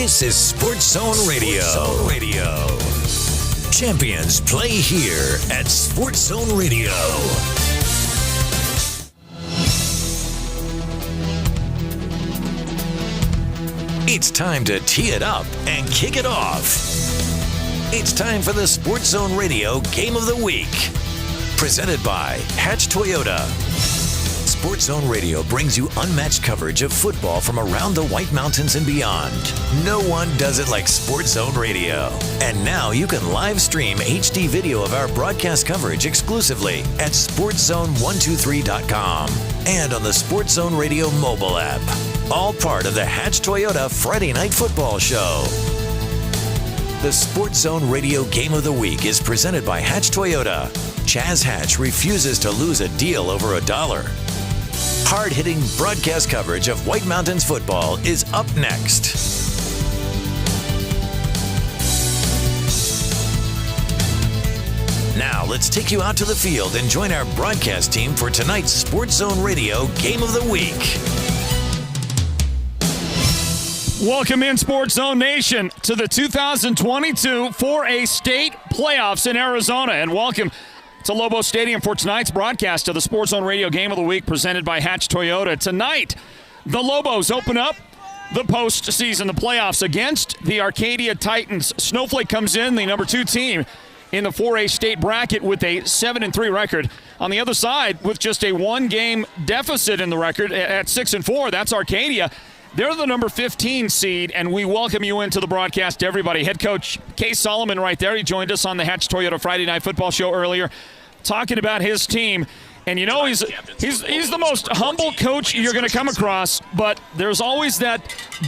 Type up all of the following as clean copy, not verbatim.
This is Sports Zone Radio. Champions play here at Sports Zone Radio. It's time to tee it up and kick it off. It's time for the Sports Zone Radio Game of the Week. Presented by Hatch Toyota. Sports Zone Radio brings you unmatched coverage of football from around the White Mountains and beyond. No one does it like Sports Zone Radio. And now you can live stream HD video of our broadcast coverage exclusively at sportszone123.com and on the Sports Zone Radio mobile app. All part of the Hatch Toyota Friday Night Football Show. The Sports Zone Radio Game of the Week is presented by Hatch Toyota. Chaz Hatch refuses to lose a deal over $1. Hard-hitting broadcast coverage of White Mountains football is up next. Now, let's take you out to the field and join our broadcast team for tonight's Sports Zone Radio Game of the Week. Welcome in, Sports Zone Nation, to the 2022 4A State Playoffs in Arizona, and welcome to Lobo Stadium for tonight's broadcast of the Sports Zone Radio Game of the Week presented by Hatch Toyota. Tonight, the Lobos open up the postseason, the playoffs against the Arcadia Titans. Snowflake comes in, the number 2 team in the 4A State bracket with a 7-3 record. On the other side, with just a 1-game deficit in the record at 6-4, that's Arcadia. They're the number 15 seed, and we welcome you into the broadcast, everybody. Head coach Kay Solomon right there. He joined us on the Hatch Toyota Friday Night Football Show earlier, talking about his team. And you know, he's the most humble coach you're going to come across, but there's always that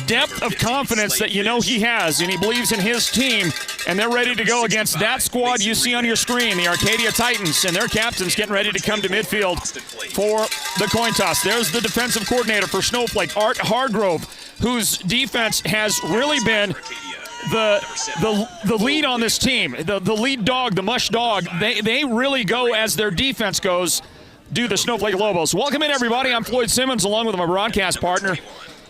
depth of confidence that you know he has, and he believes in his team, and they're ready to go against that squad you see on your screen, the Arcadia Titans, and their captain's getting ready to come to midfield for the coin toss. There's the defensive coordinator for Snowflake, Art Hargrove, whose defense has really been the lead on this team, the lead dog, the mush dog. They really go as their defense goes. Do the Snowflake Lobos. Welcome in, everybody. I'm Floyd Simmons, along with my broadcast partner,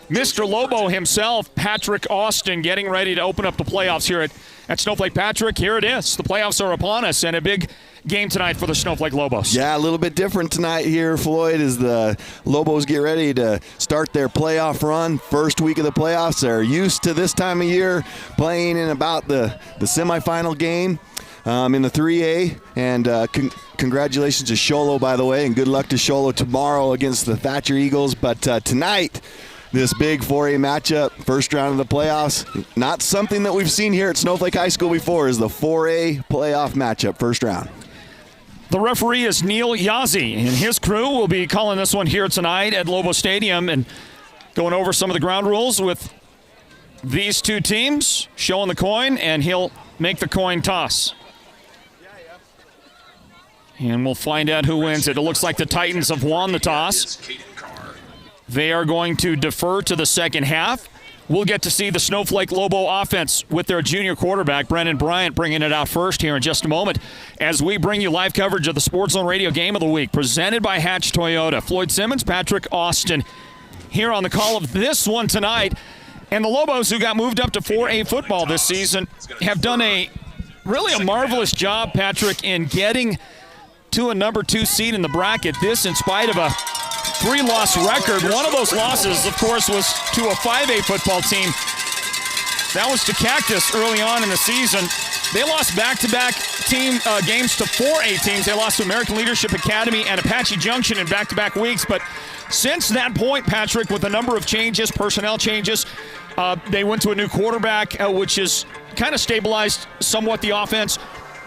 Mr. Lobo himself, Patrick Austin, getting ready to open up the playoffs here at Snowflake. Patrick, here it is. The playoffs are upon us, and a big game tonight for the Snowflake Lobos. Yeah, a little bit different tonight here, Floyd, as the Lobos get ready to start their playoff run. First week of the playoffs. They're used to this time of year, playing in about the semifinal game in the 3A, and congratulations to Sholo, by the way, and good luck to Sholo tomorrow against the Thatcher Eagles. But tonight, this big 4A matchup, first round of the playoffs, not something that we've seen here at Snowflake High School before, is the 4A playoff matchup, first round. The referee is Neil Yazzie, and his crew will be calling this one here tonight at Lobo Stadium and going over some of the ground rules with these two teams, showing the coin, and he'll make the coin toss. And we'll find out who wins it. It looks like the Titans have won the toss. They are going to defer to the second half. We'll get to see the Snowflake Lobo offense with their junior quarterback, Brendan Bryant, bringing it out first here in just a moment as we bring you live coverage of the Sports Zone Radio Game of the Week, presented by Hatch Toyota. Floyd Simmons, Patrick Austin here on the call of this one tonight. And the Lobos, who got moved up to 4A football this season, have done a marvelous job, Patrick, in getting to a number 2 seed in the bracket. This in spite of a 3-loss record. One of those losses, of course, was to a 5A football team. That was to Cactus early on in the season. They lost back-to-back team games to 4A teams. They lost to American Leadership Academy and Apache Junction in back-to-back weeks. But since that point, Patrick, with a number of changes, personnel changes, they went to a new quarterback, which has kind of stabilized somewhat the offense.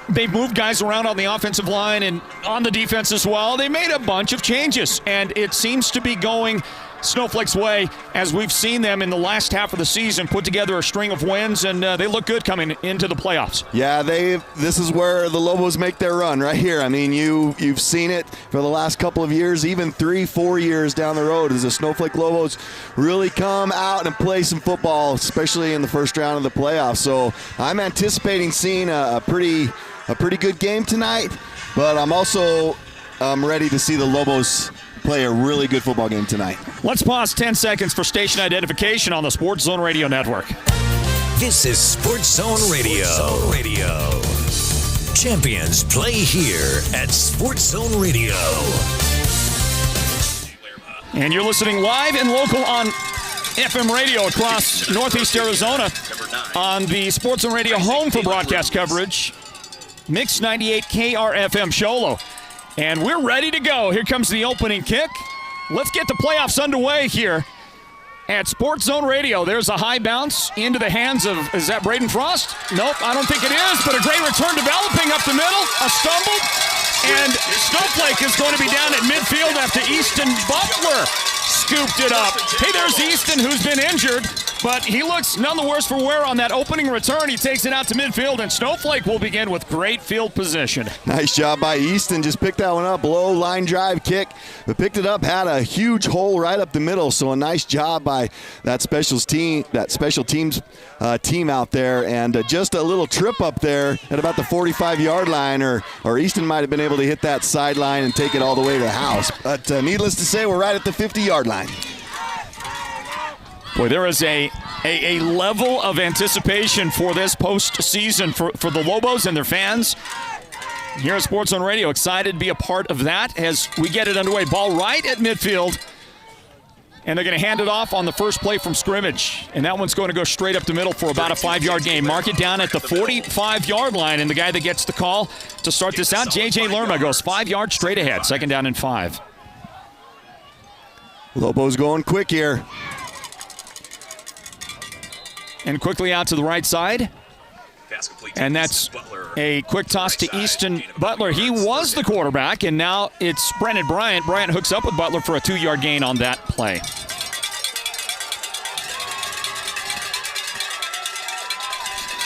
They've moved guys around on the offensive line and on the defense as well. They made a bunch of changes, and it seems to be going Snowflake's way as we've seen them in the last half of the season put together a string of wins, and they look good coming into the playoffs. Yeah, this is where the Lobos make their run right here. I mean, you've seen it for the last couple of years, even 3-4 years down the road, as the Snowflake Lobos really come out and play some football, especially in the first round of the playoffs. So I'm anticipating seeing a pretty good game tonight, but I'm also ready to see the Lobos play a really good football game tonight. Let's pause 10 seconds for station identification on the Sports Zone Radio Network. This is Sports Zone Radio. Champions play here at Sports Zone Radio. And you're listening live and local on FM radio across Northeast Arizona on the Sports Zone Radio home for broadcast coverage. Mix 98 KRFM Sholo. And we're ready to go. Here comes the opening kick. Let's get the playoffs underway here at Sports Zone Radio. There's a high bounce into the hands of, is that Braden Frost? Nope, I don't think it is, but a great return developing up the middle, a stumble, and Snowflake is going to be down at midfield after Easton Butler scooped it up. Hey, there's Easton, who's been injured, but he looks none the worse for wear on that opening return. He takes it out to midfield, and Snowflake will begin with great field position. Nice job by Easton. Just picked that one up, low line drive kick, but picked it up, had a huge hole right up the middle, so a nice job by that special teams team out there, and just a little trip up there at about the 45-yard line, or Easton might have been able to hit that sideline and take it all the way to the house. But needless to say, we're right at the 50-yard line. Boy, there is a level of anticipation for this postseason for the Lobos and their fans. Here at Sports Zone Radio, excited to be a part of that as we get it underway. Ball right at midfield, and they're going to hand it off on the first play from scrimmage. And that one's going to go straight up the middle for about a 5-yard gain. Mark it down at the 45-yard line, and the guy that gets the call to start this out, J.J. Lerma, goes 5 yards straight ahead. 2nd down and 5. Lobos going quick here. And quickly out to the right side. And that's a quick toss to Easton Butler. He was the quarterback, and now it's Brennan Bryant. Bryant hooks up with Butler for a 2-yard gain on that play.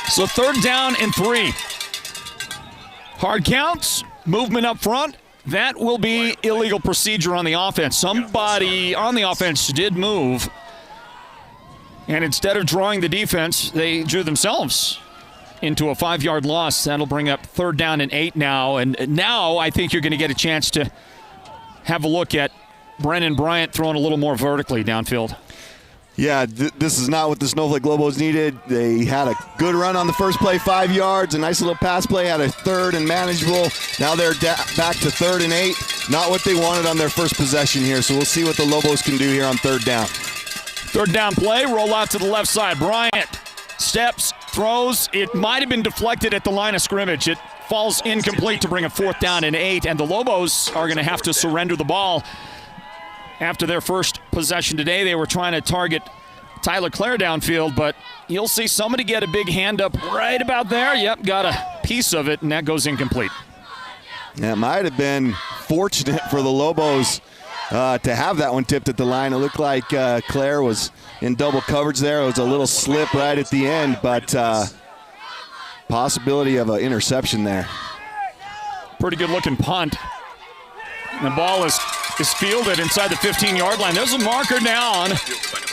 So 3rd down and 3. Hard counts, movement up front. That will be illegal procedure on the offense. Somebody on the offense did move. And instead of drawing the defense, they drew themselves into a 5-yard loss. That'll bring up 3rd down and 8 now. And now I think you're going to get a chance to have a look at Brennan Bryant throwing a little more vertically downfield. Yeah, this is not what the Snowflake Lobos needed. They had a good run on the first play, 5 yards, a nice little pass play, had a 3rd and manageable. Now they're back to 3rd and 8. Not what they wanted on their first possession here, so we'll see what the Lobos can do here on 3rd down. 3rd down play, roll out to the left side. Bryant steps, throws. It might have been deflected at the line of scrimmage. It falls incomplete to bring a 4th down and 8, and the Lobos are going to have to surrender the ball. After their first possession today, they were trying to target Tyler Clare downfield, but you'll see somebody get a big hand up right about there. Yep, got a piece of it, and that goes incomplete. Yeah, it might have been fortunate for the Lobos to have that one tipped at the line. It looked like Clare was in double coverage there. It was a little slip right at the end, but possibility of an interception there. Pretty good looking punt. And the ball is fielded inside the 15-yard line. There's a marker down.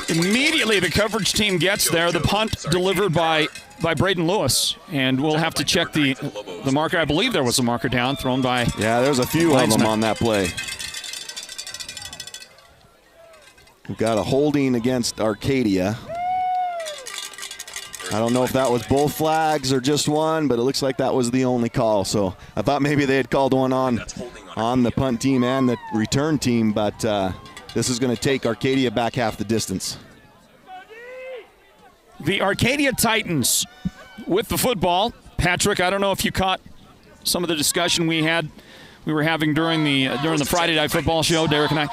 Immediately the coverage team gets there. The punt delivered by Braden Lewis. And we'll have to check the marker. I believe there was a marker down thrown by. Yeah, there's a few of them on that play. We've got a holding against Arcadia. I don't know if that was both flags or just one, but it looks like that was the only call. So I thought maybe they had called one on the punt team and the return team, but this is going to take Arcadia back half the distance. The Arcadia Titans with the football. Patrick, I don't know if you caught some of the discussion we were having during the Friday Night Football show, Derek and I.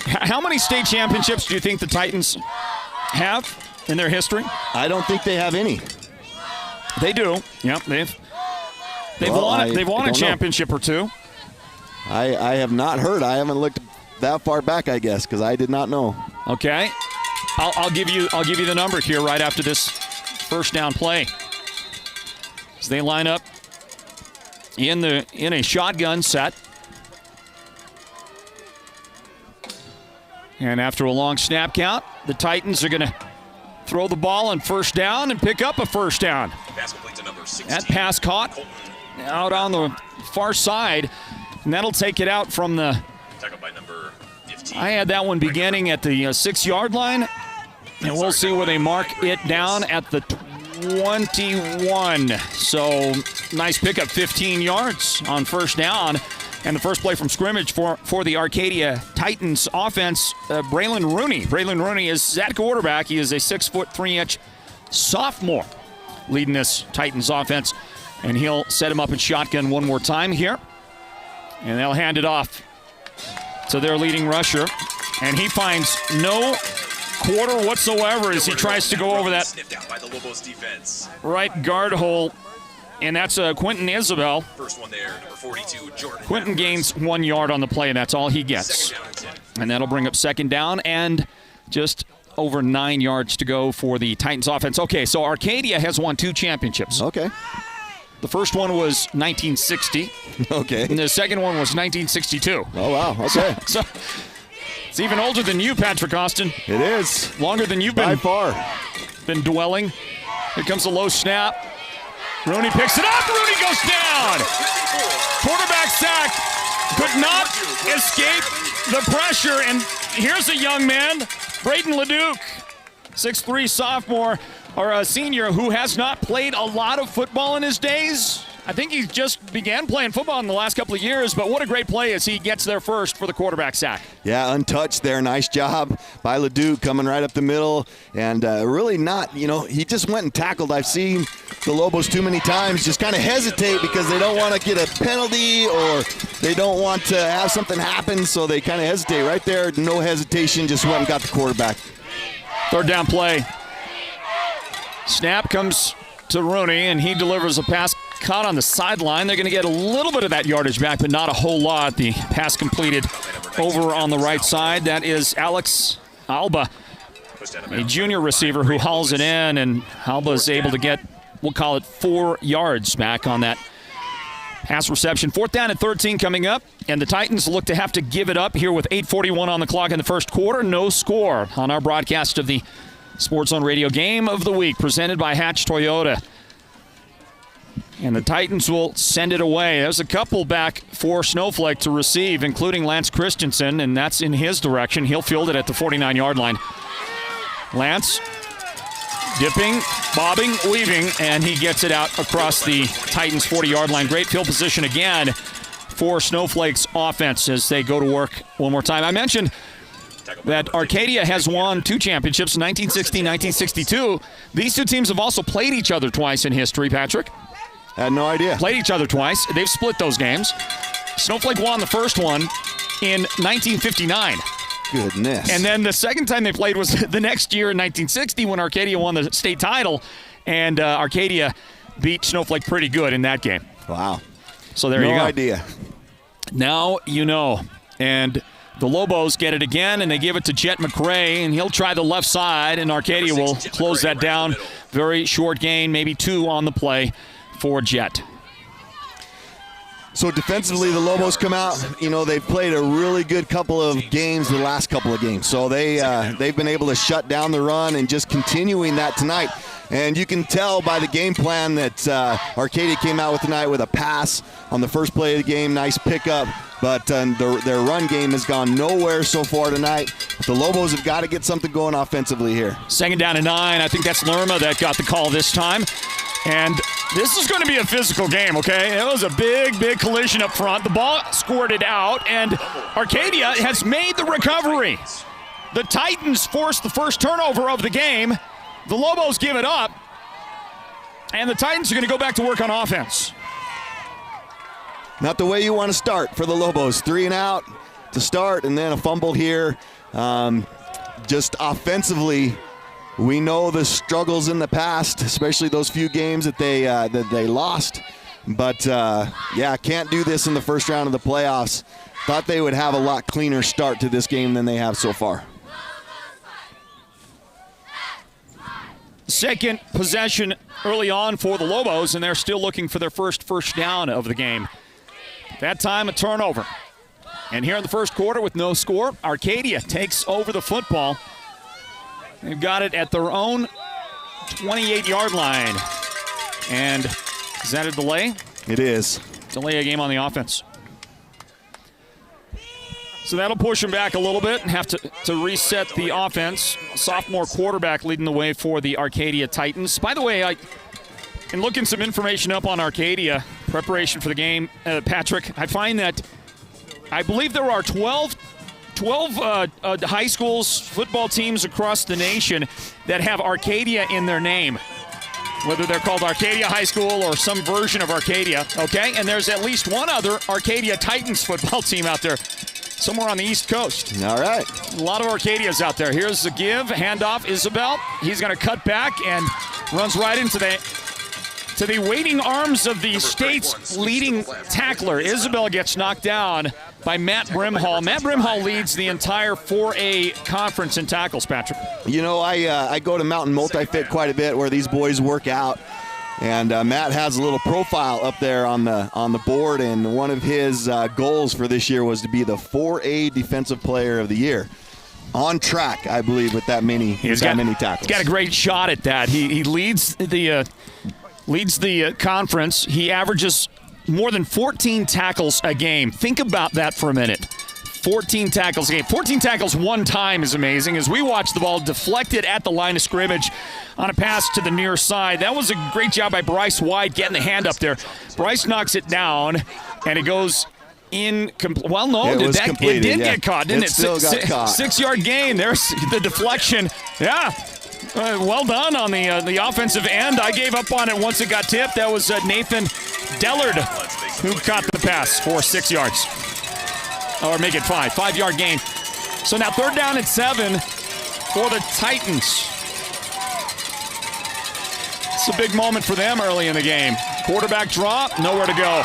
How many state championships do you think the Titans have in their history? I don't think they have any. They do. Yep, they've won a championship or two. I have not heard. I haven't looked that far back, I guess, because I did not know. Okay, I'll give you the number here right after this first down play. As they line up in a shotgun set. And after a long snap count, the Titans are going to throw the ball on 1st down and pick up a 1st down. That pass caught out on the far side, and that'll take it out from the. I had that one beginning at the 6-yard line. And we'll see where they mark it down at the 21. So nice pickup, 15 yards on first down. And the first play from scrimmage for the Arcadia Titans offense, Braylon Rooney. Braylon Rooney is at quarterback. He is a 6'3" sophomore leading this Titans offense. And he'll set him up in shotgun one more time here. And they'll hand it off to their leading rusher. And he finds no quarter whatsoever as he tries to go over that right guard hole. And that's Quentin Isabel. First one there, number 42, Jordan. Quentin gains 1 yard on the play, and that's all he gets. And that'll bring up second down and just over 9 yards to go for the Titans offense. Okay, so Arcadia has won 2 championships. Okay. The first one was 1960. Okay. And the second one was 1962. Oh, wow. Okay. So it's even older than you, Patrick Austin. It is. Longer than you've By far. been dwelling. Here comes a low snap. Rooney picks it up. Rooney goes down. Quarterback sack. Could not escape the pressure. And here's a young man, Braden Leduc, 6'3" sophomore or a senior who has not played a lot of football in his days. I think he just began playing football in the last couple of years, but what a great play as he gets there first for the quarterback sack. Yeah, untouched there. Nice job by Leduc coming right up the middle. And really not, he just went and tackled. I've seen the Lobos too many times just kind of hesitate because they don't want to get a penalty or they don't want to have something happen, so they kind of hesitate. Right there, no hesitation, just went and got the quarterback. Third down play. Snap comes to Rooney, and he delivers a pass caught on the sideline. They're going to get a little bit of that yardage back, but not a whole lot. The pass completed over on the right side. That is Alex Alba, a junior receiver who hauls it in, and Alba is able to get, we'll call it 4 yards back on that pass reception. 4th down and 13 coming up, and the Titans look to have to give it up here with 8:41 on the clock in the first quarter. No score on our broadcast of the Sports Zone Radio Game of the Week, presented by Hatch Toyota. And the Titans will send it away. There's a couple back for Snowflake to receive, including Lance Christensen, and that's in his direction. He'll field it at the 49-yard line. Lance dipping, bobbing, weaving, and he gets it out across the Titans' 40-yard line. Great field position again for Snowflake's offense as they go to work one more time. I mentioned that Arcadia has won 2 championships, 1960, 1962. These 2 teams have also played each other twice in history, Patrick. Had no idea. Played each other twice. They've split those games. Snowflake won the first one in 1959. Goodness. And then the second time they played was the next year in 1960 when Arcadia won the state title, and Arcadia beat Snowflake pretty good in that game. Wow. So there you go. No idea. Now you know. And the Lobos get it again, and they give it to Jet McRae, and he'll try the left side, and Arcadia will close that down. Very short gain, maybe 2 on the play for Jet. So defensively, the Lobos come out. They've played a really good couple of games the last couple of games. So they've been able to shut down the run and just continuing that tonight. And you can tell by the game plan that Arcadia came out with tonight with a pass on the first play of the game. Nice pickup. But their run game has gone nowhere so far tonight. The Lobos have got to get something going offensively here. 2nd down and 9. I think that's Lerma that got the call this time. And this is going to be a physical game, okay? It was a big, big collision up front. The ball squirted out, and Arcadia has made the recovery. The Titans forced the first turnover of the game. The Lobos give it up, and the Titans are going to go back to work on offense. Not the way you want to start for the Lobos. 3 and out to start, and then a fumble here. Just offensively, we know the struggles in the past, especially those few games that they lost. But, can't do this in the first round of the playoffs. Thought they would have a lot cleaner start to this game than they have so far. Second possession early on for the Lobos, and they're still looking for their first down of the game. That time, a turnover. And here in the first quarter with no score, Arcadia takes over the football. They've got it at their own 28-yard line. And is that a delay? It is. Delay a game on the offense. So that'll push him back a little bit and have to reset the offense. Sophomore quarterback leading the way for the Arcadia Titans. By the way, in looking some information up on Arcadia, preparation for the game, Patrick, I find that I believe there are 12 high schools, football teams across the nation that have Arcadia in their name, whether they're called Arcadia High School or some version of Arcadia, okay? And there's at least one other Arcadia Titans football team out there somewhere on the East Coast. All right. A lot of Arcadias out there. Here's the give, handoff, Isabel. He's going to cut back and runs right into the waiting arms of the state's leading tackler. Isabel gets knocked down by Matt Brimhall. Matt Brimhall leads the entire 4A conference in tackles, Patrick. You know, I go to Mountain Multi-Fit quite a bit where these boys work out. And Matt has a little profile up there on the board, and one of his goals for this year was to be the 4A Defensive Player of the Year. On track, I believe, with that many tackles. He's got a great shot at that. He leads the conference. He averages more than 14 tackles a game. Think about that for a minute. 14 tackles a game. 14 tackles one time is amazing. As we watch the ball deflected at the line of scrimmage on a pass to the near side. That was a great job by Bryce White getting the hand up there. Bryce knocks it down, and it goes in. Well, no, it did get caught, didn't it? Still got caught. 6-yard gain. There's the deflection. Yeah. Well done on the offensive end. I gave up on it once it got tipped. That was Nathan Dellard who caught the pass for 6 yards. Or make it 5-yard gain. So now 3rd down and 7 for the Titans. It's a big moment for them early in the game. Quarterback draw, nowhere to go.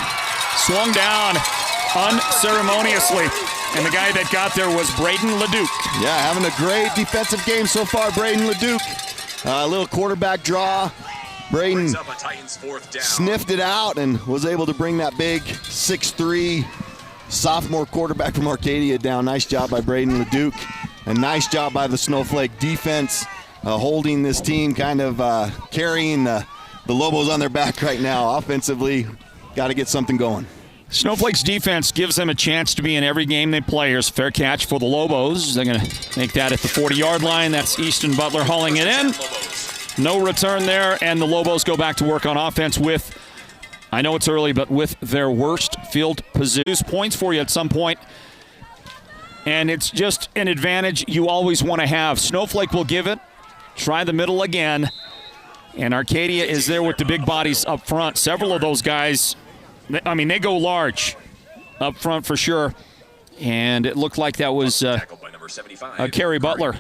Swung down unceremoniously. And the guy that got there was Braden Leduc. Yeah, having a great defensive game so far, Braden Leduc. A little quarterback draw. Braden sniffed it out and was able to bring that big 6'3" sophomore quarterback from Arcadia down. Nice job by Braden Leduc. And nice job by the Snowflake defense, holding this team, kind of carrying the Lobos on their back right now. Offensively, got to get something going. Snowflake's defense gives them a chance to be in every game they play. Here's a fair catch for the Lobos. They're going to make that at the 40-yard line. That's Easton Butler hauling it in. No return there, and the Lobos go back to work on offense with, I know it's early, but with their worst field position. Points for you at some point, and it's just an advantage you always want to have. Snowflake will give it. Try the middle again, and Arcadia is there with the big bodies up front. Several of those guys, I mean, they go large up front for sure. And it looked like that was Kerry Butler.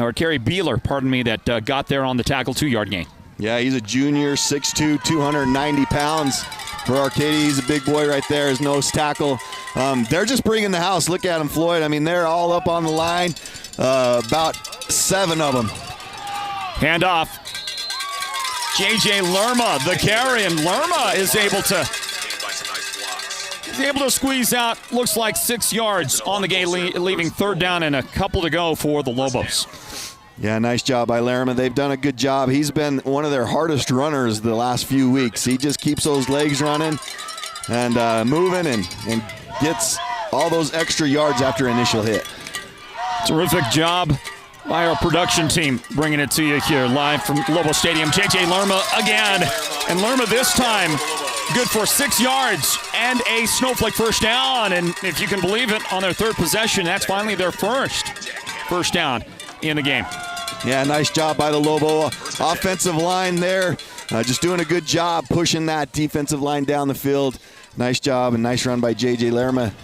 Or Kerry Beeler, pardon me, that got there on the tackle 2-yard gain. Yeah, he's a junior, 6'2", 290 pounds. For Arcadia, he's a big boy right there, his nose tackle. They're just bringing the house. Look at them, Floyd. I mean, they're all up on the line. About 7 of them. Hand off. J.J. Lerma, the carry, and Lerma is able to squeeze out, looks like 6 yards on the game, leaving 3rd down and a couple to go for the Lobos. Yeah, nice job by Lerma. They've done a good job. He's been one of their hardest runners the last few weeks. He just keeps those legs running and moving and gets all those extra yards after initial hit. Terrific job by our production team, bringing it to you here live from Lobo Stadium. J.J. Lerma again, and Lerma this time good for 6 yards and a Snowflake first down. And if you can believe it, on their 3rd possession, that's finally their first down in the game. Yeah, nice job by the Lobo offensive line there. Just doing a good job pushing that defensive line down the field. Nice job and nice run by J.J. Lerma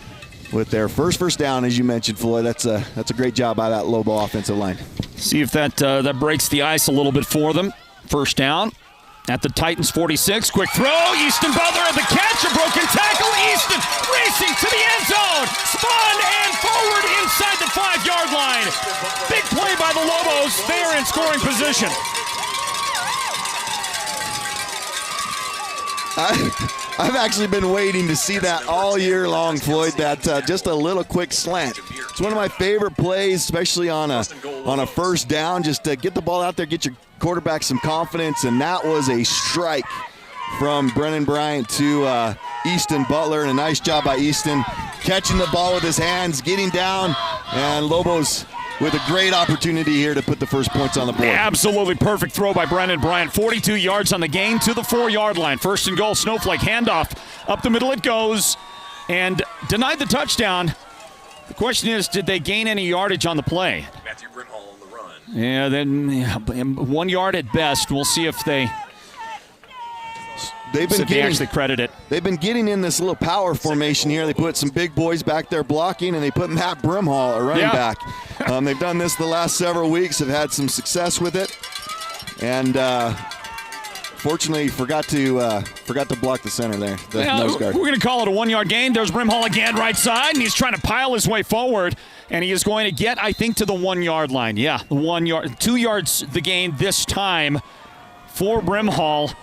with their first down, as you mentioned, Floyd. That's a great job by that Lobo offensive line. See if that breaks the ice a little bit for them. First down at the Titans 46. Quick throw. Easton Butler at the catch. A broken tackle. Easton racing to the end zone. Spun and forward inside the 5-yard line. Big play by the Lobos. They are in scoring position. I've actually been waiting to see that all year long, Floyd, that just a little quick slant. It's one of my favorite plays, especially on a first down, just to get the ball out there, get your quarterback some confidence, and that was a strike from Brennan Bryant to Easton Butler, and a nice job by Easton catching the ball with his hands, getting down, and Lobos with a great opportunity here to put the first points on the board. Absolutely perfect throw by Brennan Bryant. 42 yards on the gain to the 4-yard line. First and goal, Snowflake handoff. Up the middle it goes, and denied the touchdown. The question is, did they gain any yardage on the play? Matthew Brimhall on the run. Yeah, then 1 yard at best. We'll see if they actually credit it. They've been getting in this little power formation here. They put some big boys back there blocking, and they put Matt Brimhall, a running back. They've done this the last several weeks, have had some success with it, and fortunately forgot to block the center there, the nose guard. We're going to call it a 1 yard gain. There's Brimhall again, right side, and he's trying to pile his way forward, and he is going to get, I think, to the 1 yard line. Yeah, the 1 yard, 2 yards the gain this time for Brimhall.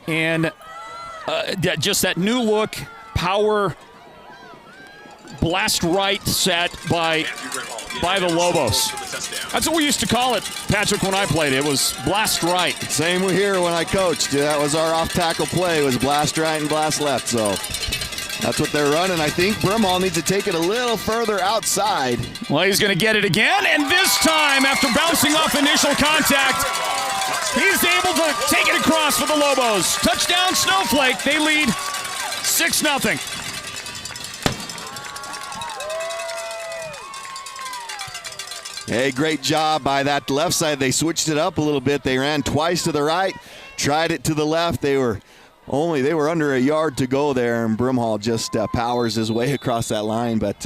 And just that new look, power, blast right set by the Lobos. That's what we used to call it, Patrick, when I played. It was blast right. Same here when I coached. That was our off-tackle play, was blast right and blast left. So that's what they're running. I think Brimhall needs to take it a little further outside. Well, he's going to get it again, and this time, after bouncing off initial contact, he's able to take it across for the Lobos. Touchdown, Snowflake. They lead 6-0. Hey, great job by that left side. They switched it up a little bit. They ran twice to the right, tried it to the left. They were under a yard to go there, and Brimhall just powers his way across that line. But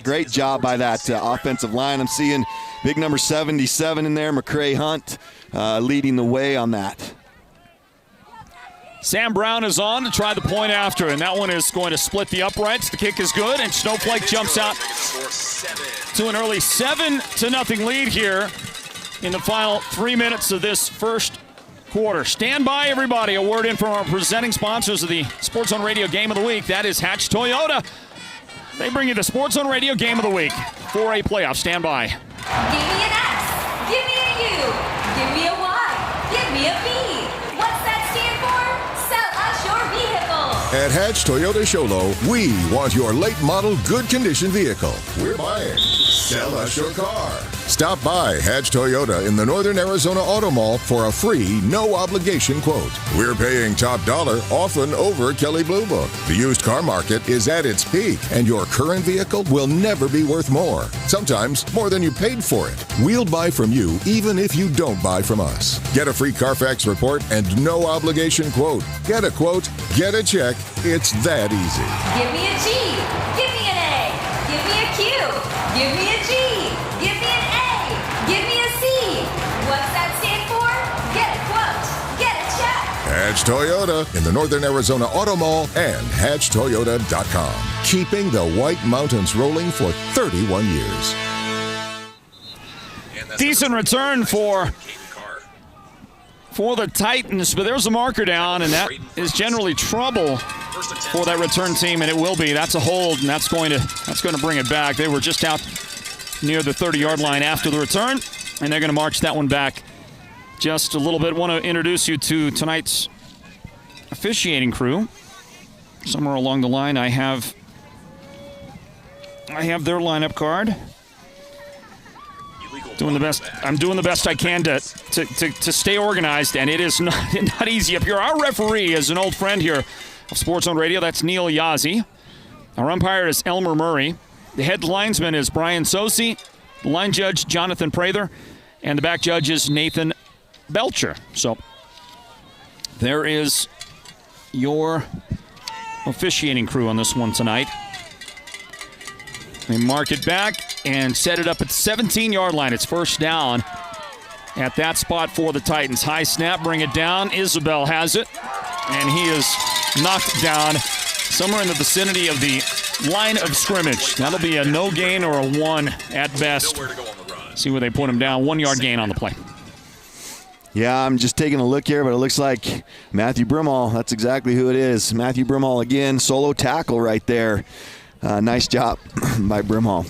great job by that offensive line. I'm seeing big number 77 in there, McCray Hunt, leading the way on that. Sam Brown is on to try the point after, and that one is going to split the uprights. The kick is good, and Snowflake jumps out to an early 7-0 lead here in the final 3 minutes of this first quarter. Stand by, everybody. A word in from our presenting sponsors of the Sports on Radio Game of the Week. That is Hatch Toyota. They bring you the Sports on Radio Game of the Week. 4A playoff. Stand by. Give me an S. Give me a U. Give me a Y. Give me a B. What's that stand for? Sell us your vehicle. At Hatch Toyota Sholo, we want your late model, good condition vehicle. We're buying. Sell us your car. Stop by Hatch Toyota in the Northern Arizona Auto Mall for a free, no-obligation quote. We're paying top dollar, often over Kelley Blue Book. The used car market is at its peak, and your current vehicle will never be worth more. Sometimes more than you paid for it. We'll buy from you even if you don't buy from us. Get a free Carfax report and no-obligation quote. Get a quote, get a check. It's that easy. Give me a G. Give me an A. Give me a Q. Give me a G. Give me an A. Give me a C. What's that stand for? Get a quote. Get a check. Hatch Toyota in the Northern Arizona Auto Mall and hatchtoyota.com. Keeping the White Mountains rolling for 31 years. Decent return for the Titans, but there's a marker down, and that is generally trouble for that return team, and it will be. That's a hold, and that's going to bring it back. They were just out near the 30-yard line after the return, and they're going to march that one back just a little bit. Want to introduce you to tonight's officiating crew. Somewhere along the line, I have their lineup card. Doing the best. I'm doing the best I can to stay organized, and it is not easy up here. Our referee is an old friend here of Sports on Radio. That's Neil Yazzie. Our umpire is Elmer Murray. The head linesman is Brian Sosi. The line judge, Jonathan Prather. And the back judge is Nathan Belcher. So there is your officiating crew on this one tonight. They mark it back and set it up at the 17-yard line. It's first down at that spot for the Titans. High snap, bring it down. Isabel has it, and he is knocked down somewhere in the vicinity of the line of scrimmage. That'll be a no gain or a 1 at best. See where they put him down. 1 yard gain on the play. Yeah, I'm just taking a look here, but it looks like Matthew Brimhall. That's exactly who it is. Matthew Brimhall again, solo tackle right there. Nice job by Brimhall.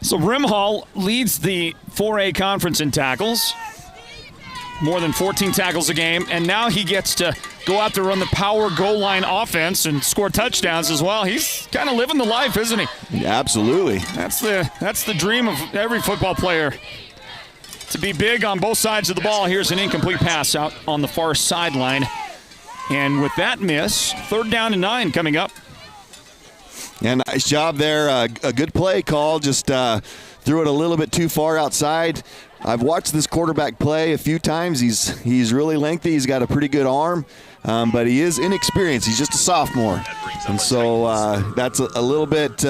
So Brimhall leads the 4A conference in tackles. more than 14 tackles a game, and now he gets to go out to run the power goal line offense and score touchdowns as well. He's kind of living the life, isn't he? Yeah, absolutely. That's the dream of every football player, to be big on both sides of the ball. Here's an incomplete pass out on the far sideline. And with that miss, 3rd down and 9 coming up. Yeah, nice job there. A good play call. Just threw it a little bit too far outside. I've watched this quarterback play a few times. He's really lengthy. He's got a pretty good arm, but he is inexperienced. He's just a sophomore, and so that's a little bit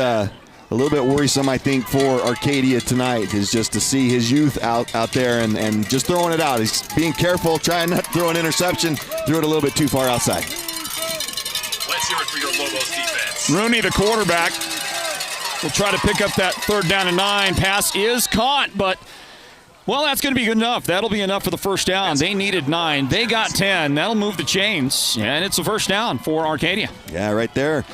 worrisome, I think, for Arcadia tonight, is just to see his youth out there and just throwing it out. He's being careful, trying not to throw an interception. Threw it a little bit too far outside. Let's hear it for your Lobos defense. Rooney, the quarterback, will try to pick up that 3rd down and 9. Pass is caught, but, well, that's going to be good enough. That'll be enough for the first down. They needed 9. They got 10. That'll move the chains, and it's a first down for Arcadia. Yeah, right there.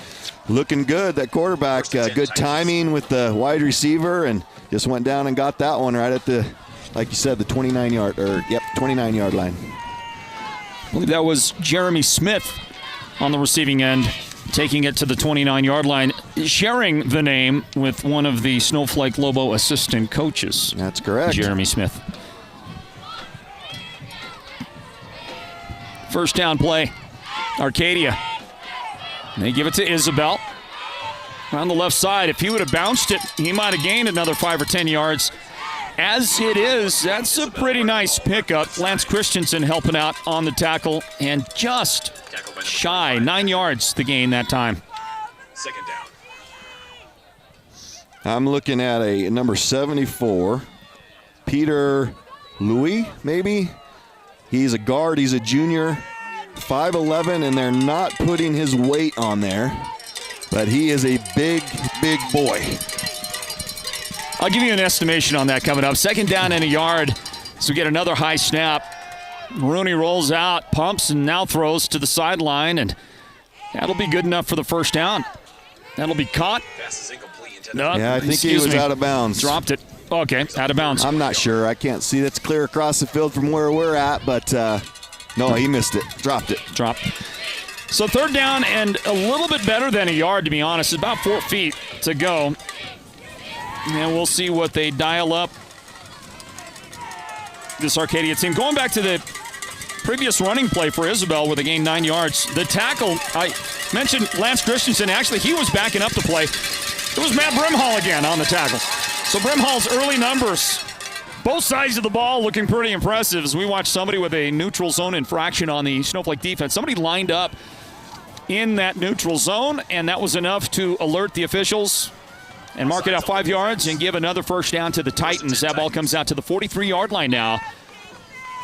Looking good, that quarterback. Good timing with the wide receiver, and just went down and got that one right at the, like you said, the 29-yard line. I believe that was Jeremy Smith on the receiving end, taking it to the 29-yard line, sharing the name with one of the Snowflake Lobo assistant coaches. That's correct. Jeremy Smith. First down play, Arcadia. They give it to Isabel. On the left side, if he would have bounced it, he might have gained another 5 or 10 yards. As it is, that's a pretty nice pickup. Lance Christensen helping out on the tackle, and just shy, 9 yards the gain that time. 2nd down. I'm looking at a number 74, Peter Louis, maybe. He's a guard. He's a junior, 5'11", and they're not putting his weight on there, but he is a big, big boy. I'll give you an estimation on that coming up. 2nd down and a yard, so we get another high snap. Rooney rolls out, pumps, and now throws to the sideline, and that'll be good enough for the first down. That'll be caught. Pass is incomplete. Yeah, I think he was out of bounds. Dropped it. Okay, out of bounds. I'm not sure. I can't see. That's clear across the field from where we're at, but no, he missed it. Dropped it. Dropped. So 3rd down and a little bit better than a yard, to be honest. It's about 4 feet to go. And we'll see what they dial up. This Arcadia team. Going back to the previous running play for Isabel with a gain 9 yards. The tackle, I mentioned Lance Christensen. Actually, he was backing up the play. It was Matt Brimhall again on the tackle. So Brimhall's early numbers, both sides of the ball looking pretty impressive as we watch somebody with a neutral zone infraction on the Snowflake defense. Somebody lined up in that neutral zone, and that was enough to alert the officials and mark it out 5 yards and give another first down to the Titans. That ball comes out to the 43-yard line now.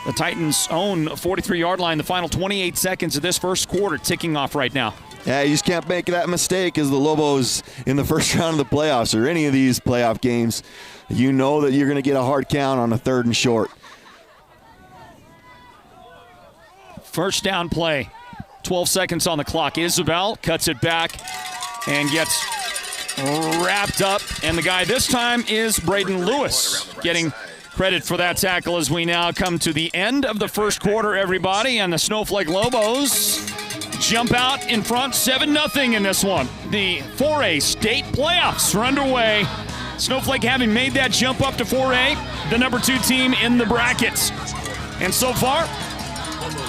The Titans own 43-yard line. The final 28 seconds of this first quarter ticking off right now. Yeah, you just can't make that mistake as the Lobos in the first round of the playoffs or any of these playoff games. You know that you're going to get a hard count on a 3rd and short. First down play. 12 seconds on the clock. Isabel cuts it back and gets wrapped up. And the guy this time is Braden Lewis, getting credit for that tackle as we now come to the end of the first quarter, everybody. And the Snowflake Lobos jump out in front 7-0 in this one. The 4A state playoffs are underway. Snowflake having made that jump up to 4A, the number 2 team in the brackets. And so far,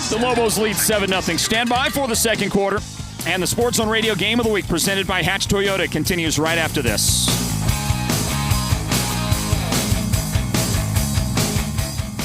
the Lobos lead 7-0. Stand by for the second quarter. And the Sports Zone Radio Game of the Week presented by Hatch Toyota continues right after this.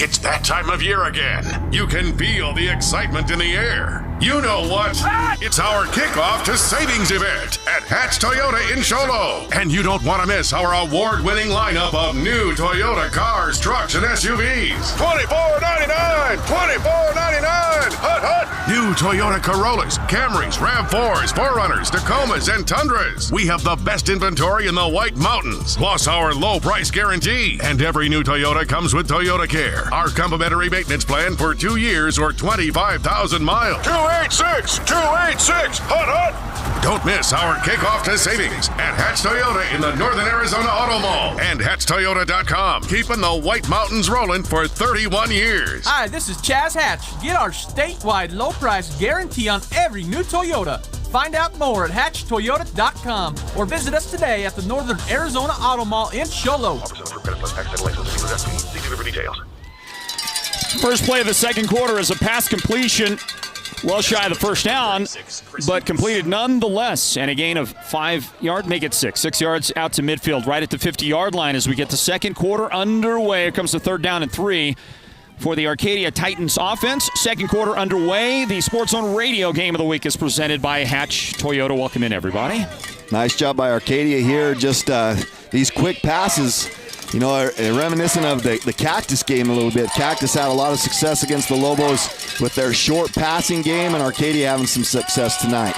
It's that time of year again. You can feel the excitement in the air. You know what? It's our kickoff to savings event at Hatch Toyota in Sholo. And you don't want to miss our award-winning lineup of new Toyota cars, trucks, and SUVs. $24.99! $24.99! Hut, hut! New New Toyota Corollas, Camrys, RAV4s, 4Runners, Tacomas, and Tundras. We have the best inventory in the White Mountains, plus our low price guarantee. And every new Toyota comes with Toyota Care, our complimentary maintenance plan for 2 years or 25,000 miles. 286! 286! Hut! Don't miss our kickoff to savings at Hatch Toyota in the Northern Arizona Auto Mall and HatchToyota.com. Keeping the White Mountains rolling for 31 years. Hi, this is Chaz Hatch. Get our statewide low price guarantee on every new Toyota. Find out more at HatchToyota.com or visit us today at the Northern Arizona Auto Mall in Show Low. First play of the second quarter is a pass completion. Well shy of the first down, but completed nonetheless. And a gain of 5 yards, make it 6. 6 yards out to midfield, right at the 50-yard line as we get the second quarter underway. Here comes the 3rd down and 3 for the Arcadia Titans offense. Second quarter underway. The Sports Zone Radio Game of the Week is presented by Hatch Toyota. Welcome in, everybody. Nice job by Arcadia here. Just these quick passes, you know, are reminiscent of the Cactus game a little bit. Cactus had a lot of success against the Lobos with their short passing game, and Arcadia having some success tonight.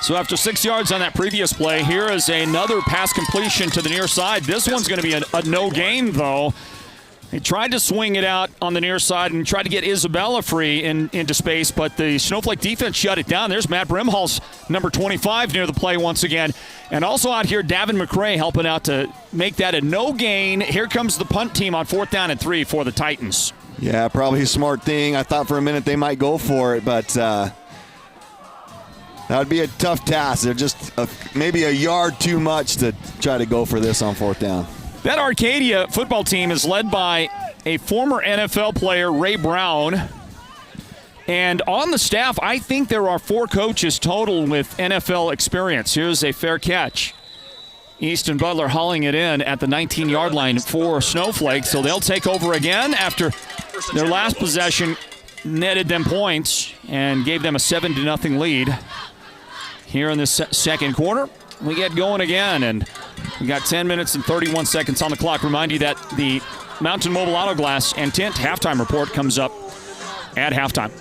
So after 6 yards on that previous play, here is another pass completion to the near side. This one's going to be a no gain, though. He tried to swing it out on the near side and tried to get Isabella free into space, but the Snowflake defense shut it down. There's Matt Brimhall's number 25 near the play once again. And also out here, Davin McRae helping out to make that a no gain. Here comes the punt team on 4th down and 3 for the Titans. Yeah, probably a smart thing. I thought for a minute they might go for it, but that would be a tough task. They're just maybe a yard too much to try to go for this on 4th down. That Arcadia football team is led by a former NFL player, Ray Brown. And on the staff, I think there are 4 coaches total with NFL experience. Here's a fair catch. Easton Butler hauling it in at the 19-yard line for Snowflake. So they'll take over again after their last possession netted them points and gave them a 7-0 lead. Here in this second quarter, we get going again, and we got 10 minutes and 31 seconds on the clock. Remind you that the Mountain Mobile Auto Glass and Tint halftime report comes up at halftime.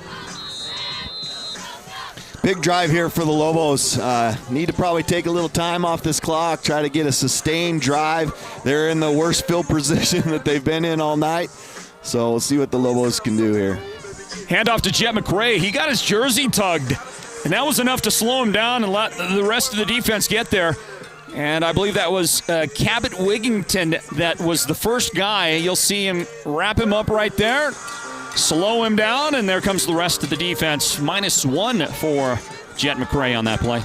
Big drive here for the Lobos. Need to probably take a little time off this clock, try to get a sustained drive. They're in the worst field position that they've been in all night. So we'll see what the Lobos can do here. Handoff to Jet McRae. He got his jersey tugged, and that was enough to slow him down and let the rest of the defense get there. And I believe that was Cabot Wigington that was the first guy. You'll see him wrap him up right there, slow him down, and there comes the rest of the defense. -1 for Jet McRae on that play.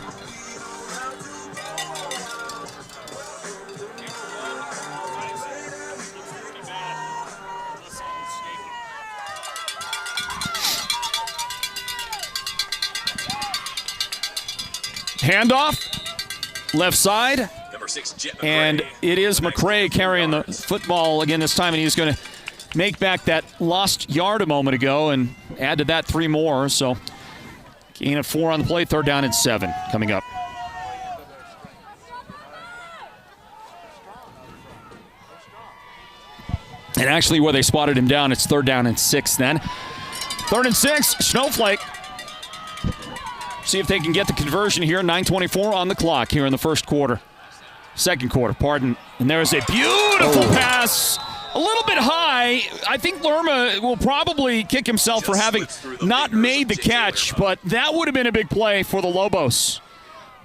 Handoff, left side, Number 6, Jet McRae. and it is McRae carrying the football again this time, and he's going to make back that lost yard a moment ago and add to that 3 more. So gain of 4 on the play, 3rd down and 7 coming up. And actually where they spotted him down, it's 3rd down and 6 then. 3rd and 6, Snowflake. See if they can get the conversion here. 9:24 on the clock here in the second quarter, pardon. And there's a beautiful pass. A little bit high. I think Lerma will probably kick himself for having not made the catch, but that would have been a big play for the Lobos.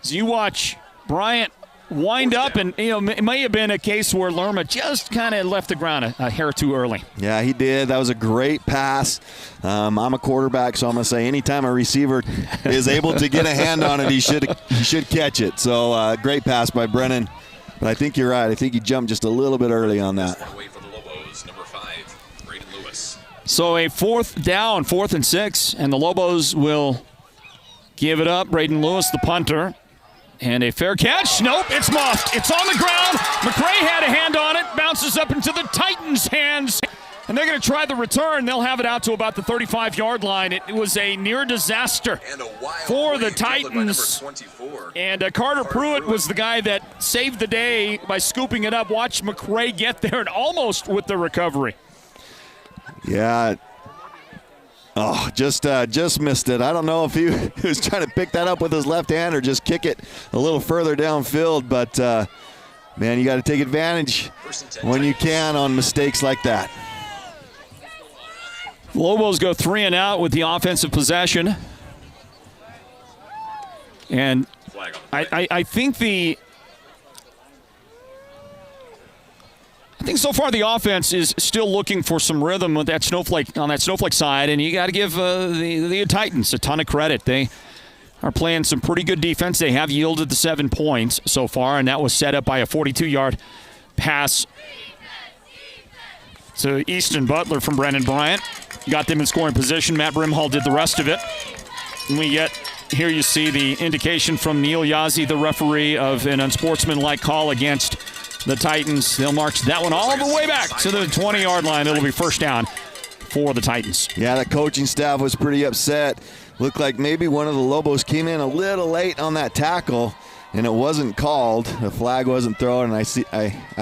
As you watch Bryant wind up, and it may have been a case where Lerma just kind of left the ground a hair too early. Yeah, he did. That was a great pass. I'm a quarterback, so I'm going to say anytime a receiver is able to get a hand on it, he should catch it. So great pass by Brennan. But I think you're right. I think he jumped just a little bit early on that. So a 4th down, 4th and 6, and the Lobos will give it up. Braden Lewis, the punter. And a fair catch. Nope, it's muffed. It's on the ground. McRae had a hand on it. Bounces up into the Titans' hands. And they're going to try the return. They'll have it out to about the 35-yard line. It was a near disaster for the Titans. And Carter Pruitt was the guy that saved the day by scooping it up. Watch McRae get there and almost with the recovery. Yeah. Oh, just missed it. I don't know if he was trying to pick that up with his left hand or just kick it a little further downfield, but man, you got to take advantage when you can on mistakes like that. Lobos go 3 and out with the offensive possession. And I think so far the offense is still looking for some rhythm with that Snowflake on that Snowflake side, and you got to give the Titans a ton of credit. They are playing some pretty good defense. They have yielded the 7 points so far, and that was set up by a 42-yard pass to Easton Butler from Brendan Bryant. Got them in scoring position. Matt Brimhall did the rest of it. And here you see the indication from Neil Yazzie, the referee, of an unsportsmanlike call against the Titans. They'll march that one all the way back to the 20-yard line. It'll be first down for the Titans. Yeah, the coaching staff was pretty upset. Looked like maybe one of the Lobos came in a little late on that tackle, and it wasn't called. The flag wasn't thrown, and I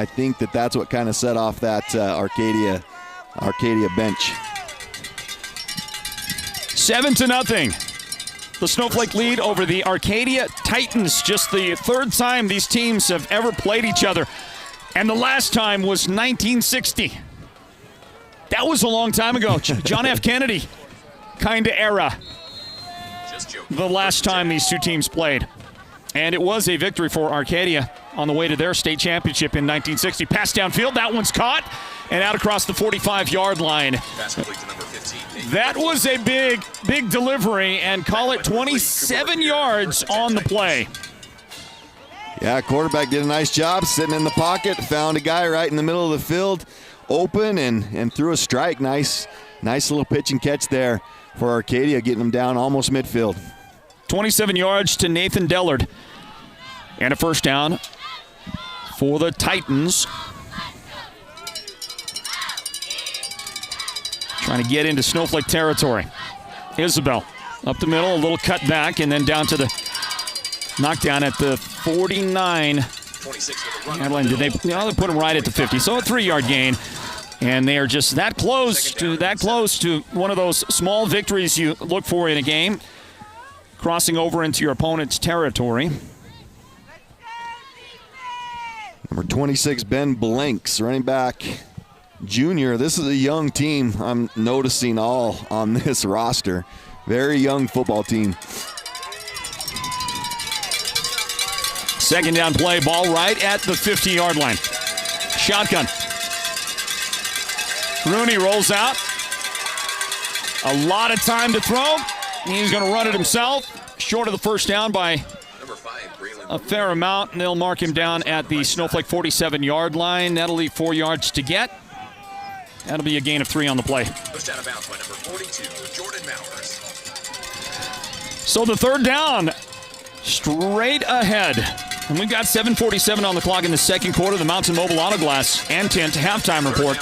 think that's what kind of set off that Arcadia bench. 7-0. The Snowflake lead over the Arcadia Titans. Just the third time these teams have ever played each other. And the last time was 1960. That was a long time ago. John F. Kennedy kind of era. The last time these two teams played. And it was a victory for Arcadia on the way to their state championship in 1960. Pass downfield. That one's caught and out across the 45-yard line. That was a big delivery, and call it 27 yards on the play. Yeah, quarterback did a nice job sitting in the pocket, found a guy right in the middle of the field, open, and threw a strike. Nice little pitch and catch there for Arcadia, getting them down almost midfield. 27 yards to Nathan Dellard. And a first down for the Titans. Trying to get into Snowflake territory. Isabel up the middle, a little cut back, and then down to the knockdown at the 49. They put him right at the 50. So a 3-yard gain. And they are just that close to one of those small victories you look for in a game. Crossing over into your opponent's territory. Number 26, Ben Blanks, running back junior. This is a young team I'm noticing all on this roster. Very young football team. Second down play, ball right at the 50-yard line. Shotgun. Rooney rolls out. A lot of time to throw. He's going to run it himself. Short of the first down by a fair amount, and they'll mark him down at the Snowflake 47-yard line. That'll leave 4 yards to get. That'll be a gain of 3 on the play. Pushed out of bounds by number 42, Jordan Mowers. So the third down, straight ahead. And we've got 7:47 on the clock in the second quarter. The Mountain Mobile Auto Glass and Tint halftime report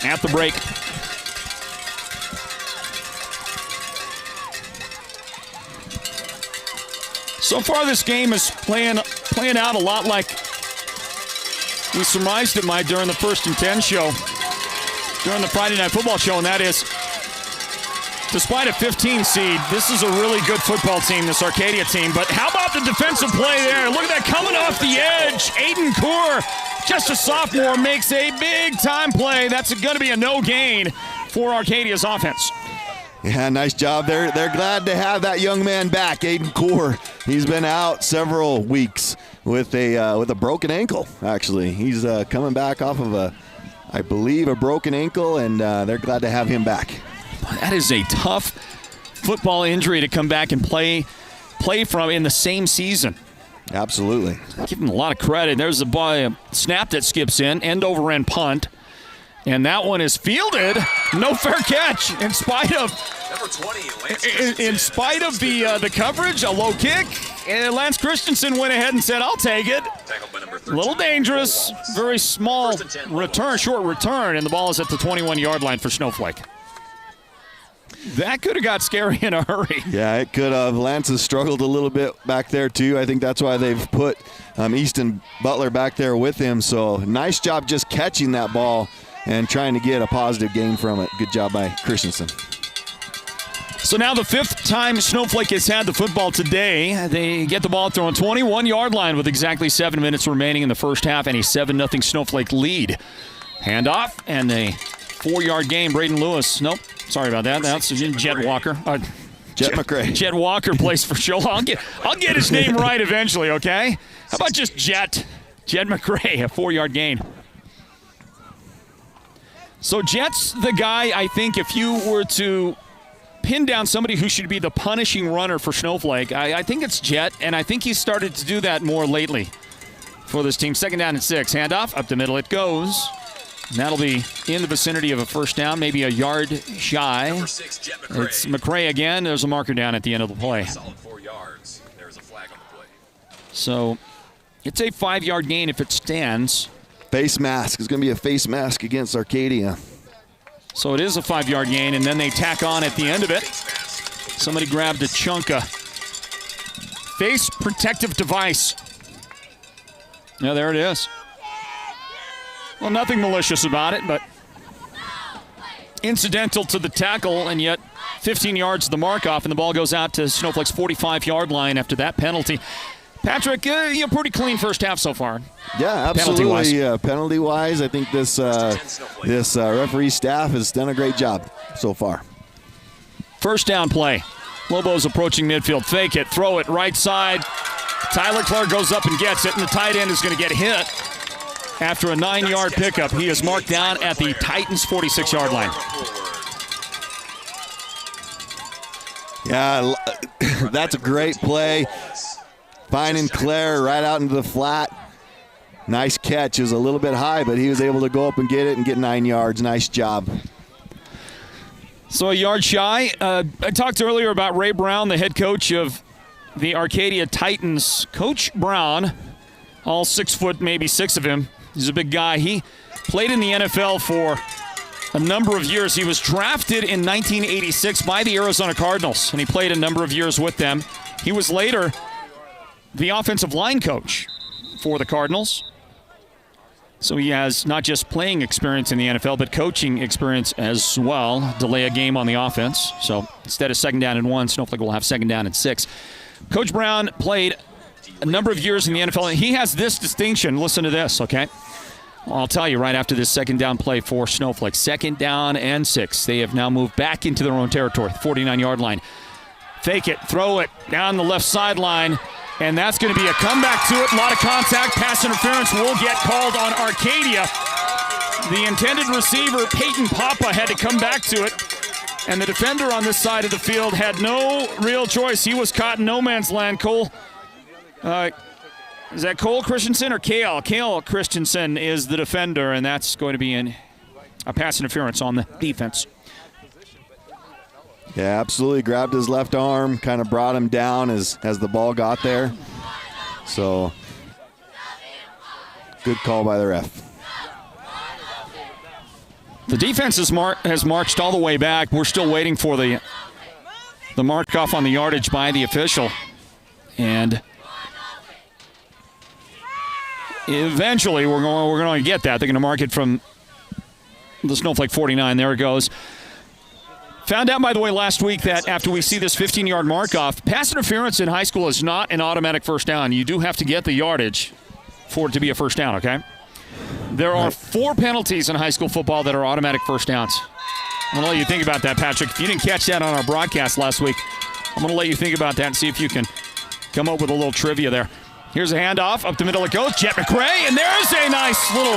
at the break. So far, this game is playing out a lot like we surmised it might during the First and 10 show, during the Friday Night Football show, and that is, despite a 15 seed, this is a really good football team, this Arcadia team. But how about the defensive play there? Look at that coming off the edge. Aiden Kaur, just a sophomore, makes a big-time play. That's going to be a no gain for Arcadia's offense. Yeah, nice job. They're glad to have that young man back, Aiden Kaur. He's been out several weeks with a broken ankle, actually. He's coming back off of I believe, a broken ankle, and they're glad to have him back. That is a tough football injury to come back and play from in the same season. Absolutely. Give him a lot of credit. There's a snap that skips in, end over end punt. And that one is fielded. No fair catch in spite of the coverage, a low kick. And Lance Christensen went ahead and said, I'll take it. A little dangerous, very small return, short return, and the ball is at the 21-yard line for Snowflake. That could have got scary in a hurry. Yeah, it could have. Lance has struggled a little bit back there, too. I think that's why they've put Easton Butler back there with him. So nice job just catching that ball and trying to get a positive gain from it. Good job by Christensen. So now the 5th time Snowflake has had the football today. They get the ball at their own 21-yard line with exactly 7 minutes remaining in the first half and a 7-0 Snowflake lead. Handoff and a 4-yard gain. Braden Lewis. Nope. Sorry about that. That's Jet Walker. Jet McRae. Jet Walker plays for Show. I'll get his name right eventually, okay? How about just Jet? Jet McRae, a 4-yard gain. So Jet's the guy, I think, if you were to pin down somebody who should be the punishing runner for Snowflake, I think it's Jet, and I think he's started to do that more lately for this team. 2nd down and 6. Handoff, up the middle it goes. And that'll be in the vicinity of a first down, maybe a yard shy. Number 6, Jet McRae. It's McRae again. There's a marker down at the end of the play. Solid 4 yards. There's a flag on the play. So it's a 5-yard gain if it stands. Face mask. It's going to be a face mask against Arcadia. So it is a 5-yard gain, and then they tack on at the end of it. Somebody grabbed a chunk of face protective device. Yeah, there it is. Well, nothing malicious about it, but incidental to the tackle, and yet 15 yards to the mark-off, and the ball goes out to Snowflake's 45-yard line after that penalty. Patrick, you're pretty clean first half so far. Yeah, absolutely. Penalty-wise, I think this referee staff has done a great job so far. First down play. Lobos approaching midfield. Fake it, throw it, right side. Tyler Clare goes up and gets it, and the tight end is going to get hit. After a 9-yard pickup, he is marked down at the Titans' 46-yard line. Yeah, that's a great play. Finding Clare right out into the flat. Nice catch. It was a little bit high, but he was able to go up and get it and get 9 yards. Nice job. So a yard shy. I talked earlier about Ray Brown, the head coach of the Arcadia Titans. Coach Brown, all 6 foot, maybe 6 of him. He's a big guy. He played in the NFL for a number of years. He was drafted in 1986 by the Arizona Cardinals, and he played a number of years with them. He was later the offensive line coach for the Cardinals. So he has not just playing experience in the NFL, but coaching experience as well. Delay a game on the offense. So instead of 2nd down and 1, Snowflake will have 2nd down and 6. Coach Brown played a number of years in the NFL. He has this distinction. Listen to this, okay? Well, I'll tell you right after this 2nd down play for Snowflake. 2nd down and 6. They have now moved back into their own territory, 49-yard line. Fake it, throw it down the left sideline, and that's going to be a comeback to it. A lot of contact. Pass interference will get called on Arcadia. The intended receiver, Peyton Papa, had to come back to it, and the defender on this side of the field had no real choice. He was caught in no man's land. Cole, is that Cole Christensen or Kale? Kale Christensen is the defender, and that's going to be a pass interference on the defense. Yeah, absolutely. Grabbed his left arm, kind of brought him down as the ball got there. So, good call by the ref. The defense has marched all the way back. We're still waiting for the mark off on the yardage by the official. And eventually we're going to get that. They're going to mark it from the Snowflake 49. There it goes. Found out, by the way, last week that after we see this 15-yard mark-off, pass interference in high school is not an automatic first down. You do have to get the yardage for it to be a first down, okay? There are 4 penalties in high school football that are automatic first downs. I'm going to let you think about that, Patrick. If you didn't catch that on our broadcast last week, I'm going to let you think about that and see if you can come up with a little trivia there. Here's a handoff. Up the middle it goes. Jet McRae, and there's a nice little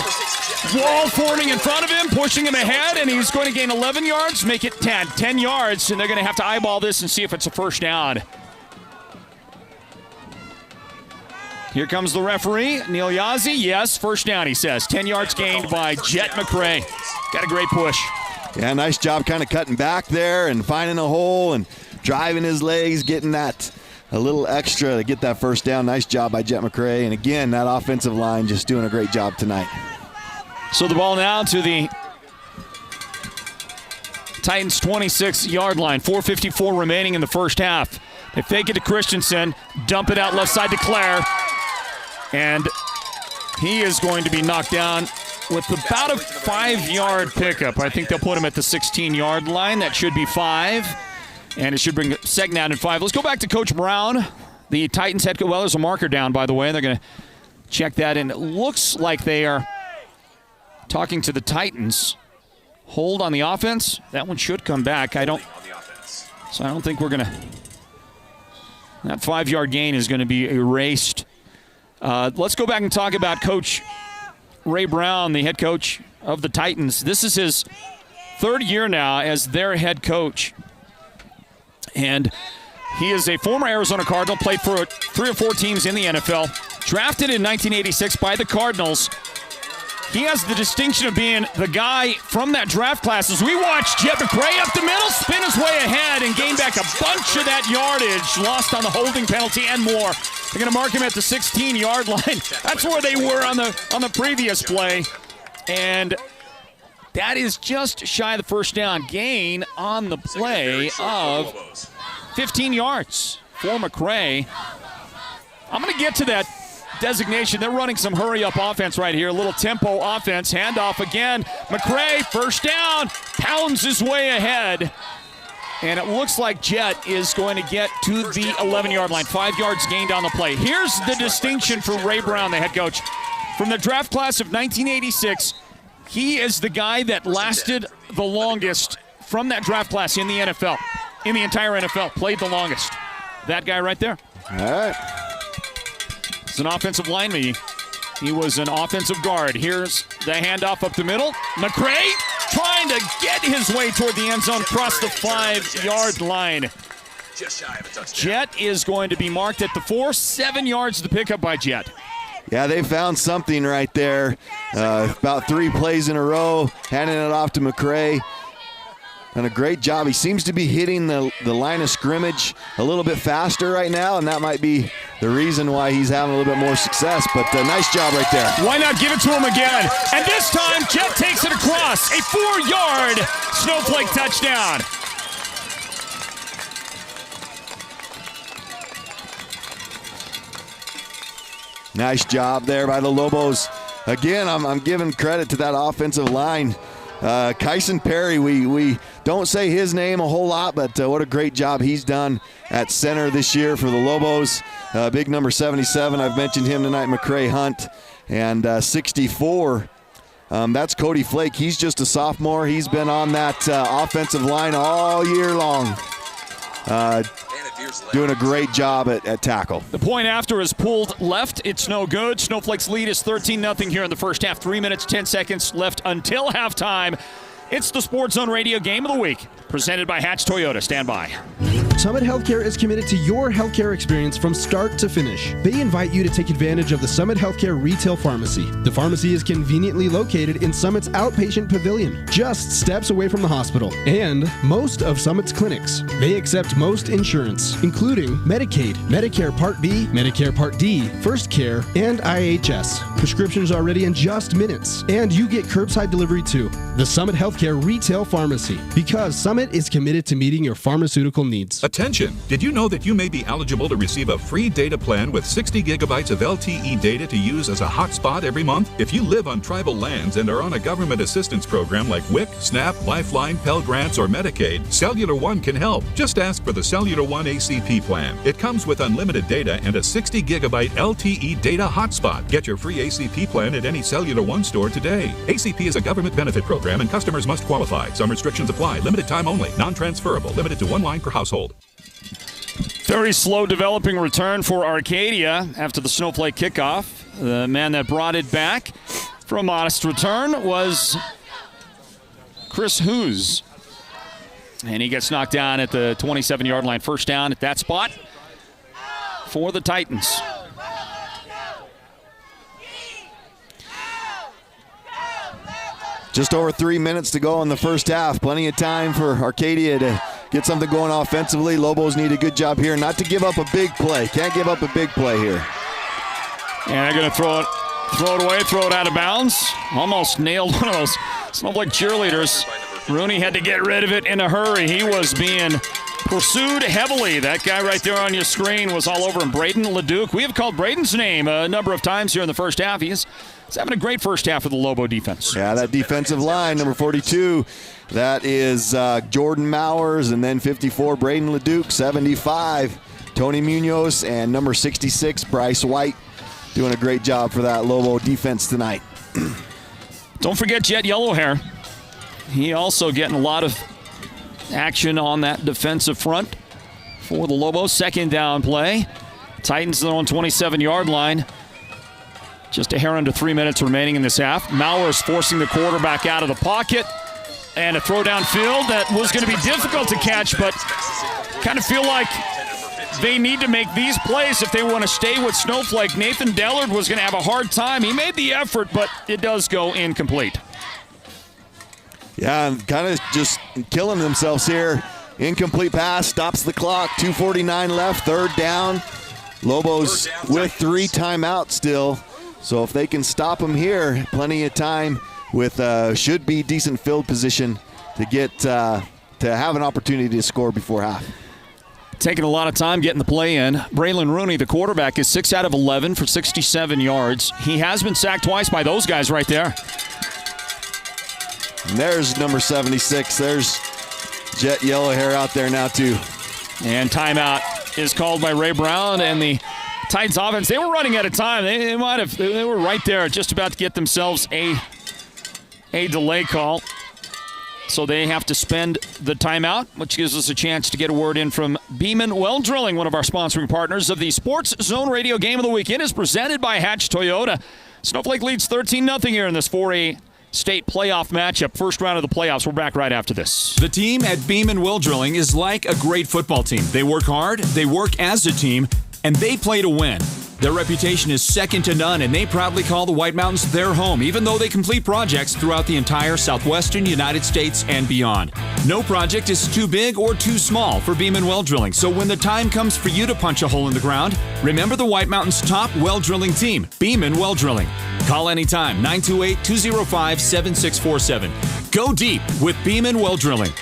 wall forming in front of him, pushing him ahead, and he's going to gain 11 yards, make it 10 yards, and they're going to have to eyeball this and see if it's a first down. Here comes the referee, Neil Yazzie. Yes, first down, he says. 10 yards gained by Jet McRae. Got a great push. Yeah, nice job kind of cutting back there and finding a hole and driving his legs, getting that a little extra to get that first down. Nice job by Jet McRae. And again, that offensive line just doing a great job tonight. So the ball now to the Titans' 26-yard line. 4:54 remaining in the first half. They fake it to Christensen, dump it out left side to Clare, and he is going to be knocked down with about a 5-yard pickup. I think they'll put him at the 16-yard line. That should be 5, and it should bring second down and 5. Let's go back to Coach Brown, the Titans head coach. Well, there's a marker down, by the way. They're going to check that in. It looks like they are talking to the Titans. Hold on the offense. That one should come back. I don't think we're going to. That 5-yard gain is going to be erased. Let's go back and talk about Coach Ray Brown, the head coach of the Titans. This is his 3rd year now as their head coach. And he is a former Arizona Cardinal, played for 3 or 4 teams in the NFL, drafted in 1986 by the Cardinals. He has the distinction of being the guy from that draft class. As we watch Jet McRae up the middle, spin his way ahead and gain back a bunch of that yardage, lost on the holding penalty and more. They're going to mark him at the 16-yard line. That's where they were on the previous play. And that is just shy of the first down. Gain on the play of 15 yards for McRae. I'm going to get to that designation. They're running some hurry-up offense right here. A little tempo offense. Handoff again. McRae, first down, pounds his way ahead. And it looks like Jet is going to get to the 11-yard line. 5 yards gained on the play. Here's the distinction for Ray Brown, the head coach. From the draft class of 1986, he is the guy that lasted the longest from that draft class in the NFL. In the entire NFL, played the longest. That guy right there. All right. He's an offensive lineman. He was an offensive guard. Here's the handoff up the middle. McRae trying to get his way toward the end zone across the 5-yard line. Jet is going to be marked at the 4. 7 yards to pick up by Jet. Yeah, they found something right there. About 3 plays in a row, handing it off to McRae. Done a great job. He seems to be hitting the line of scrimmage a little bit faster right now, and that might be the reason why he's having a little bit more success. But nice job right there. Why not give it to him again? And this time, Jet takes it across. A 4-yard Snowflake touchdown. Nice job there by the Lobos. Again, I'm giving credit to that offensive line. Kyson Perry, we don't say his name a whole lot, but what a great job he's done at center this year for the Lobos. Big number 77, I've mentioned him tonight, McRae Hunt. And 64, that's Cody Flake. He's just a sophomore. He's been on that offensive line all year long. Doing a great job at tackle. The point after is pulled left. It's no good. Snowflake's lead is 13-0 here in the first half. 3 minutes, 10 seconds left until halftime. It's the Sports Zone Radio Game of the Week, presented by Hatch Toyota. Stand by. Summit Healthcare is committed to your healthcare experience from start to finish. They invite you to take advantage of the Summit Healthcare Retail Pharmacy. The pharmacy is conveniently located in Summit's outpatient pavilion, just steps away from the hospital, and most of Summit's clinics. They accept most insurance, including Medicaid, Medicare Part B, Medicare Part D, First Care, and IHS. Prescriptions are ready in just minutes, and you get curbside delivery too. The Summit Healthcare Retail Pharmacy, because Summit is committed to meeting your pharmaceutical needs. Attention! Did you know that you may be eligible to receive a free data plan with 60 gigabytes of LTE data to use as a hotspot every month? If you live on tribal lands and are on a government assistance program like WIC, SNAP, Lifeline, Pell Grants, or Medicaid, Cellular One can help. Just ask for the Cellular One ACP plan. It comes with unlimited data and a 60 gigabyte LTE data hotspot. Get your free ACP plan at any Cellular One store today. ACP is a government benefit program and customers must qualify. Some restrictions apply. Limited time only. Non-transferable. Limited to 1 line per household. Very slow developing return for Arcadia after the Snowflake kickoff. The man that brought it back for a modest return was Chris Hughes. And he gets knocked down at the 27-yard line. First down at that spot for the Titans. Just over 3 minutes to go in the first half. Plenty of time for Arcadia to get something going offensively. Lobos need a good job here not to give up a big play. Can't give up a big play here. And they're going to throw it away, throw it out of bounds. Almost nailed one of those Snowflake cheerleaders. Rooney had to get rid of it in a hurry. He was being pursued heavily. That guy right there on your screen was all over him, Braden Leduc. We have called Braden's name a number of times here in the first half. He's is having a great first half of the Lobo defense. Yeah, that defensive line, number 42, that is Jordan Mowers, and then 54, Braden Leduc, 75, Tony Munoz, and number 66, Bryce White, doing a great job for that Lobo defense tonight. Don't forget Jet Yellowhair. He also getting a lot of action on that defensive front for the Lobos. Second down play. Titans on 27-yard line. Just a hair under 3 minutes remaining in this half. Mowers forcing the quarterback out of the pocket. And a throw downfield that was going to be difficult to catch, but kind of feel like they need to make these plays if they want to stay with Snowflake. Nathan Dellard was going to have a hard time. He made the effort, but it does go incomplete. Yeah, kind of just killing themselves here. Incomplete pass, stops the clock, 2:49 left, third down. Lobos with 3 timeouts still. So if they can stop them here, plenty of time with should be decent field position to get to have an opportunity to score before half. Taking a lot of time getting the play in. Braylon Rooney, the quarterback, is 6 out of 11 for 67 yards. He has been sacked twice by those guys right there. And there's number 76. There's Jet Yellowhair out there now too. And timeout is called by Ray Brown and the Titans offense. They were running out of time. They were right there just about to get themselves a delay call. So they have to spend the timeout, which gives us a chance to get a word in from Beeman Well Drilling, one of our sponsoring partners of the Sports Zone Radio Game of the Week. It is presented by Hatch Toyota. Snowflake leads 13-0 here in this 4A state playoff matchup. First round of the playoffs. We're back right after this. The team at Beeman Well Drilling is like a great football team. They work hard, they work as a team, and they play to win. Their reputation is second to none, and they proudly call the White Mountains their home, even though they complete projects throughout the entire southwestern United States and beyond. No project is too big or too small for Beeman Well Drilling, so when the time comes for you to punch a hole in the ground, remember the White Mountains' top well drilling team, Beeman Well Drilling. Call anytime, 928-205-7647. Go deep with Beeman Well Drilling.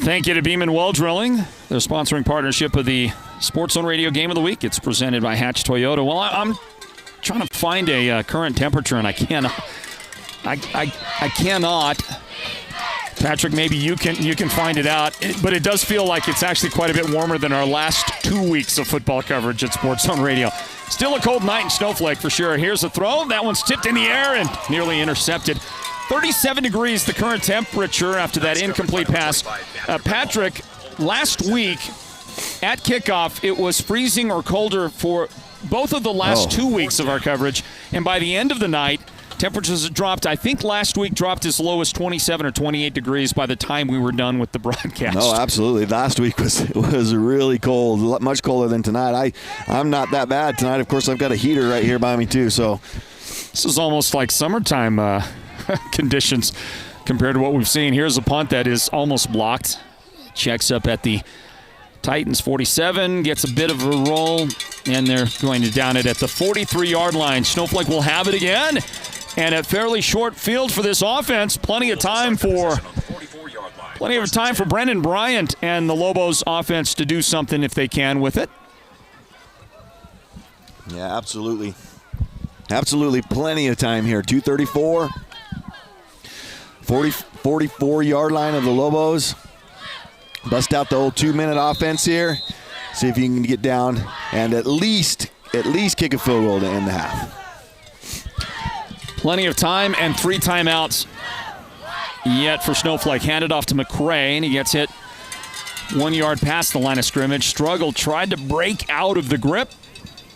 Thank you to Beeman Well Drilling. They're sponsoring partnership of the Sports Zone Radio Game of the Week. It's presented by Hatch Toyota. Well, I'm trying to find a current temperature, and I cannot. I cannot. Patrick, maybe you can find it out. But it does feel like it's actually quite a bit warmer than our last 2 weeks of football coverage at Sports Zone Radio. Still a cold night in Snowflake for sure. Here's a throw. That one's tipped in the air and nearly intercepted. 37 degrees the current temperature after that incomplete pass. Patrick, last week at kickoff, it was freezing or colder for both of the last 2 weeks of our coverage. And by the end of the night, temperatures dropped. I think last week dropped as low as 27 or 28 degrees by the time we were done with the broadcast. No, absolutely. Last week was really cold, much colder than tonight. I'm not that bad tonight. Of course, I've got a heater right here by me too. So this is almost like summertime conditions compared to what we've seen. Here's a punt that is almost blocked. Checks up at the Titans 47, gets a bit of a roll, and they're going to down it at the 43-yard line. Snowflake will have it again, and a fairly short field for this offense. Plenty of time for Brendan Bryant and the Lobos offense to do something if they can with it. Yeah, absolutely. Absolutely plenty of time here. 2:34. 44-yard line of the Lobos. Bust out the old 2-minute offense here. See if you can get down and at least kick a field goal to end the half. Plenty of time and 3 timeouts yet for Snowflake. Handed off to McRae, and he gets hit 1 yard past the line of scrimmage. Struggled, tried to break out of the grip,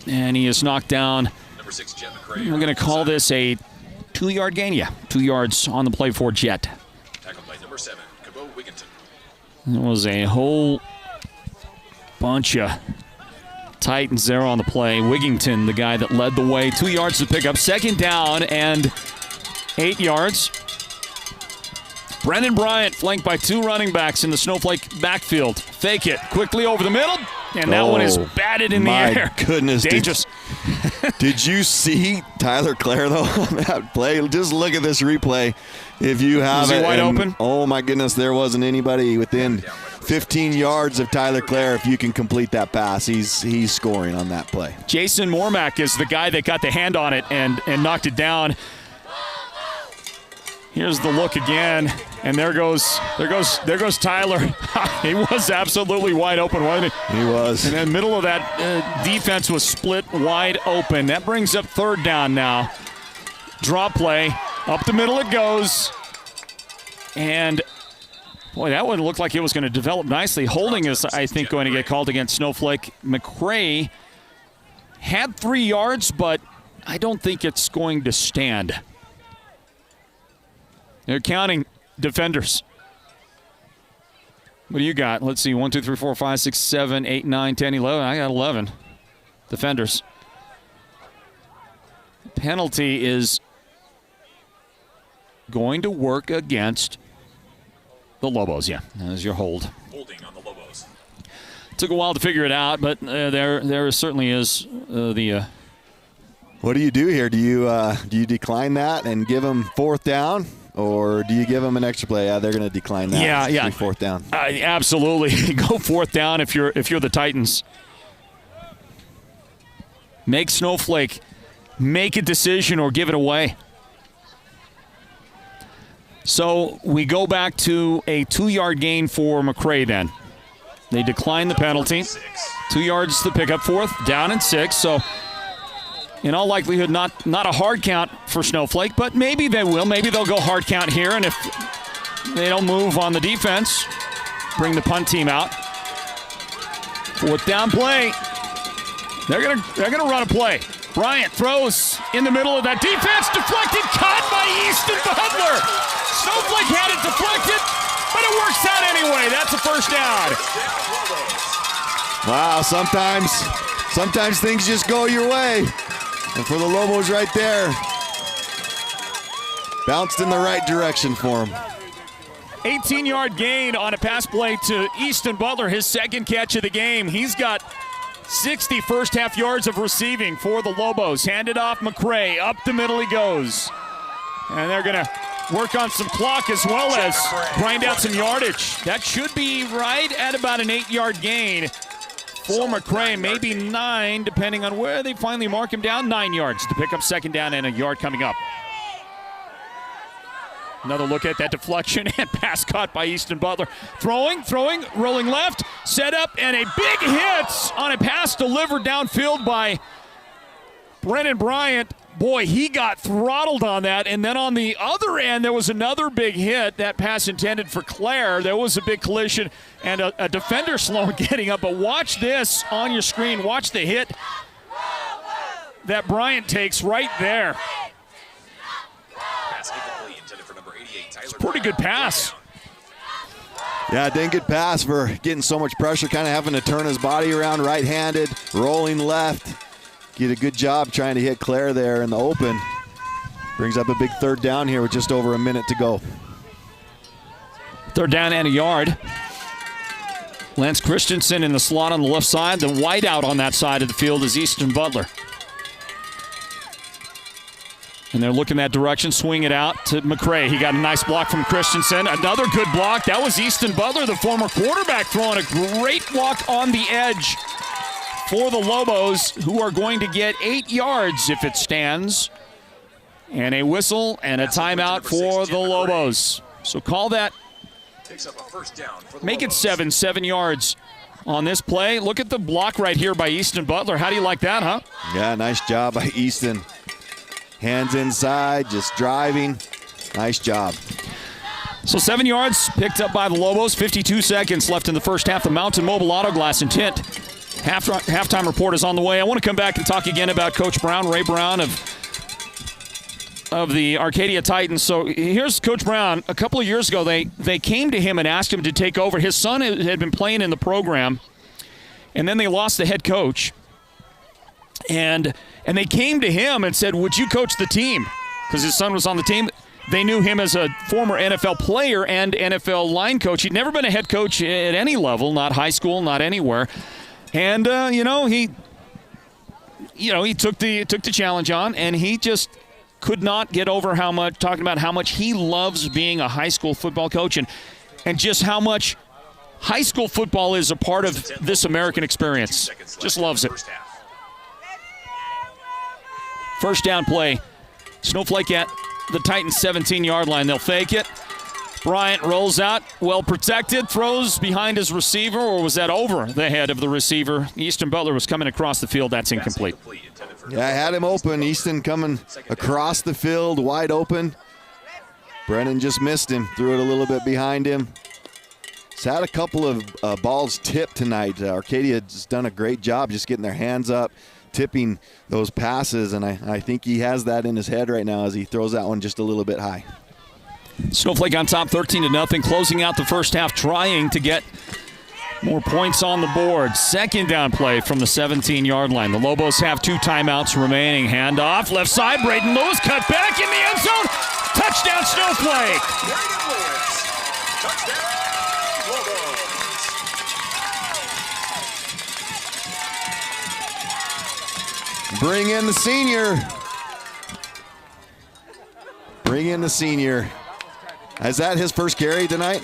and he is knocked down. Number 6, Jet McRae. We're going to call this a 2-yard gain. Yeah, 2 yards on the play for Jet. Tackled by number 7, Cabo Wigginton. There was a whole bunch of Titans there on the play. Wigginton, the guy that led the way. 2 yards to pick up. Second down and 8 yards. Brendan Bryant flanked by 2 running backs in the Snowflake backfield. Fake it quickly over the middle, and that one is batted in the air. My goodness. Dangerous. Did you see Tyler Clare, though, on that play? Just look at this replay if you have Was he wide open? Oh, my goodness, there wasn't anybody within 15 yards of Tyler Clare if you can complete that pass. He's scoring on that play. Jason Mormack is the guy that got the hand on it and knocked it down. Here's the look again, and there goes Tyler. He was absolutely wide open, wasn't he? He was. And in the middle of that, defense was split wide open. That brings up third down now. Draw play. Up the middle it goes. And, boy, that one looked like it was going to develop nicely. Holding is, I think, going to get called against Snowflake. McCray had 3 yards, but I don't think it's going to stand. They're counting defenders. What do you got? Let's see. 1, 2, 3, 4, 5, 6, 7, 8, 9, 10, 11. I got 11 defenders. Penalty is going to work against the Lobos. Yeah, there's your hold. Holding on the Lobos. Took a while to figure it out, but there certainly is the. What do you do here? Do you decline that and give them fourth down? Or do you give them an extra play? Yeah, they're going to decline that. Yeah. Fourth down. Absolutely. Go fourth down if you're the Titans. Make Snowflake make a decision or give it away. So we go back to a 2-yard gain for McCray then. They decline the penalty. 2 yards to pick up, fourth down and 6. So in all likelihood, not a hard count for Snowflake, but maybe they will. Maybe they'll go hard count here, and if they don't move on the defense, bring the punt team out. Fourth down play. They're gonna run a play. Bryant throws in the middle of that defense, deflected, caught by Easton Butler. Snowflake had it deflected, but it works out anyway. That's a first down. Wow, sometimes things just go your way. And for the Lobos right there, bounced in the right direction for him. 18-yard gain on a pass play to Easton Butler, his second catch of the game. He's got 60 first half yards of receiving for the Lobos. Handed off McCray. Up the middle he goes. And they're going to work on some clock as well as grind out some yardage. That should be right at about an 8-yard gain for McCray, maybe 9, depending on where they finally mark him down. 9 yards to pick up second down and a yard coming up. Another look at that deflection and pass caught by Easton Butler. Throwing, rolling left, set up, and a big hit on a pass delivered downfield by Brennan Bryant. Boy, he got throttled on that. And then on the other end, there was another big hit. That pass intended for Clare. There was a big collision and a defender slow getting up. But watch this on your screen. Watch the hit that Bryant takes right there. It's a pretty good pass. Yeah, dang good pass for getting so much pressure, kind of having to turn his body around right-handed, rolling left. Did a good job trying to hit Clare there in the open. Brings up a big third down here with just over a minute to go. Third down and a yard. Lance Christensen in the slot on the left side. The wideout on that side of the field is Easton Butler. And they're looking that direction, swing it out to McCray. He got a nice block from Christensen. Another good block. That was Easton Butler, the former quarterback, throwing a great block on the edge for the Lobos, who are going to get 8 yards if it stands. And a whistle and a timeout for the Lobos. So call that. Make it 7 yards on this play. Look at the block right here by Easton Butler. How do you like that, huh? Yeah, nice job by Easton. Hands inside, just driving. Nice job. So 7 yards picked up by the Lobos. 52 seconds left in the first half. The Mountain Mobile Auto Glass and Tint halftime report is on the way. I want to come back and talk again about Coach Brown, Ray Brown of the Arcadia Titans. So here's Coach Brown. A couple of years ago, they came to him and asked him to take over. His son had been playing in the program, and then they lost the head coach. And they came to him and said, would you coach the team? Because his son was on the team. They knew him as a former NFL player and NFL line coach. He'd never been a head coach at any level, not high school, not anywhere. And, he took the challenge on, and he just could not get over talking about how much he loves being a high school football coach and just how much high school football is a part of this American experience. Just loves it. First down play. Snowflake at the Titans' 17-yard line. They'll fake it. Bryant rolls out, well protected, throws behind his receiver, or was that over the head of the receiver? Easton Butler was coming across the field. That's incomplete. Yeah, I had him open. Easton coming across the field, wide open. Brennan just missed him, threw it a little bit behind him. He's had a couple of balls tipped tonight. Arcadia has done a great job just getting their hands up, tipping those passes, and I think he has that in his head right now as he throws that one just a little bit high. Snowflake on top 13-0, closing out the first half, trying to get more points on the board. Second down play from the 17-yard line. The Lobos have 2 timeouts remaining. Handoff, left side, Braden Lewis cut back in the end zone. Touchdown, Snowflake. Braden Lewis. Touchdown, Lobos. Bring in the senior. Bring in the senior. Is that his first carry tonight?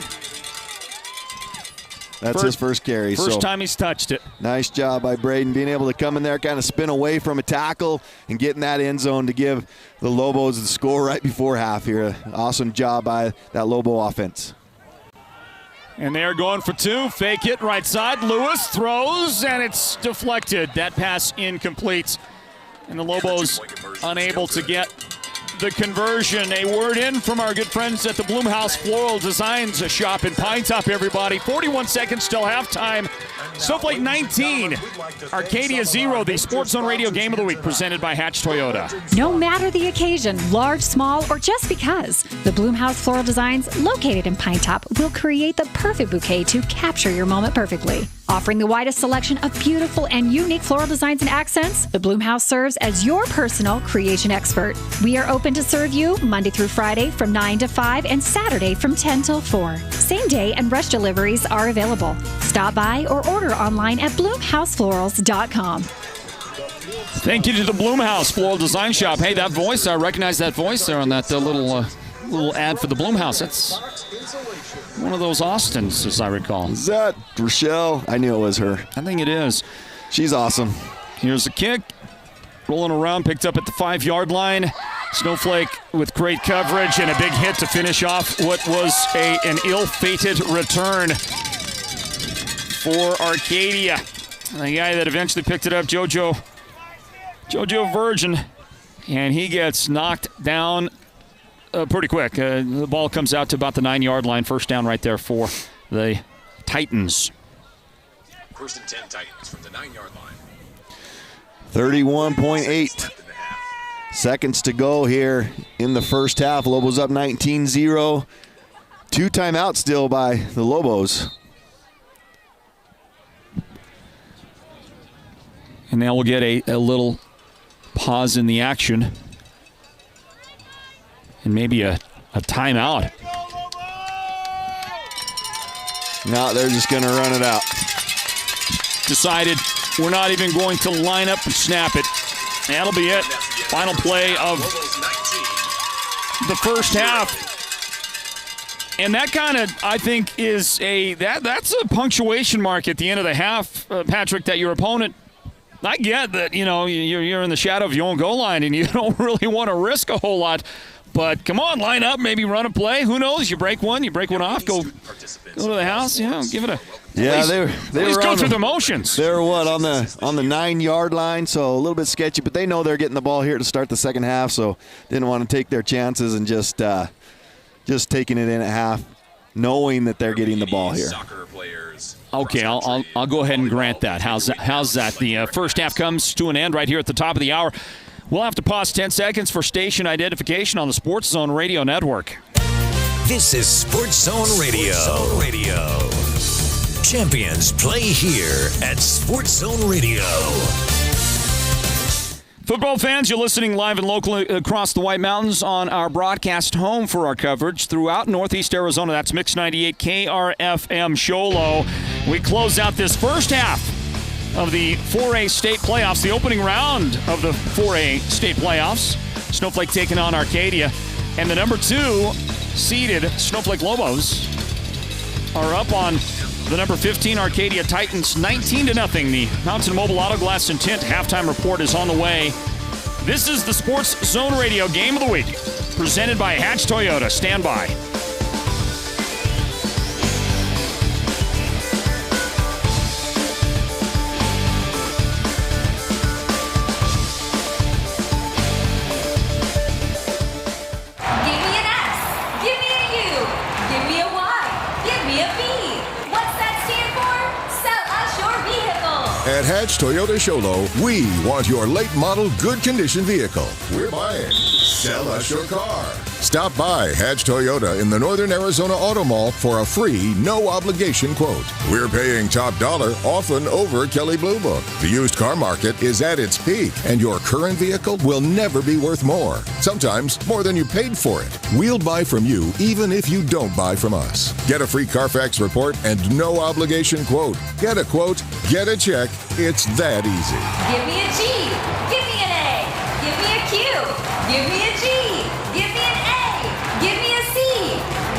That's his first carry. First time he's touched it. Nice job by Braden being able to come in there, kind of spin away from a tackle and get in that end zone to give the Lobos the score right before half here. Awesome job by that Lobo offense. And they're going for 2. Fake it, right side. Lewis throws, and it's deflected. That pass incomplete. And the Lobos unable to get the conversion. A word in from our good friends at the Bloomhouse Floral Designs shop in Pine Top, everybody. 41 seconds till halftime. Snowflake 19, Arcadia 0, the Sports Zone Radio Game of the Week presented by Hatch Toyota. No matter the occasion, large, small, or just because, the Bloomhouse Floral Designs, located in Pine Top, will create the perfect bouquet to capture your moment perfectly. Offering the widest selection of beautiful and unique floral designs and accents, the Bloomhouse serves as your personal creation expert. We are open to serve you Monday through Friday from 9 to 5 and Saturday from 10 till 4. Same day and rush deliveries are available. Stop by or order online at bloomhouseflorals.com. Thank you to the Bloomhouse Floral Design Shop. Hey, that voice, I recognize that voice there on that little ad for the Bloomhouse. That's one of those Austins, as I recall. Is that Rochelle? I knew it was her. I think it is. She's awesome. Here's the kick. Rolling around, picked up at the 5-yard line. Snowflake with great coverage and a big hit to finish off what was an ill-fated return for Arcadia. The guy that eventually picked it up, Jojo Virgin, and he gets knocked down pretty quick. The ball comes out to about the 9-yard line. First down right there for the Titans. First and 10 Titans from the 9-yard line. 31.8 seconds to go here in the first half. Lobos up 19-0. 2 timeouts still by the Lobos. And now we'll get a little pause in the action. And maybe a timeout. No, they're just going to run it out. Decided we're not even going to line up and snap it. That'll be it. Final play of the first half. And that kind of, I think, is that's a punctuation mark at the end of the half, Patrick, that your opponent, I get that, you're in the shadow of your own goal line and you don't really want to risk a whole lot. But come on, line up, maybe run a play. Who knows? You break one off, go to the house, give it a. Yeah, they were go through the motions. They were on the 9-yard line, so a little bit sketchy. But they know they're getting the ball here to start the second half, so didn't want to take their chances and just taking it in at half, knowing that they're getting the ball here. Okay, I'll go ahead and grant that. How's that? The first half comes to an end right here at the top of the hour. We'll have to pause 10 seconds for station identification on the Sports Zone Radio Network. This is Sports Zone Radio. Champions play here at Sports Zone Radio. Football fans, you're listening live and locally across the White Mountains on our broadcast home for our coverage throughout Northeast Arizona. That's Mix 98 KRFM Sholo. We close out this first half of the 4A state playoffs, the opening round of the 4A state playoffs. Snowflake taking on Arcadia. And the number 2 seeded Snowflake Lobos are up on The number 15 Arcadia Titans 19-0. The Mountain Mobile Auto Glass and Tint halftime report is on the way. This is the Sports Zone Radio Game of the Week, presented by Hatch Toyota. Stand by. At Hatch Toyota Sholo, we want your late model good condition vehicle. We're buying. Sell us your car. Stop by Hatch Toyota in the Northern Arizona Auto Mall for a free, no obligation quote. We're paying top dollar, often over Kelley Blue Book. The used car market is at its peak, and your current vehicle will never be worth more. Sometimes more than you paid for it. We'll buy from you even if you don't buy from us. Get a free Carfax report and no obligation quote. Get a quote, get a check. It's that easy. Give me a G. Give me an A. Give me a Q. Give me a G. Give me an A. Give me a C.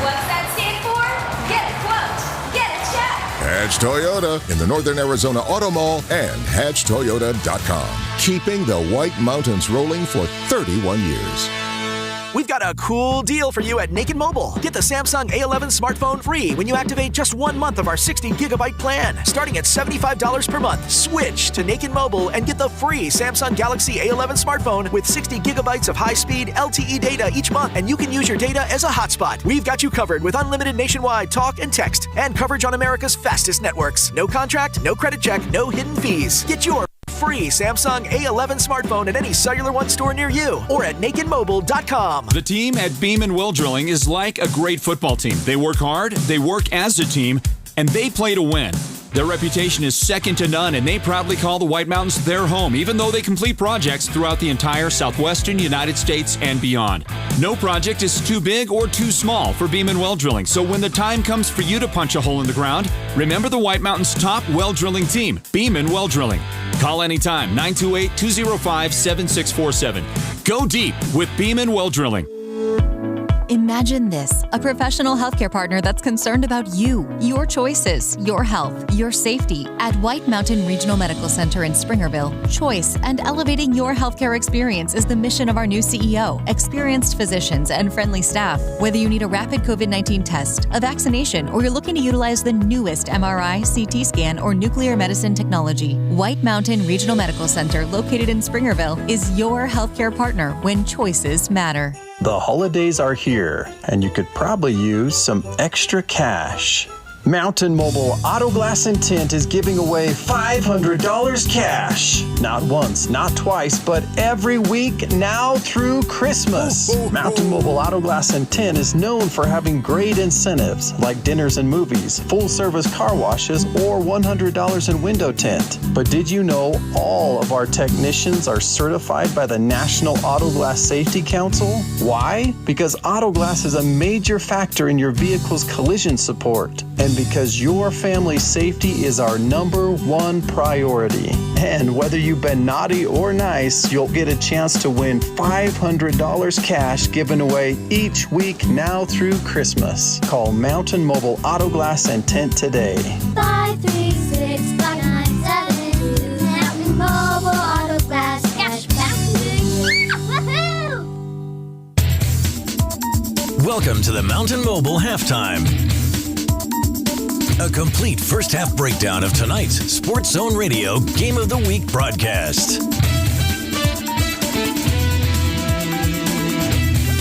What's that stand for? Get a quote. Get a check. Hatch Toyota in the Northern Arizona Auto Mall and hatchtoyota.com. Keeping the White Mountains rolling for 31 years. We've got a cool deal for you at Naked Mobile. Get the Samsung A11 smartphone free when you activate just 1 month of our 60-gigabyte plan. Starting at $75 per month, switch to Naked Mobile and get the free Samsung Galaxy A11 smartphone with 60 gigabytes of high-speed LTE data each month, and you can use your data as a hotspot. We've got you covered with unlimited nationwide talk and text and coverage on America's fastest networks. No contract, no credit check, no hidden fees. Get your free Samsung A11 smartphone at any Cellular One store near you or at nakedmobile.com. The team at Beam & Will Drilling is like a great football team. They work hard, they work as a team, and they play to win. Their reputation is second to none, and they proudly call the White Mountains their home, even though they complete projects throughout the entire southwestern United States and beyond. No project is too big or too small for Beam & Well Drilling, so when the time comes for you to punch a hole in the ground, remember the White Mountains' top well drilling team, Beam & Well Drilling. Call anytime, 928-205-7647. Go deep with Beam & Well Drilling. Imagine this, a professional healthcare partner that's concerned about you, your choices, your health, your safety. At White Mountain Regional Medical Center in Springerville, choice and elevating your healthcare experience is the mission of our new CEO, experienced physicians, and friendly staff. Whether you need a rapid COVID-19 test, a vaccination, or you're looking to utilize the newest MRI, CT scan, or nuclear medicine technology, White Mountain Regional Medical Center, located in Springerville, is your healthcare partner when choices matter. The holidays are here, and you could probably use some extra cash. Mountain Mobile Auto Glass and Tint is giving away $500 cash. Not once, not twice, but every week now through Christmas. Mountain Mobile Auto Glass and Tint is known for having great incentives like dinners and movies, full-service car washes, or $100 in window tint. But did you know all of our technicians are certified by the National Auto Glass Safety Council? Why? Because auto glass is a major factor in your vehicle's collision support. And because your family's safety is our #1 priority. And whether you've been naughty or nice, you'll get a chance to win $500 cash given away each week now through Christmas. Call Mountain Mobile Auto Glass and Tint today. 536-5972. Mountain Mobile Auto Glass cash back to you. Woohoo! Welcome to the Mountain Mobile Halftime. A complete first half breakdown of tonight's Sports Zone Radio Game of the Week broadcast.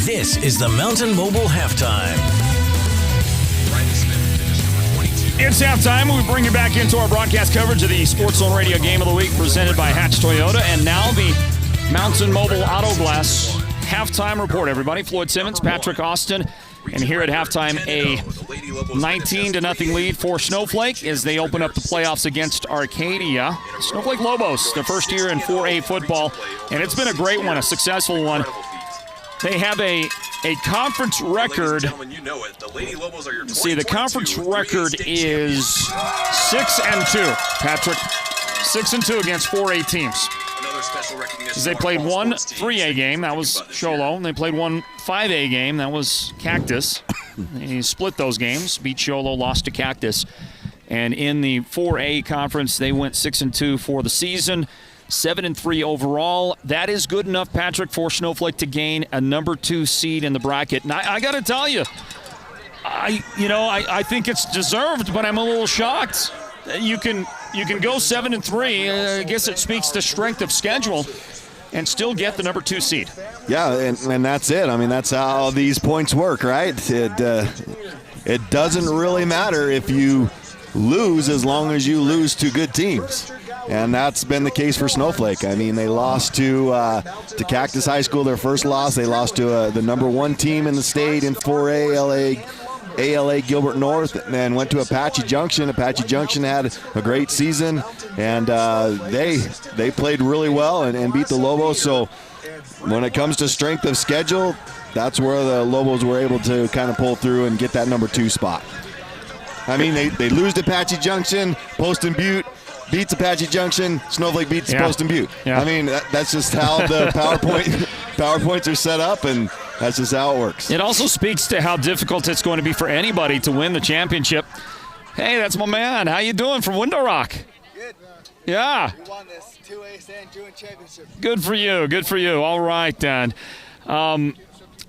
This is the Mountain Mobile Halftime. It's halftime. We bring you back into our broadcast coverage of the Sports Zone Radio Game of the Week presented by Hatch Toyota. And now the Mountain Mobile Auto Glass halftime report, everybody. Floyd Simmons, Patrick Austin. And here at halftime, a 19-0 lead for Snowflake as they open up the playoffs against Arcadia. Snowflake Lobos, their first year in 4A football, and it's been a great one, a successful one. They have a conference record. See, the conference record is 6-2, Patrick. 6-2 against 4A teams. They played one 3A game, that was Sholo, and they played one 5A game, that was Cactus. They split those games, beat Sholo, lost to Cactus. And in the 4A conference, they went 6-2 for the season, 7-3 overall. That is good enough, Patrick, for Snowflake to gain a number 2 seed in the bracket. And I got to tell you, I think it's deserved, but I'm a little shocked. You can go 7-3. I guess it speaks to strength of schedule and still get the number 2 seed. Yeah, and that's it. I mean, that's how these points work, right? It doesn't really matter if you lose as long as you lose to good teams. And that's been the case for Snowflake. I mean, they lost to Cactus High School, their first loss. They lost to the number 1 team in the state in 4A, ALA Gilbert North, and then went to Apache Junction. Apache Junction had a great season, and they played really well and beat the Lobos. So when it comes to strength of schedule, that's where the Lobos were able to kind of pull through and get that number 2 spot. I mean, they lose to Apache Junction, Poston Butte beats Apache Junction, Snowflake beats Poston Butte. Yeah. I mean, that's just how the PowerPoints are set up, and that's just how it works. It also speaks to how difficult it's going to be for anybody to win the championship. Hey, that's my man. How you doing from Window Rock? Good. Yeah. We won this 2A San Juan championship. Good for you. Good for you. All right, then.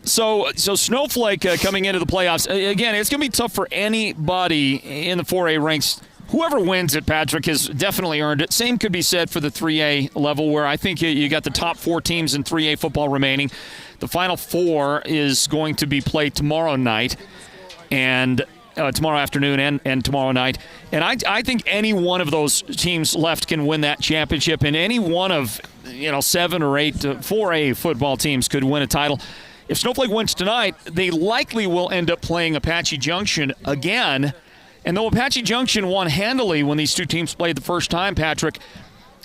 So Snowflake coming into the playoffs, again, it's going to be tough for anybody in the 4A ranks. Whoever wins it, Patrick, has definitely earned it. Same could be said for the 3A level, where I think you got the top 4 teams in 3A football remaining. The Final 4 is going to be played tomorrow night, and tomorrow afternoon and tomorrow night. And I think any one of those teams left can win that championship, and any one of 7 or 8 4A football teams could win a title. If Snowflake wins tonight, they likely will end up playing Apache Junction again. And though Apache Junction won handily when these two teams played the first time, Patrick,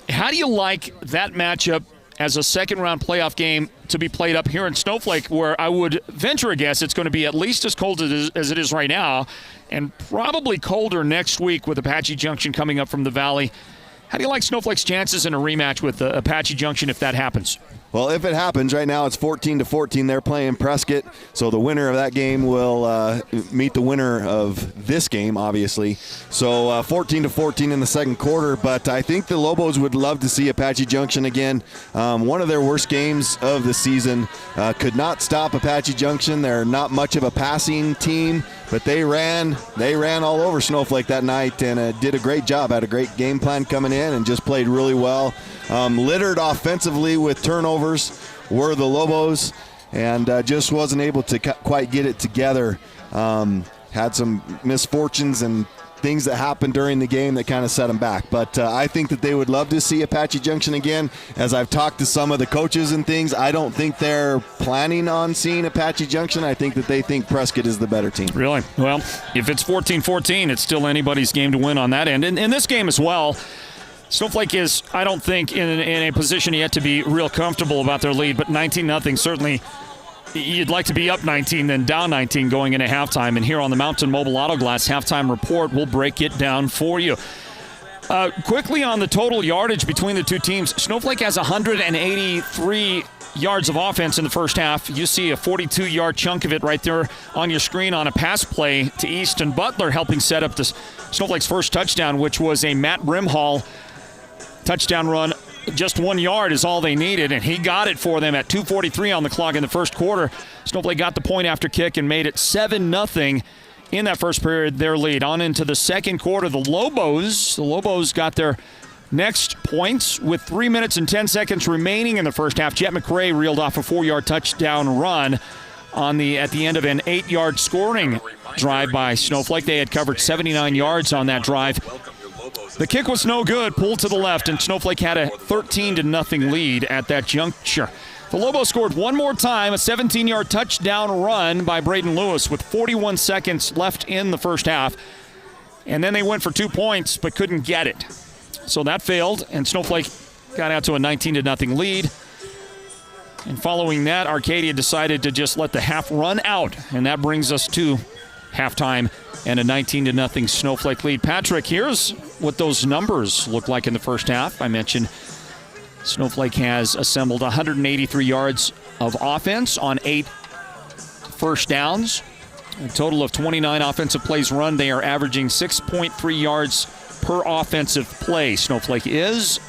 how do you like that matchup as a second-round playoff game to be played up here in Snowflake, where I would venture a guess it's going to be at least as cold as it is right now, and probably colder next week with Apache Junction coming up from the Valley? How do you like Snowflake's chances in a rematch with Apache Junction if that happens? Well, if it happens, right now it's 14-14. They're playing Prescott, so the winner of that game will meet the winner of this game, obviously. So 14-14 in the second quarter, but I think the Lobos would love to see Apache Junction again. One of their worst games of the season. Could not stop Apache Junction. They're not much of a passing team, but they ran all over Snowflake that night and did a great job. Had a great game plan coming in and just played really well. Littered offensively with turnovers were the Lobos, and just wasn't able to quite get it together. Had some misfortunes and things that happened during the game that kind of set them back. But I think that they would love to see Apache Junction again. As I've talked to some of the coaches and things, I don't think they're planning on seeing Apache Junction. I think that they think Prescott is the better team. Really? Well, if it's 14-14, it's still anybody's game to win on that end. And in this game as well, Snowflake is, I don't think, in a position yet to be real comfortable about their lead, but 19-0, certainly you'd like to be up 19 than down 19 going into halftime. And here on the Mountain Mobile Auto Glass halftime report, we'll break it down for you. Quickly on the total yardage between the two teams, Snowflake has 183 yards of offense in the first half. You see a 42-yard chunk of it right there on your screen on a pass play to Easton Butler, helping set up the Snowflake's first touchdown, which was a Matt Brimhall touchdown run. Just 1 yard is all they needed, and he got it for them at 2:43 on the clock in the first quarter. Snowflake got the point after kick and made it 7-0 in that first period, their lead. On into the second quarter, the Lobos got their next points with 3 minutes and 10 seconds remaining in the first half. Jet McRae reeled off a 4-yard touchdown run at the end of an 8-yard scoring drive by Snowflake. They had covered 79 yards on that drive. The kick was no good, pulled to the left, and Snowflake had a 13-0 lead at that juncture. The Lobos scored one more time, a 17-yard touchdown run by Braden Lewis with 41 seconds left in the first half. And then they went for 2 points but couldn't get it. So that failed, and Snowflake got out to a 19-0 lead. And following that, Arcadia decided to just let the half run out, and that brings us to halftime and a 19-0 Snowflake lead. Patrick, here's what those numbers look like in the first half. I mentioned Snowflake has assembled 183 yards of offense on 8 first downs. A total of 29 offensive plays run. They are averaging 6.3 yards per offensive play. Snowflake is.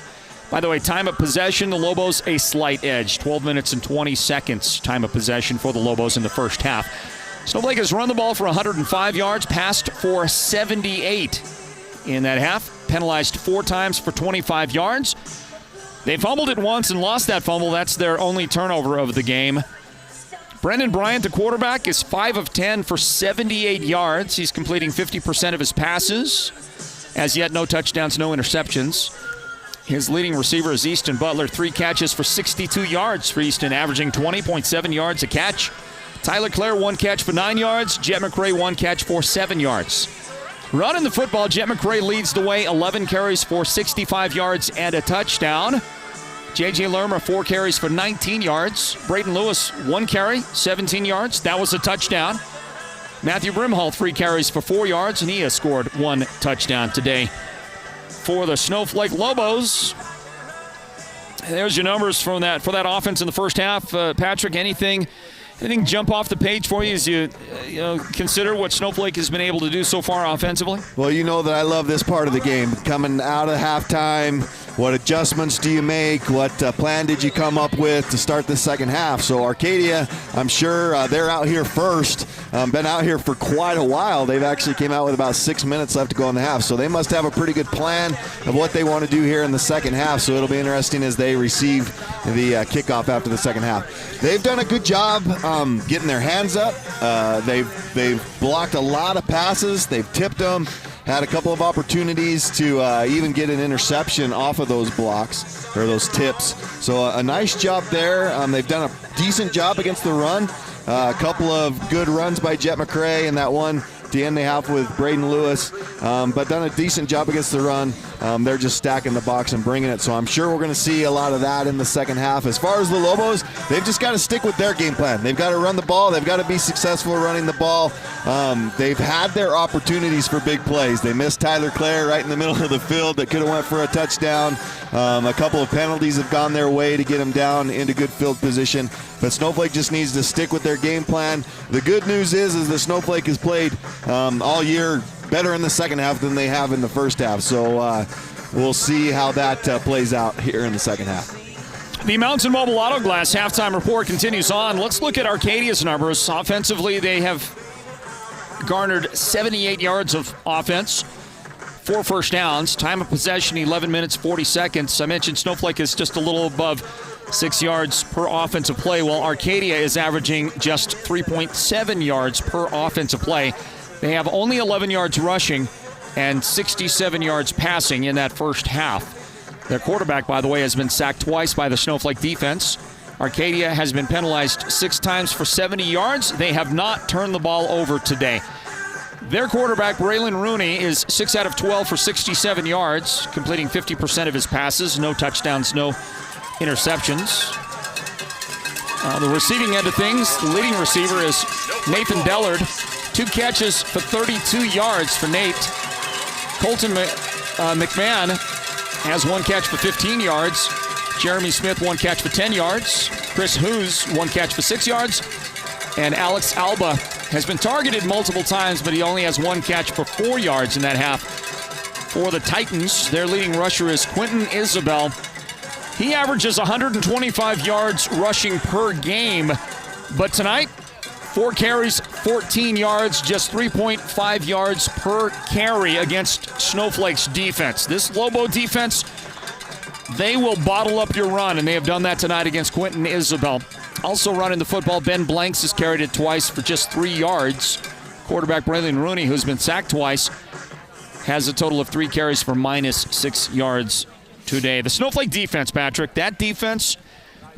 By the way, time of possession, the Lobos a slight edge. 12 minutes and 20 seconds time of possession for the Lobos in the first half. Snowflake has run the ball for 105 yards, passed for 78 in that half. Penalized 4 times for 25 yards. They fumbled it once and lost that fumble. That's their only turnover of the game. Brendan Bryant, the quarterback, is 5 of 10 for 78 yards. He's completing 50% of his passes. As yet, no touchdowns, no interceptions. His leading receiver is Easton Butler, 3 catches for 62 yards for Easton, averaging 20.7 yards a catch. Tyler Clare, 1 catch for 9 yards. Jet McRae, 1 catch for 7 yards. Running the football, Jet McRae leads the way, 11 carries for 65 yards and a touchdown. J.J. Lerma, 4 carries for 19 yards. Braden Lewis, 1 carry, 17 yards. That was a touchdown. Matthew Brimhall, 3 carries for 4 yards, and he has scored 1 touchdown today. For the Snowflake Lobos, there's your numbers for that offense in the first half. Patrick, anything jump off the page for you as you consider what Snowflake has been able to do so far offensively? Well, you know that I love this part of the game. Coming out of halftime, what adjustments do you make? What plan did you come up with to start the second half? So Arcadia, I'm sure they're out here first. Been out here for quite a while. They've actually came out with about 6 minutes left to go in the half. So they must have a pretty good plan of what they want to do here in the second half. So it'll be interesting as they receive the kickoff after the second half. They've done a good job getting their hands up. They've blocked a lot of passes. They've tipped them. Had a couple of opportunities to even get an interception off of those blocks or those tips. So a nice job there. They've done a decent job against the run. A couple of good runs by Jet McRae and that one at the end they have with Braden Lewis, but done a decent job against the run. They're just stacking the box and bringing it. So I'm sure we're going to see a lot of that in the second half. As far as the Lobos, they've just got to stick with their game plan. They've got to run the ball. They've got to be successful running the ball. They've had their opportunities for big plays. They missed Tyler Clare right in the middle of the field that could have went for a touchdown. A couple of penalties have gone their way to get them down into good field position. But Snowflake just needs to stick with their game plan. The good news is that Snowflake has played all year better in the second half than they have in the first half. So we'll see how that plays out here in the second half. The Mountain Mobile Auto Glass halftime report continues on. Let's look at Arcadia's numbers. Offensively, they have garnered 78 yards of offense, 4 first downs. Time of possession, 11 minutes, 40 seconds. I mentioned Snowflake is just a little above 6 yards per offensive play, while Arcadia is averaging just 3.7 yards per offensive play. They have only 11 yards rushing and 67 yards passing in that first half. Their quarterback, by the way, has been sacked twice by the Snowflake defense. Arcadia has been penalized 6 times for 70 yards. They have not turned the ball over today. Their quarterback, Braylon Rooney, is 6 out of 12 for 67 yards, completing 50% of his passes. No touchdowns, no interceptions. The receiving end of things, the leading receiver is Nathan Dellard. 2 catches for 32 yards for Nate. Colton McMahon has 1 catch for 15 yards. Jeremy Smith, 1 catch for 10 yards. Chris Hughes, 1 catch for 6 yards. And Alex Alba has been targeted multiple times, but he only has 1 catch for 4 yards in that half. For the Titans, their leading rusher is Quentin Isabel. He averages 125 yards rushing per game. But tonight, 4 carries, 14 yards, just 3.5 yards per carry against Snowflake's defense. This Lobo defense, they will bottle up your run, and they have done that tonight against Quentin Isabel. Also running the football, Ben Blanks has carried it twice for just 3 yards. Quarterback Braylon Rooney, who's been sacked twice, has a total of 3 carries for minus 6 yards today. The Snowflake defense, Patrick, that defense,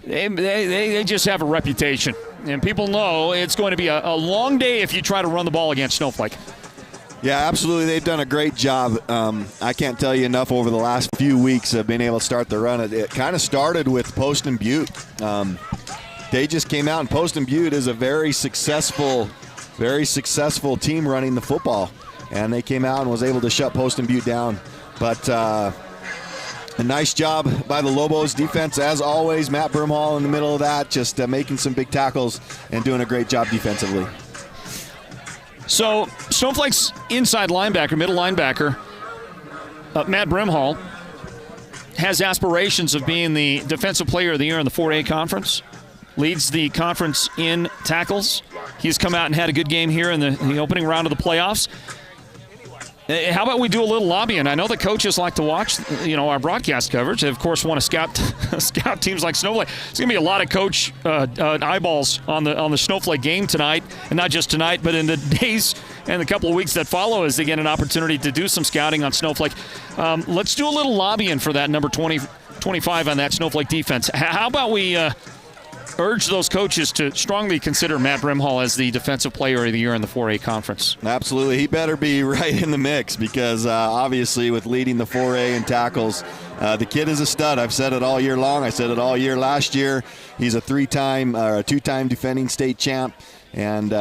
they just have a reputation. And people know it's going to be a long day if you try to run the ball against Snowflake. Yeah, absolutely. They've done a great job. I can't tell you enough over the last few weeks of being able to start the run. It kind of started with Poston Butte. They just came out, and Poston Butte is a very successful team running the football. And they came out and was able to shut Poston Butte down. But a nice job by the Lobos defense, as always. Matt Brimhall in the middle of that, just making some big tackles and doing a great job defensively. So Snowflake's inside linebacker, middle linebacker, Matt Brimhall, has aspirations of being the Defensive Player of the Year in the 4A conference. Leads the conference in tackles. He's come out and had a good game here in the opening round of the playoffs. How about we do a little lobbying? I know the coaches like to watch, our broadcast coverage. They, of course, want to scout teams like Snowflake. It's going to be a lot of coach eyeballs on the Snowflake game tonight, and not just tonight, but in the days and the couple of weeks that follow as they get an opportunity to do some scouting on Snowflake. Let's do a little lobbying for that number 25 on that Snowflake defense. How about we urge those coaches to strongly consider Matt Brimhall as the Defensive Player of the Year in the 4A conference? Absolutely. He better be right in the mix because obviously with leading the 4A in tackles, the kid is a stud. I've said it all year long. I said it all year last year. He's a two-time defending state champ, and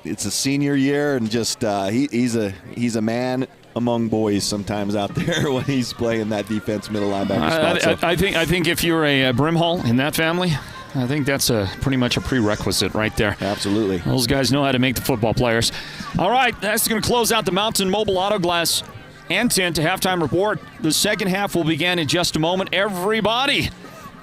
it's a senior year, and just he's a man among boys sometimes out there when he's playing that defense middle linebacker spot. I think if you're a Brimhall in that family, I think that's pretty much a prerequisite right there. Absolutely. Those guys know how to make the football players. All right, that's going to close out the Mountain Mobile Auto Glass and Tint halftime report. The second half will begin in just a moment. Everybody,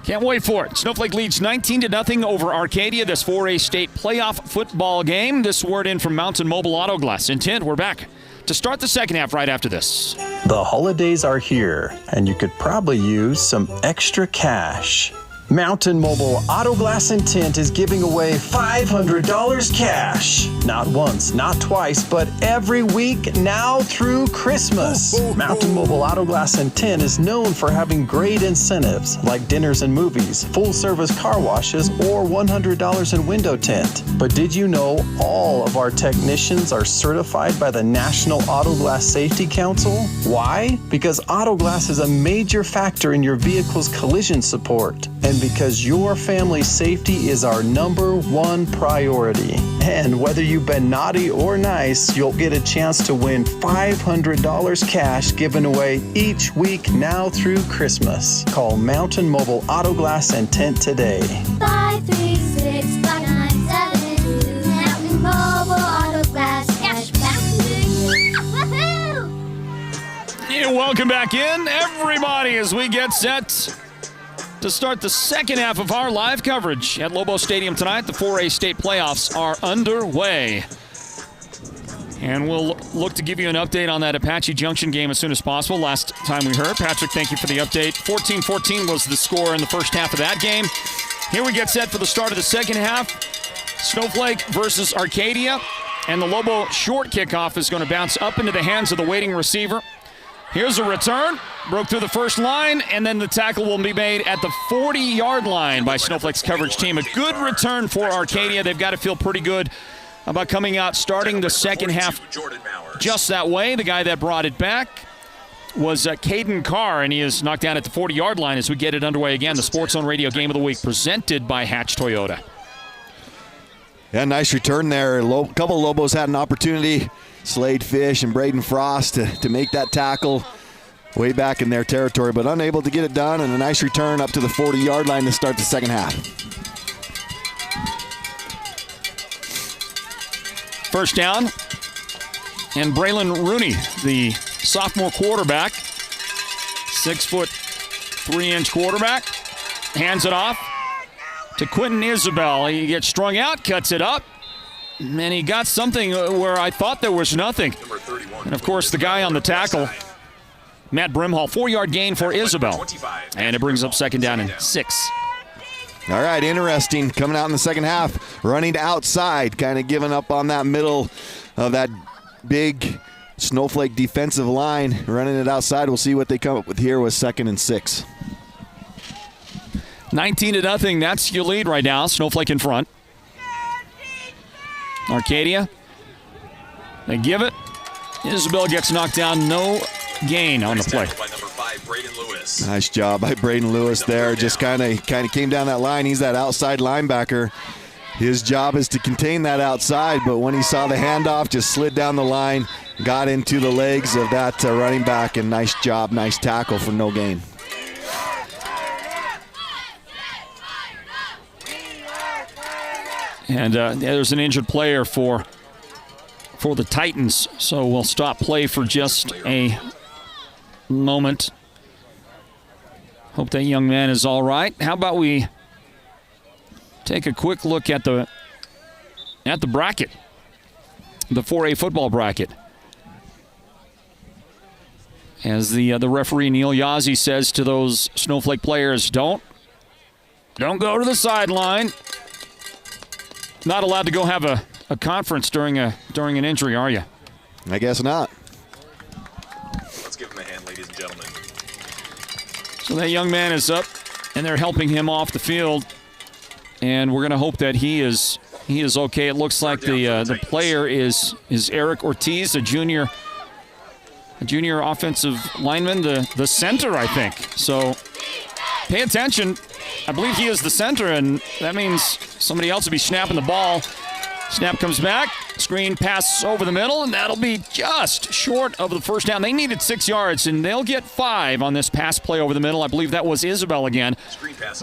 can't wait for it. Snowflake leads 19-0 over Arcadia, this 4A state playoff football game. This word in from Mountain Mobile Auto Glass and Tint. We're back to start the second half right after this. The holidays are here, and you could probably use some extra cash. Mountain Mobile Auto Glass and Tint is giving away $500 cash. Not once, not twice, but every week now through Christmas. Mountain Mobile Auto Glass and Tint is known for having great incentives like dinners and movies, full-service car washes, or $100 in window tint. But did you know all of our technicians are certified by the National Auto Glass Safety Council? Why? Because auto glass is a major factor in your vehicle's collision support. And because your family's safety is our #1 priority. And whether you've been naughty or nice, you'll get a chance to win $500 cash given away each week now through Christmas. Call Mountain Mobile Auto Glass and Tint today. 536-597. Mountain Mobile Auto Glass. Cash back to you. Woohoo! And welcome back in, everybody, as we get set to start the second half of our live coverage at Lobo Stadium tonight. The 4A state playoffs are underway. And we'll look to give you an update on that Apache Junction game as soon as possible. Last time we heard, Patrick, thank you for the update. 14-14 was the score in the first half of that game. Here we get set for the start of the second half. Snowflake versus Arcadia. And the Lobo short kickoff is going to bounce up into the hands of the waiting receiver. Here's a return. Broke through the first line, and then the tackle will be made at the 40-yard line by Snowflake's coverage team. A good return for Arcadia. They've got to feel pretty good about coming out, starting the second half just that way. The guy that brought it back was Caden Carr, and he is knocked down at the 40-yard line as we get it underway again. The Sports Zone Radio Game of the Week presented by Hatch Toyota. Yeah, nice return there. A couple of Lobos had an opportunity. Slade Fish and Braden Frost to make that tackle way back in their territory, but unable to get it done, and a nice return up to the 40-yard line to start the second half. First down, and Braylon Rooney, the sophomore quarterback, 6'3" quarterback, hands it off to Quentin Isabel. He gets strung out, cuts it up, and he got something where I thought there was nothing. And, of course, the guy on the tackle, Matt Brimhall, 4-yard gain for Isabel. And it brings up second down and 6. All right, interesting. Coming out in the second half, running outside, kind of giving up on that middle of that big Snowflake defensive line, running it outside. We'll see what they come up with here with 2nd and 6. 19-0, that's your lead right now. Snowflake in front. Arcadia, they give it. Isabel gets knocked down, no gain on the play. Nice job by Braden Lewis there. Just kind of came down that line. He's that outside linebacker. His job is to contain that outside, but when he saw the handoff, just slid down the line, got into the legs of that running back, and nice job, nice tackle for no gain. And there's an injured player for for the Titans. So we'll stop play for just a moment. Hope that young man is all right. How about we take a quick look at the bracket, the 4A football bracket. As the referee, Neil Yazzie, says to those Snowflake players, don't go to the sideline. Not allowed to go have a conference during an injury, are you? I guess not. Let's give him a hand, ladies and gentlemen. So that young man is up, and they're helping him off the field. And we're going to hope that he is okay. It looks like the player is Eric Ortiz, a junior offensive lineman, the center, I think. So pay attention. I believe he is the center, and that means somebody else will be snapping the ball. Snap comes back, screen pass over the middle, and that'll be just short of the first down. They needed 6 yards, and they'll get 5 on this pass play over the middle. I believe that was Isabel again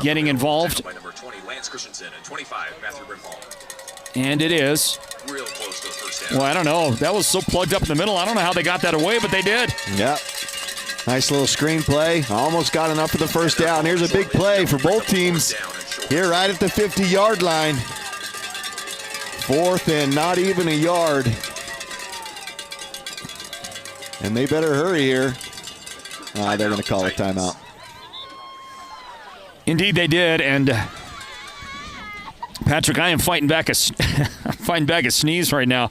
getting involved. By number 20, Lance Christensen, and 25, Matthew Brimhall. And it is. Real close to the first down. Well, I don't know. That was so plugged up in the middle. I don't know how they got that away, but they did. Yep. Nice little screen play. Almost got enough for the first down. Here's a big play for both teams here right at the 50-yard line. 4th and not even a yard. And they better hurry here. They're going to call a timeout. Indeed they did, and Patrick, I am fighting back a sneeze right now.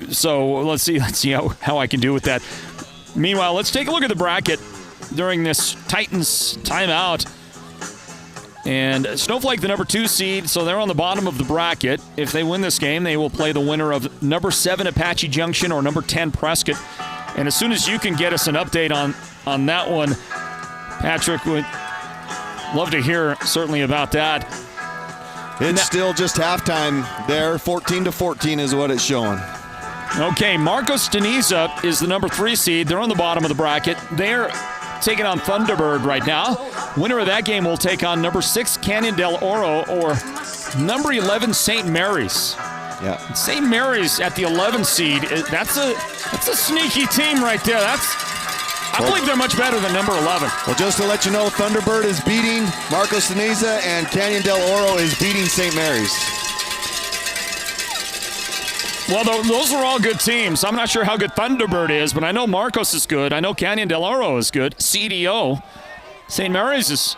So let's see how I can do with that. Meanwhile, let's take a look at the bracket during this Titans timeout. And Snowflake, the number 2 seed, so they're on the bottom of the bracket. If they win this game, they will play the winner of number 7 Apache Junction or number 10 Prescott. And as soon as you can get us an update on that one, Patrick, would love to hear certainly about that. It's still just halftime there. 14-14 is what it's showing. Okay, Marcos Deniza is the number 3 seed. They're on the bottom of the bracket. They're taking on Thunderbird right now. Winner of that game will take on number 6 Canyon Del Oro or number 11 St. Mary's. Yeah. St. Mary's at the 11 seed. That's a sneaky team right there. I believe they're much better than number 11. Well, just to let you know, Thunderbird is beating Marcos Deniza and Canyon Del Oro is beating St. Mary's. Well, those are all good teams. I'm not sure how good Thunderbird is, but I know Marcos is good. I know Canyon Del Oro is good. CDO. St. Mary's is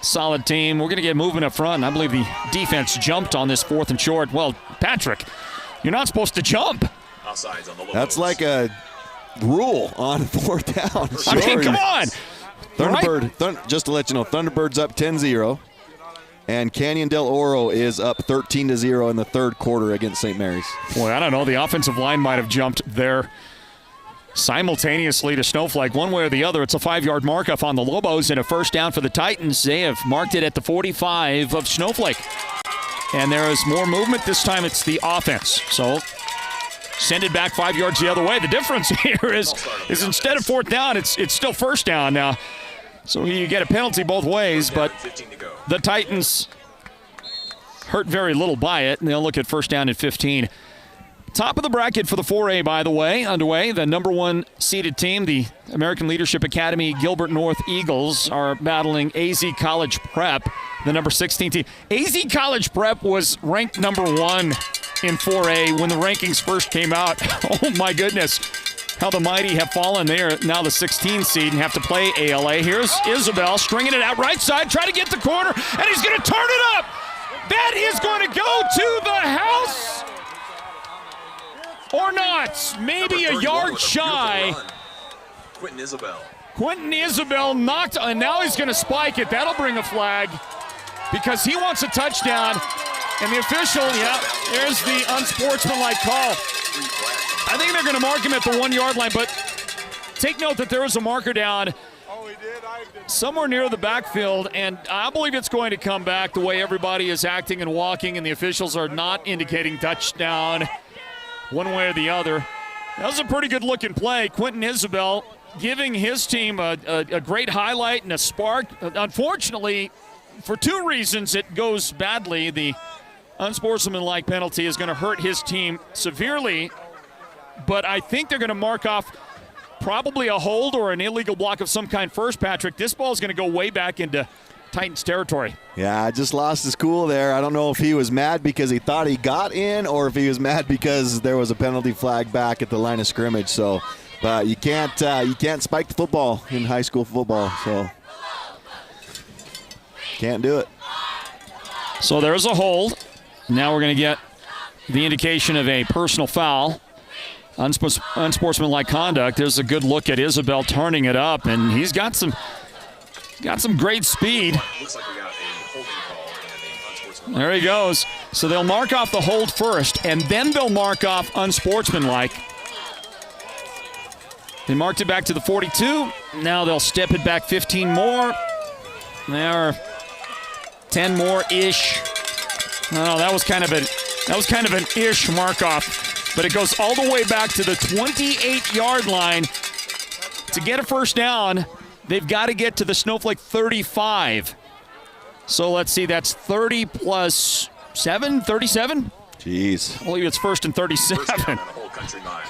a solid team. We're going to get moving up front. I believe the defense jumped on this 4th and short. Well, Patrick, you're not supposed to jump. Offsides on the Lobos. That's like a rule on 4th down. I mean, come on. Thunderbird, just to let you know, Thunderbird's up 10-0. And Canyon Del Oro is up 13-0 in the 3rd quarter against St. Mary's. Boy, I don't know. The offensive line might have jumped there simultaneously to Snowflake. One way or the other, it's a 5-yard markup on the Lobos and a first down for the Titans. They have marked it at the 45 of Snowflake. And there is more movement. This time it's the offense. So send it back 5 yards the other way. The difference here is instead of 4th down, it's still first down now. So you get a penalty both ways, but the Titans hurt very little by it, and they'll look at first down at 15. Top of the bracket for the 4A, by the way, underway. The number 1 seeded team, the American Leadership Academy Gilbert North Eagles, are battling AZ College Prep, the number 16 team. AZ College Prep was ranked number 1 in 4A when the rankings first came out. Oh, my goodness. How the mighty have fallen. They are now the 16 seed and have to play ALA. Here's Isabel stringing it out right side, try to get the corner, and he's going to turn it up. That is going to go to the house or not. Maybe a yard shy. Quentin Isabel knocked, and now he's going to spike it. That'll bring a flag because he wants a touchdown. And the official, there's the unsportsmanlike call. I think they're going to mark him at the 1 yard line, but take note that there was a marker down somewhere near the backfield, and I believe it's going to come back the way everybody is acting and walking, and the officials are not indicating touchdown one way or the other. That was a pretty good looking play. Quentin Isabel giving his team a great highlight and a spark. Unfortunately, for 2 reasons, it goes badly. The unsportsmanlike penalty is going to hurt his team severely, but I think they're going to mark off probably a hold or an illegal block of some kind first, Patrick. This ball is going to go way back into Titans territory. Yeah, I just lost his cool there. I don't know if he was mad because he thought he got in or if he was mad because there was a penalty flag back at the line of scrimmage. So, but you can't spike the football in high school football. So, can't do it. So there's a hold. Now we're going to get the indication of a personal foul. Unsportsmanlike conduct. There's a good look at Isabel turning it up, and he's got some great speed. Looks like we got a holding call and a unsportsmanlike. There he goes. So they'll mark off the hold first, and then they'll mark off unsportsmanlike. They marked it back to the 42. Now they'll step it back 15 more. There are 10 more-ish. Oh, that was kind of an ish mark off, but it goes all the way back to the 28-yard line. To get a first down, they've got to get to the Snowflake 35. So let's see, that's 30 plus 7, 37? Jeez. I believe it's first and 37. First down on the whole country mile.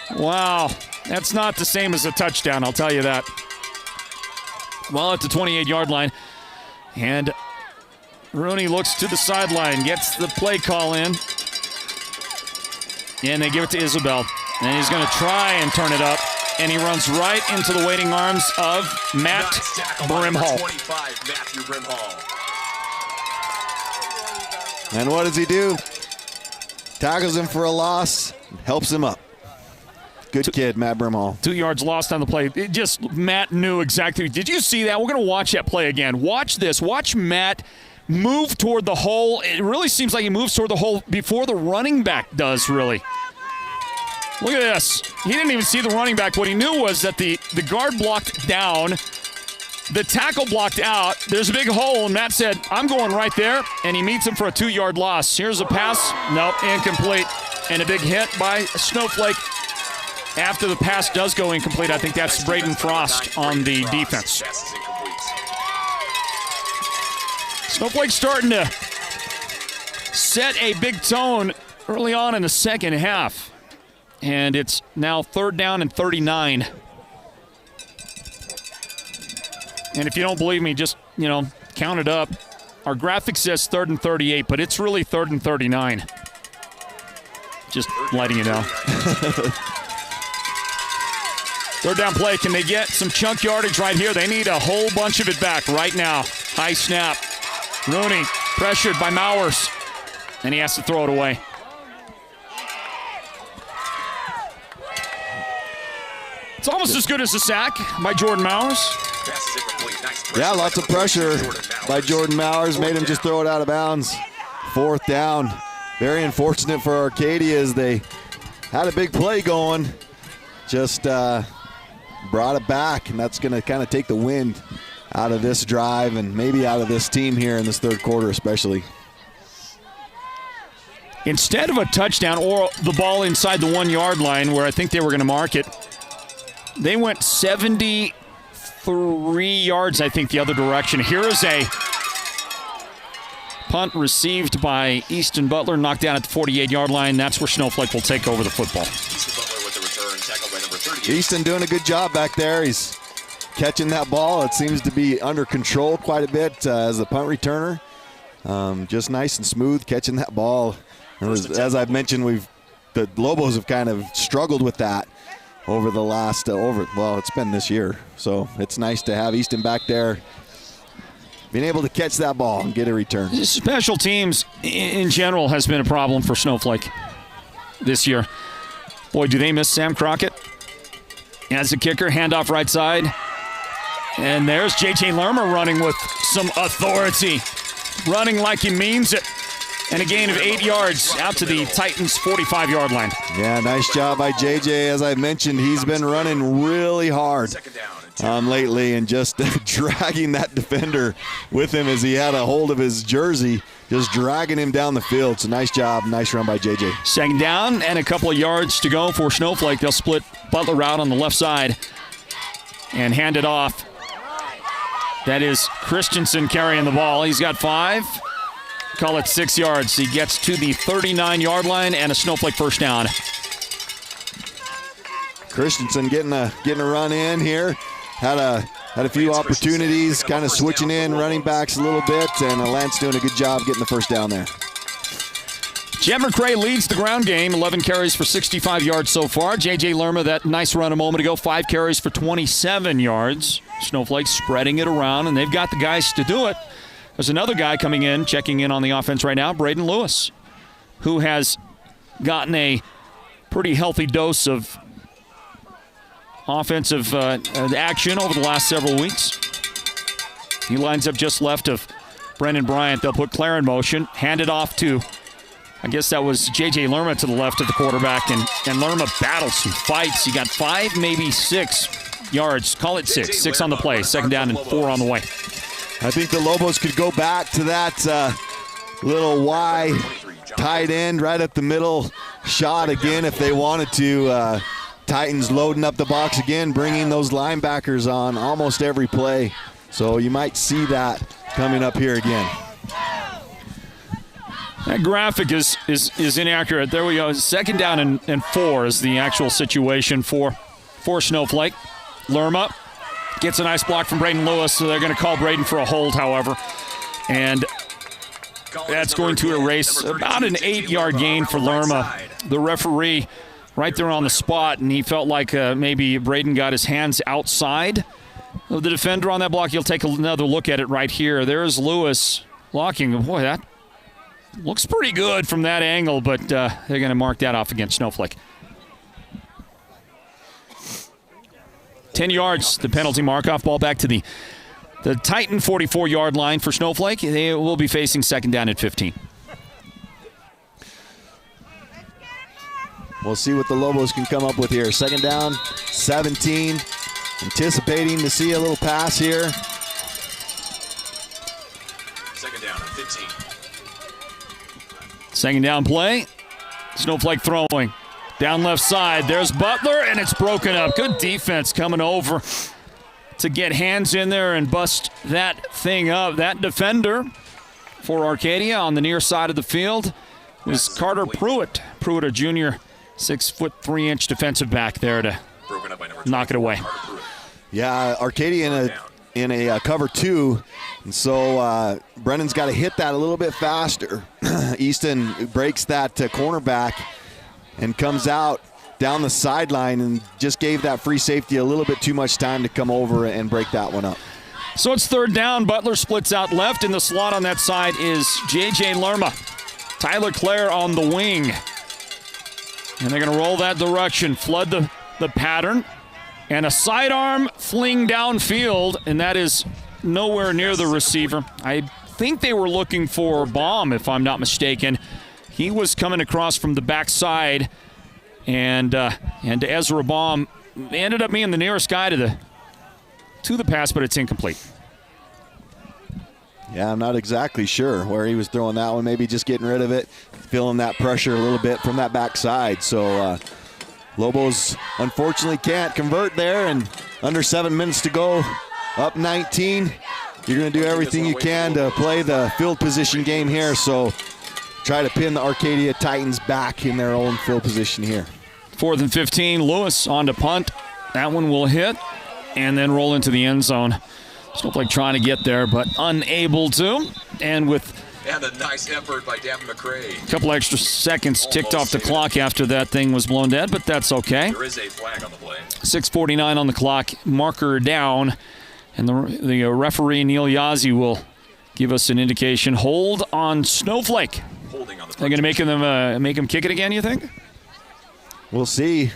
Wow. That's not the same as a touchdown, I'll tell you that. Well, at the 28-yard line. And Rooney looks to the sideline, gets the play call in. And they give it to Isabel. And he's going to try and turn it up. And he runs right into the waiting arms of Matt Brimhall. 25, Matthew Brimhall. And what does he do? Tackles him for a loss, helps him up. Good kid, Matt Brimhall. 2 yards lost on the play. Matt knew exactly. Did you see that? We're going to watch that play again. Watch this. Watch Matt move toward the hole. It really seems like he moves toward the hole before the running back does, really. Look at this. He didn't even see the running back. What he knew was that the guard blocked down, the tackle blocked out. There's a big hole, and Matt said, I'm going right there, and he meets him for a 2-yard loss. Here's a pass. Nope, incomplete. And a big hit by Snowflake. After the pass does go incomplete, I think that's Braden Frost on the defense. Snowflake's starting to set a big tone early on in the second half. And it's now 3rd down and 39. And if you don't believe me, just, count it up. Our graphic says 3rd and 38, but it's really 3rd and 39. Just letting you know. 3rd down play. Can they get some chunk yardage right here? They need a whole bunch of it back right now. High snap. Rooney pressured by Mowers. And he has to throw it away. It's almost as good as a sack by Jordan Mowers. Yeah, lots of pressure by Jordan Mowers. Made him just throw it out of bounds. 4th down. Very unfortunate for Arcadia as they had a big play going. Just brought it back, and that's going to kind of take the wind out of this drive and maybe out of this team here in this 3rd quarter especially. Instead of a touchdown or the ball inside the 1-yard line where I think they were going to mark it, they went 73 yards, I think, the other direction. Here is a punt received by Easton Butler, knocked down at the 48-yard line. That's where Snowflake will take over the football. Easton Butler with the return, tackled by number 38. Easton doing a good job back there. He's catching that ball. It seems to be under control quite a bit as a punt returner. Just nice and smooth catching that ball. As I've mentioned, the Lobos have kind of struggled with that over the last, it's been this year. So it's nice to have Easton back there being able to catch that ball and get a return. Special teams in general has been a problem for Snowflake this year. Boy, do they miss Sam Crockett. As a kicker, handoff right side. And there's J.J. Lermer running with some authority. Running like he means it. And a gain of 8 yards out to the Titans' 45-yard line. Yeah, nice job by JJ. As I mentioned, he's been running really hard lately and just dragging that defender with him as he had a hold of his jersey, just dragging him down the field. So nice job, nice run by JJ. 2nd down and a couple of yards to go for Snowflake. They'll split Butler out on the left side and hand it off. That is Christensen carrying the ball. He's got 5. Call it 6 yards. He gets to the 39-yard line and a Snowflake first down. Christensen getting a run in here. Had a few opportunities, kind of switching in running backs a little bit, and Lance doing a good job getting the first down there. Jet McCray leads the ground game, 11 carries for 65 yards so far. J.J. Lerma, that nice run a moment ago, 5 carries for 27 yards. Snowflake spreading it around, and they've got the guys to do it. There's another guy coming in, checking in on the offense right now, Braden Lewis, who has gotten a pretty healthy dose of offensive action over the last several weeks. He lines up just left of Brendan Bryant. They'll put Clare in motion, hand it off to, I guess that was J.J. Lerma to the left of the quarterback, and Lerma battles and fights. He got 5, maybe 6 yards. Call it 6. 6 on the play. Second down and 4 on the way. I think the Lobos could go back to that little Y tight end right up the middle shot again if they wanted to. Titans loading up the box again, bringing those linebackers on almost every play. So you might see that coming up here again. That graphic is inaccurate. There we go. Second down and 4 is the actual situation for Snowflake. Lerma gets a nice block from Braden Lewis, so they're going to call Braden for a hold, however. And that's going to erase about an 8-yard gain for Lerma. The referee right there on the spot, and he felt like maybe Braden got his hands outside of the defender on that block. You'll take another look at it right here. There's Lewis blocking. Boy, that looks pretty good from that angle, but they're going to mark that off against Snowflake. 10 yards, the penalty mark-off. Ball back to the Titan 44-yard line for Snowflake. They will be facing second down at 15. We'll see what the Lobos can come up with here. Second down, 17. Anticipating to see a little pass here. Second down at 15. Second down play. Snowflake throwing. Down left side. There's Butler, and it's broken up. Good defense coming over to get hands in there and bust that thing up. That defender for Arcadia on the near side of the field was Carter Pruitt. Pruitt, a junior, 6'3" defensive back there to knock it away. Yeah, Arcadia in a cover 2, and so Brennan's got to hit that a little bit faster. Easton breaks that cornerback and comes out down the sideline and just gave that free safety a little bit too much time to come over and break that one up. So it's third down. Butler splits out left. In the slot on that side is J.J. Lerma. Tyler Clare on the wing. And they're going to roll that direction, flood the pattern. And a sidearm fling downfield, and that is nowhere near the receiver. I think they were looking for Baum, if I'm not mistaken. He was coming across from the backside, and Ezra Baum ended up being the nearest guy to the pass, but it's incomplete. Yeah, I'm not exactly sure where he was throwing that one. Maybe just getting rid of it, feeling that pressure a little bit from that backside. So Lobos unfortunately can't convert there, and under 7 minutes to go, up 19. You're going to do everything you can to play the field position game here. So try to pin the Arcadia Titans back in their own field position here. 4th and 15, Lewis on to punt. That one will hit and then roll into the end zone. Snowflake trying to get there, but unable to. And with a nice effort by Davin McCray. a couple extra seconds ticked off the clock after that thing was blown dead, but that's okay. There is a flag on the play. 6:49 on the clock, marker down. And the referee, Neil Yazzie, will give us an indication. Hold on Snowflake. Holding on the They're going to make him kick it again, you think? We'll see.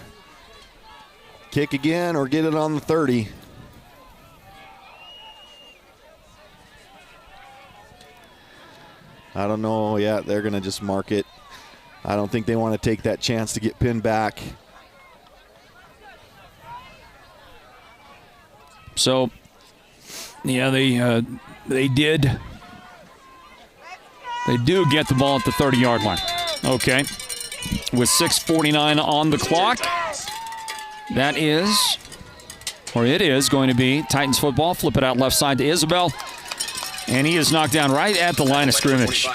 Kick again or get it on the 30. I don't know yet. They're going to just mark it. I don't think they want to take that chance to get pinned back. So, yeah, they do get the ball at the 30-yard line. Okay. With 6:49 on the clock, that is or it is going to be Titans football. Flip it out left side to Isabel. And he is knocked down right at the line of scrimmage.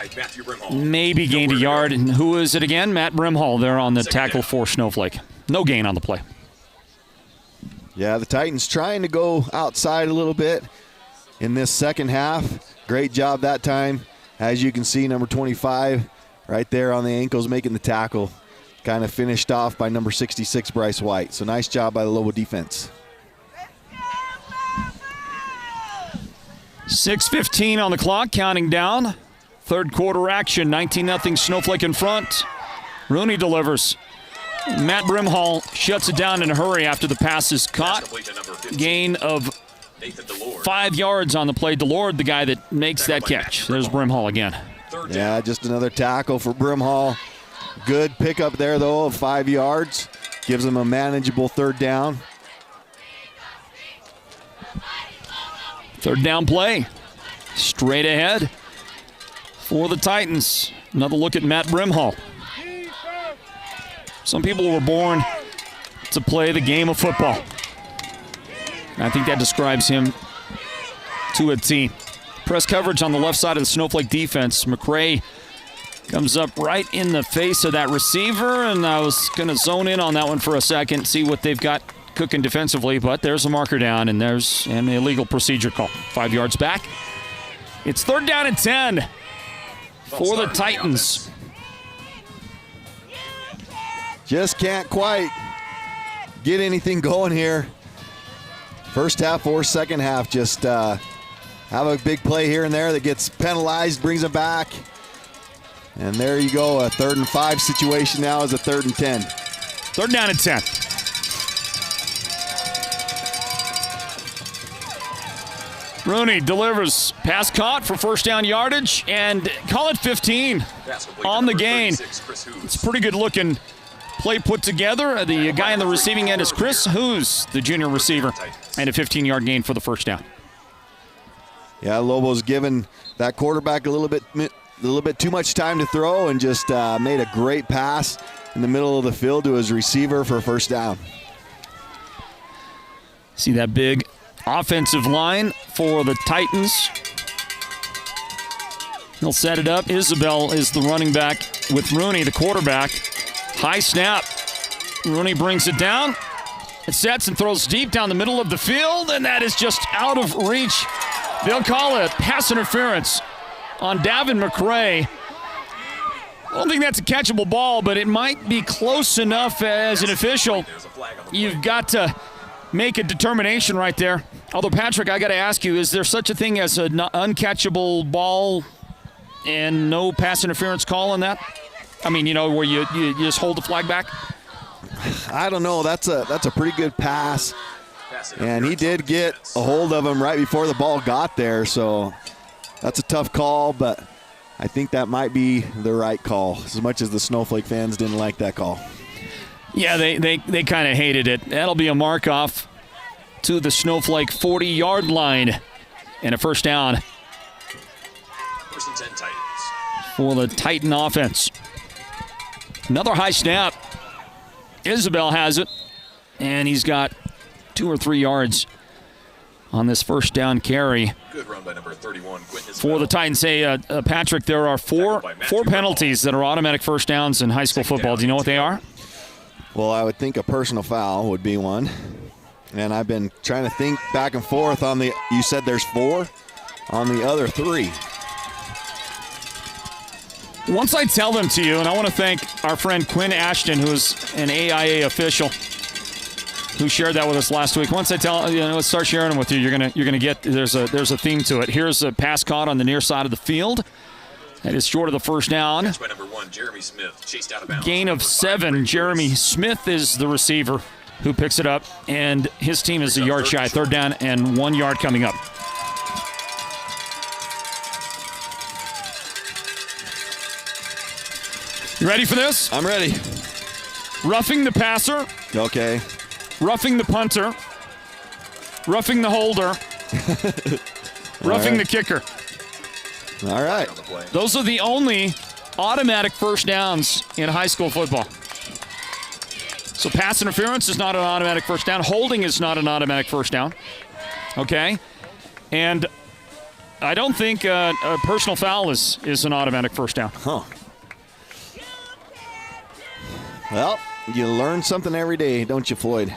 Maybe gained a yard. And who is it again? Matt Brimhall there on the tackle for Snowflake. No gain on the play. Yeah, the Titans trying to go outside a little bit in this second half. Great job that time. As you can see, number 25 right there on the ankles making the tackle. Kind of finished off by number 66, Bryce White. So nice job by the Lobo defense. 6:15 on the clock, counting down. Third quarter action, 19-0 Snowflake in front. Rooney delivers. Matt Brimhall shuts it down in a hurry after the pass is caught. Gain of 5 yards on the play. DeLord, the guy that makes that catch. There's Brimhall again. Yeah, just another tackle for Brimhall. Good pickup there, though, of 5 yards. Gives them a manageable third down. Third down play. Straight ahead for the Titans. Another look at Matt Brimhall. Some people were born to play the game of football. I think that describes him to a T. Press coverage on the left side of the Snowflake defense. McRae comes up right in the face of that receiver, and I was going to zone in on that one for a second, see what they've got cooking defensively, but there's a marker down, and there's an illegal procedure call. 5 yards back. It's third down and 10 for the Titans. Just can't quite get anything going here. First half or second half, just have a big play here and there that gets penalized, brings them back. And there you go, a 3rd and 5 situation now is a 3rd and 10. Third down and 10. Rooney delivers. Pass caught for first down yardage, and call it 15 on the gain. It's a pretty good looking play put together. The guy on the receiving end is Chris Hoos, the junior receiver, and a 15-yard gain for the first down. Yeah, Lobo's given that quarterback a little bit too much time to throw, and just made a great pass in the middle of the field to his receiver for a first down. See that big offensive line for the Titans. He'll set it up. Isabel is the running back with Rooney, the quarterback. High snap. Rooney brings it down. It sets and throws deep down the middle of the field, and that is just out of reach. They'll call it pass interference on Davin McRae. I don't think that's a catchable ball, but it might be close enough as an official. You've got to make a determination right there. Although, Patrick, I got to ask you, is there such a thing as an uncatchable ball and no pass interference call on that? I mean, you know, where you just hold the flag back? I don't know. That's a pretty good pass. And he did get a hold of him right before the ball got there, so that's a tough call, but I think that might be the right call, as much as the Snowflake fans didn't like that call. Yeah, they kind of hated it. That'll be a mark-off to the Snowflake 40-yard line and a first down for the Titan offense. Another high snap. Isabel has it, and he's got 2 or 3 yards on this first down carry. Good run by number 31, for the Titans. Hey, Patrick, there are four penalties that are automatic first downs in high school football. Do you know what they are? Well, I would think a personal foul would be one. And I've been trying to think back and forth on the, you said there's 4 on the other 3. Once I tell them to you, and I want to thank our friend Quinn Ashton, who's an AIA official, who shared that with us last week. Once I tell let's start sharing them with you, you're gonna get there's a theme to it. Here's a pass caught on the near side of the field. That is short of the first down. Catch by number 1, Jeremy Smith, chased out of bounds. Gain of 7. Jeremy Smith is the receiver who picks it up, and his team is a yard shy. Third down and 1 yard coming up. You ready for this? I'm ready. Roughing the passer. Okay. Roughing the punter. Roughing the holder. Roughing the kicker. All right. Those are the only automatic first downs in high school football. So pass interference is not an automatic first down. Holding is not an automatic first down. Okay? And I don't think a personal foul is an automatic first down. Huh. Well, you learn something every day, don't you, Floyd?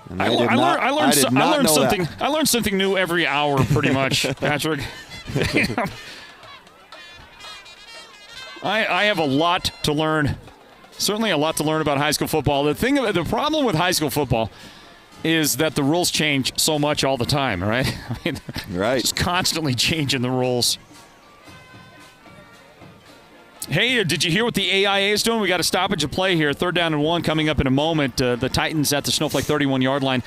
And I learned something new every hour, pretty much, Patrick. I have a lot to learn. Certainly a lot to learn about high school football. The problem with high school football is that the rules change so much all the time, right? I mean, right. Just constantly changing the rules. Hey, did you hear what the AIA is doing? We got a stoppage of play here. 3rd down and 1 coming up in a moment. The Titans at the Snowflake 31-yard line.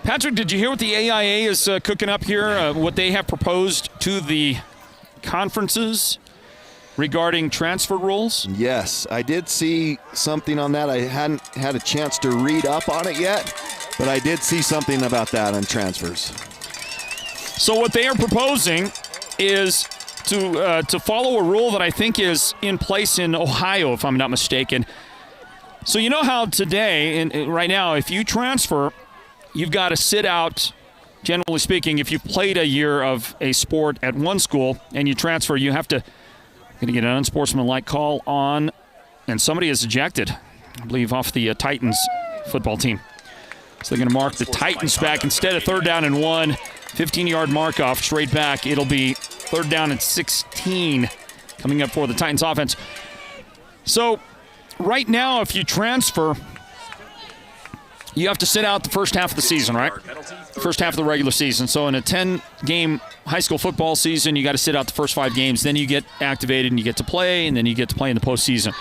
Patrick, did you hear what the AIA is cooking up here? What they have proposed to the conferences regarding transfer rules? Yes, I did see something on that. I hadn't had a chance to read up on it yet, but I did see something about that on transfers. So what they are proposing is to follow a rule that I think is in place in Ohio, if I'm not mistaken. So you know how today, right now, if you transfer, you've got to sit out, generally speaking, if you've played a year of a sport at one school and you transfer, you have to get an unsportsmanlike call on, and somebody is ejected, I believe, off the Titans football team. So they're going to mark the Titans back. Instead of 3rd down and 1, 15-yard mark-off straight back, it'll be 3rd down and 16 coming up for the Titans offense. So right now, if you transfer, you have to sit out the first half of the season, right? First half of the regular season. So in a 10-game high school football season, you got to sit out the first 5 games. Then you get activated and you get to play, and then you get to play in the postseason.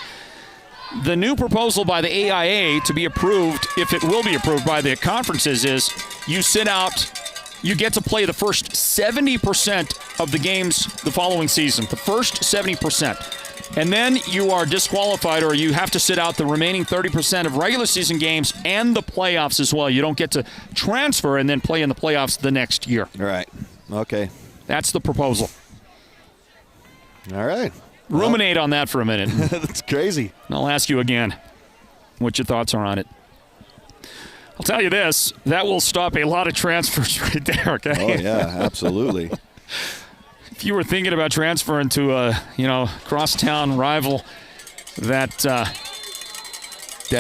The new proposal by the AIA to be approved, if it will be approved by the conferences, is you sit out. You get to play the first 70% of the games the following season, the first 70%. And then you are disqualified, or you have to sit out the remaining 30% of regular season games and the playoffs as well. You don't get to transfer and then play in the playoffs the next year. Right. Okay. That's the proposal. All right. Ruminate on that for a minute. That's crazy. And I'll ask you again what your thoughts are on it. I'll tell you this, that will stop a lot of transfers right there, okay? Oh, yeah, absolutely. If you were thinking about transferring to a, crosstown rival that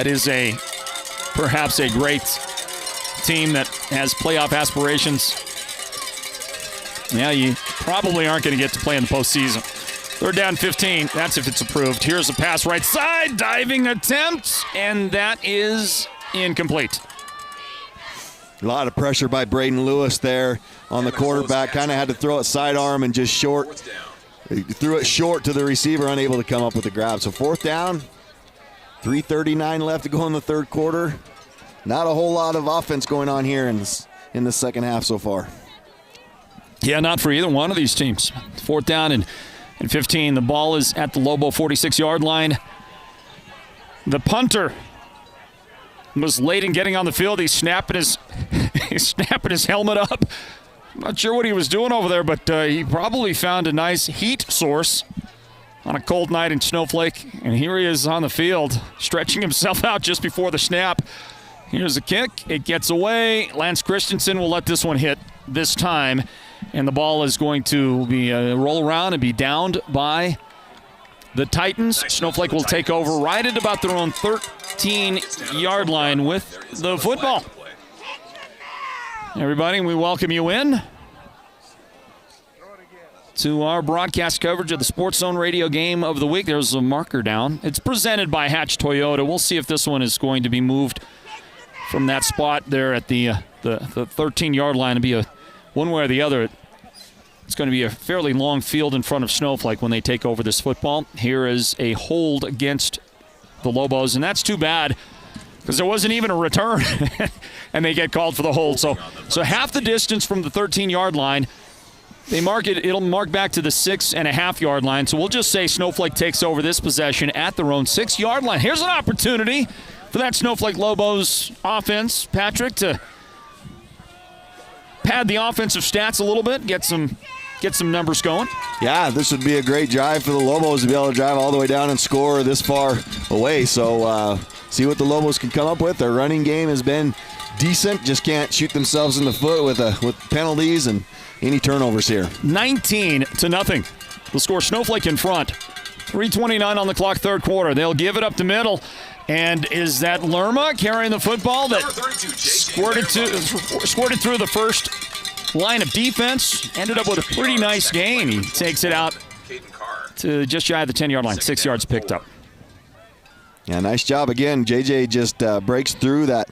is perhaps a great team that has playoff aspirations, yeah, you probably aren't going to get to play in the postseason. 3rd down 15, that's if it's approved. Here's a pass right side, diving attempt, and that is incomplete. A lot of pressure by Braden Lewis there on the quarterback. Kind of had to throw it sidearm and just short. He threw it short to the receiver, unable to come up with the grab. So 4th down, 3:39 left to go in the 3rd quarter. Not a whole lot of offense going on here in the second half so far. Yeah, not for either one of these teams. 4th down and 15. The ball is at the Lobo 46-yard line. The punter was late in getting on the field. He's snapping his helmet up. I'm not sure what he was doing over there, but he probably found a nice heat source on a cold night in Snowflake. And here he is on the field, stretching himself out just before the snap. Here's a kick. It gets away. Lance Christensen will let this one hit this time. And the ball is going to be roll around and be downed by the Titans. Snowflake will take over right at about their own 13-yard line with the football. Everybody, we welcome you in to our broadcast coverage of the Sports Zone Radio Game of the Week. There's a marker down. It's presented by Hatch Toyota. We'll see if this one is going to be moved from that spot there at the 13-yard line. It'll be one way or the other. It's going to be a fairly long field in front of Snowflake when they take over this football. Here is a hold against the Lobos, and that's too bad because there wasn't even a return, and they get called for the hold. So half the distance from the 13-yard line. They mark it. It'll mark back to the 6.5-yard line. So we'll just say Snowflake takes over this possession at their own 6-yard line. Here's an opportunity for that Snowflake Lobos offense, Patrick, to pad the offensive stats a little bit, get some numbers going. Yeah, this would be a great drive for the Lobos to be able to drive all the way down and score this far away. So see what the Lobos can come up with. Their running game has been decent, just can't shoot themselves in the foot with penalties and any turnovers here. 19-0. The score, Snowflake in front. 3:29 on the clock, third quarter. They'll give it up the middle. And is that Lerma carrying the football that squirted through the first line of defense? Ended up with a pretty nice gain. He takes it out to just shy of the 10-yard line. 6 yards picked up. Yeah, nice job again. JJ just breaks through that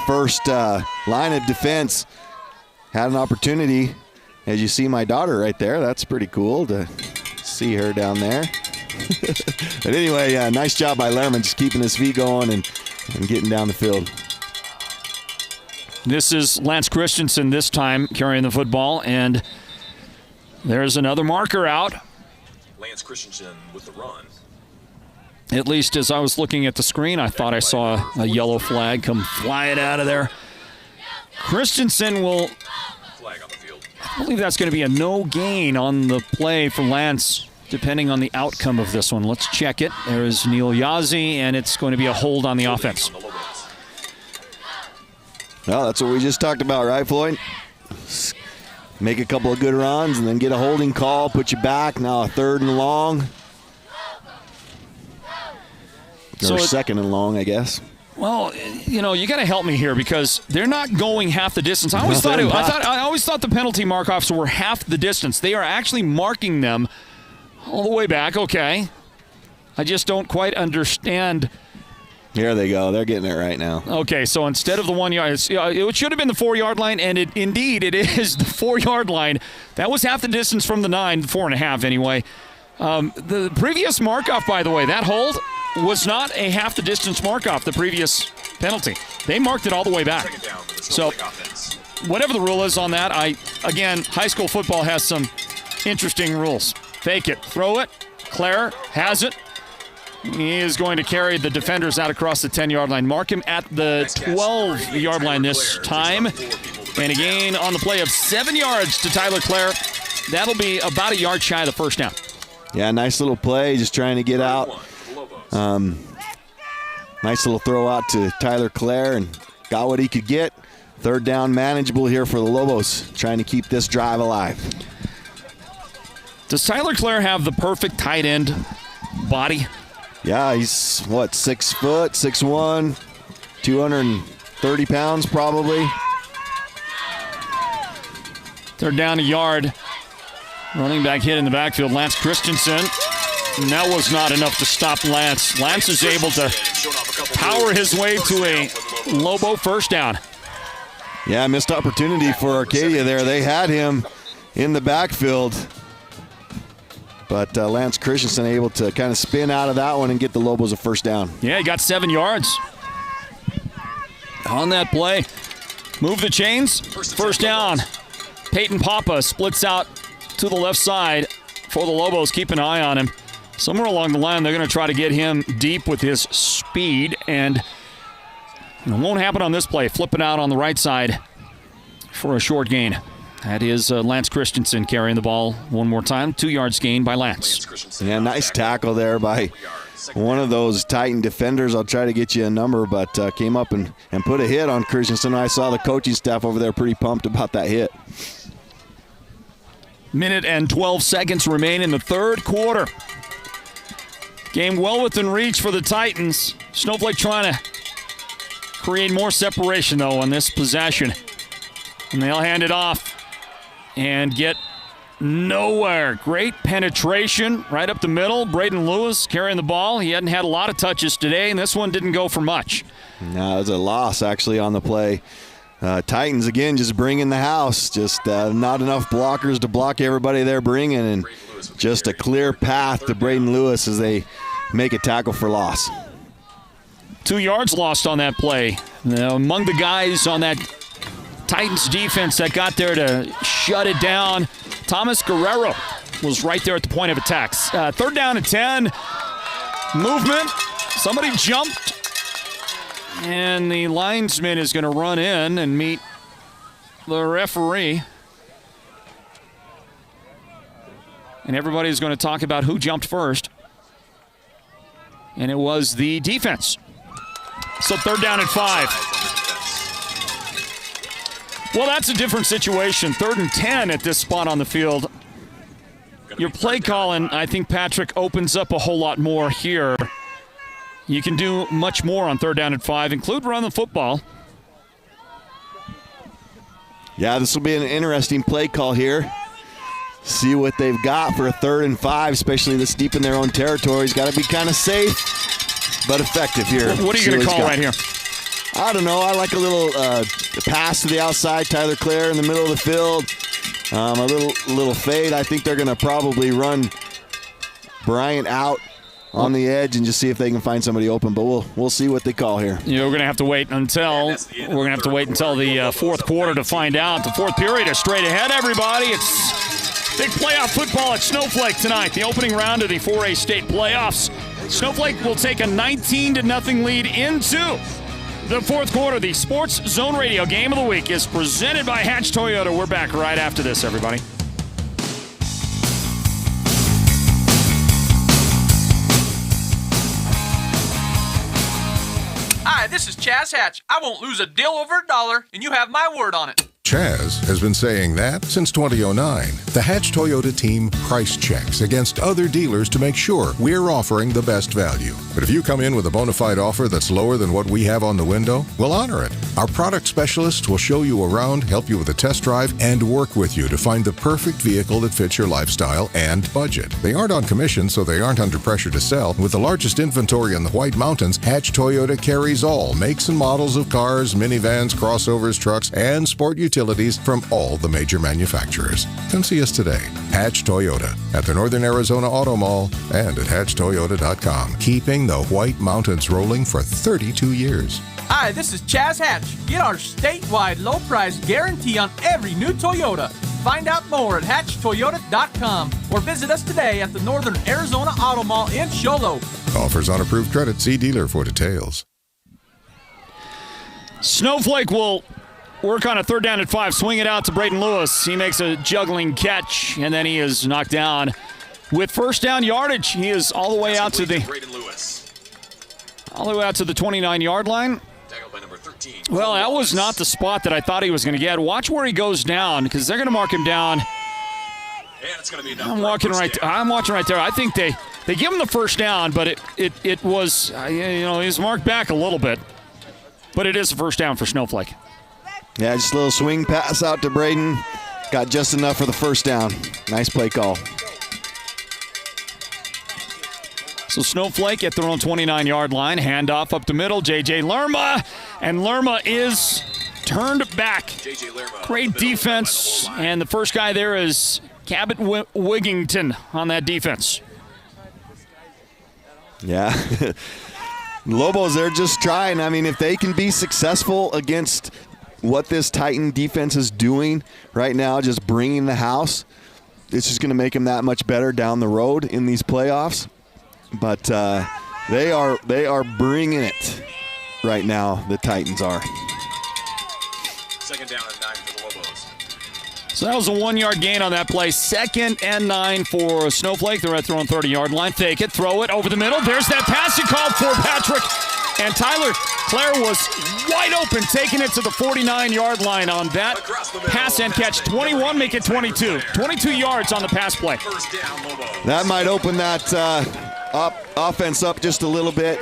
first line of defense. Had an opportunity. As you see my daughter right there, that's pretty cool to see her down there. But anyway, nice job by Lerman, just keeping his feet going and getting down the field. This is Lance Christensen this time carrying the football, and there's another marker out. Lance Christensen with the run. At least as I was looking at the screen, I thought I saw a yellow flag come flying out of there. Christensen will, I believe that's going to be a no gain on the play for Lance, depending on the outcome of this one. Let's check it. There is Neil Yazzie, and it's going to be a hold on the offense. Well, that's what we just talked about, right, Floyd? Make a couple of good runs and then get a holding call, put you back. Now a 3rd and long. Or second and long, I guess. Well, you got to help me here because they're not going half the distance. I always thought the penalty mark-offs were half the distance. They are actually marking them all the way back. Okay. I just don't quite understand. Here they go. They're getting it right now. Okay, so instead of the 1 yard, it should have been the 4-yard line, and indeed it is the 4-yard line. That was half the distance from the 9, 4.5 anyway. The previous mark-off, by the way, that hold was not a half the distance mark-off, the previous penalty. They marked it all the way back. So whatever the rule is on that, again, high school football has some interesting rules. Fake it, throw it. Claire has it. He is going to carry the defenders out across the 10-yard line. Mark him at the 12-yard line this time. And a gain on the play of 7 yards to Tyler Clare. That'll be about a yard shy of the first down. Yeah, nice little play, just trying to get out. Nice little throw out to Tyler Clare and got what he could get. 3rd down manageable here for the Lobos, trying to keep this drive alive. Does Tyler Clare have the perfect tight end body? Yeah, he's, 6 foot, 6'1", 230 pounds probably. 3rd down a yard. Running back hit in the backfield, Lance Christensen. And that was not enough to stop Lance. Lance is able to power his way to a Lobo first down. Yeah, missed opportunity for Arcadia there. They had him in the backfield. But Lance Christensen able to kind of spin out of that one and get the Lobos a first down. Yeah, he got 7 yards on that play. Move the chains. First down. Peyton Papa splits out to the left side for the Lobos. Keep an eye on him. Somewhere along the line, they're going to try to get him deep with his speed, and it won't happen on this play. Flipping out on the right side for a short gain. That is Lance Christensen carrying the ball one more time. 2 yards gain by Lance. Yeah, nice tackle there by one of those Titan defenders. I'll try to get you a number, but came up and put a hit on Christensen. I saw the coaching staff over there pretty pumped about that hit. Minute and 12 seconds remain in the third quarter. Game well within reach for the Titans. Snowflake trying to create more separation, though, on this possession. And they'll hand it off and get nowhere. Great penetration right up the middle. Braden Lewis carrying the ball. He hadn't had a lot of touches today, and this one didn't go for much. No, it was a loss, actually, on the play. Titans, again, just bringing the house. Just not enough blockers to block everybody they're bringing, and just a clear path to Braden Lewis as they make a tackle for loss. 2 yards lost on that play. Among the guys on that Titans defense that got there to shut it down, Thomas Guerrero was right there at the point of attacks. 3rd down and 10. Movement. Somebody jumped. And the linesman is going to run in and meet the referee. And everybody's going to talk about who jumped first. And it was the defense. So 3rd down and 5. Well, that's a different situation. 3rd and 10 at this spot on the field. Your play calling, I think, Patrick, opens up a whole lot more here. You can do much more on 3rd down and 5, include run the football. Yeah, this will be an interesting play call here. See what they've got for a 3rd and 5, especially this deep in their own territory. He's got to be kind of safe, but effective here. What are you going to call right here? I don't know. I like a little pass to the outside. Tyler Clare in the middle of the field. A little fade. I think they're going to probably run Bryant out on the edge and just see if they can find somebody open. But we'll see what they call here. We're going to have to wait until the fourth quarter to find out. The fourth period is straight ahead, everybody. It's big playoff football at Snowflake tonight. The opening round of the 4A state playoffs. Snowflake will take a 19-0 lead into the fourth quarter. The Sports Zone Radio Game of the Week is presented by Hatch Toyota. We're back right after this, everybody. Hi, this is Chaz Hatch. I won't lose a deal over $1, and you have my word on it. Chaz has been saying that since 2009. The Hatch Toyota team price checks against other dealers to make sure we're offering the best value. But if you come in with a bona fide offer that's lower than what we have on the window, we'll honor it. Our product specialists will show you around, help you with a test drive, and work with you to find the perfect vehicle that fits your lifestyle and budget. They aren't on commission, so they aren't under pressure to sell. With the largest inventory in the White Mountains, Hatch Toyota carries all makes and models of cars, minivans, crossovers, trucks, and sport utilities from all the major manufacturers. Come see us today. Hatch Toyota at the Northern Arizona Auto Mall and at hatchtoyota.com. Keeping the White Mountains rolling for 32 years. Hi, this is Chaz Hatch. Get our statewide low price guarantee on every new Toyota. Find out more at hatchtoyota.com or visit us today at the Northern Arizona Auto Mall in Show Low. Offers on approved credit. See dealer for details. Snowflake will work on a 3rd down and 5. Swing it out to Braden Lewis. He makes a juggling catch, and then he is knocked down. With 1st down yardage, he is all the way out to the 29-yard line. Well, that was not the spot that I thought he was going to get. Watch where he goes down, because they're going to mark him down. I'm watching right there. I think they give him the 1st down, but it was he was marked back a little bit. But it is a 1st down for Snowflake. Yeah, just a little swing pass out to Braden. Got just enough for the 1st down. Nice play call. So Snowflake at their own 29-yard line. Handoff up the middle. J.J. Lerma. And Lerma is turned back. Great defense. And the first guy there is Cabot Wigington on that defense. Yeah. Lobos, they're just trying. I mean, if they can be successful against what this Titan defense is doing right now, just bringing the house, it's just going to make them that much better down the road in these playoffs. But they are bringing it right now, the Titans are. 2nd down and 9 for the Lobos. So that was a 1-yard gain on that play. 2nd and 9 for Snowflake. They're at their own 30-yard line. Fake it, throw it over the middle. There's that passing call for Patrick. And Tyler Clare was wide open, taking it to the 49-yard line on that pass and catch. 21, make it 22. 22 yards on the pass play. That might open that offense up just a little bit.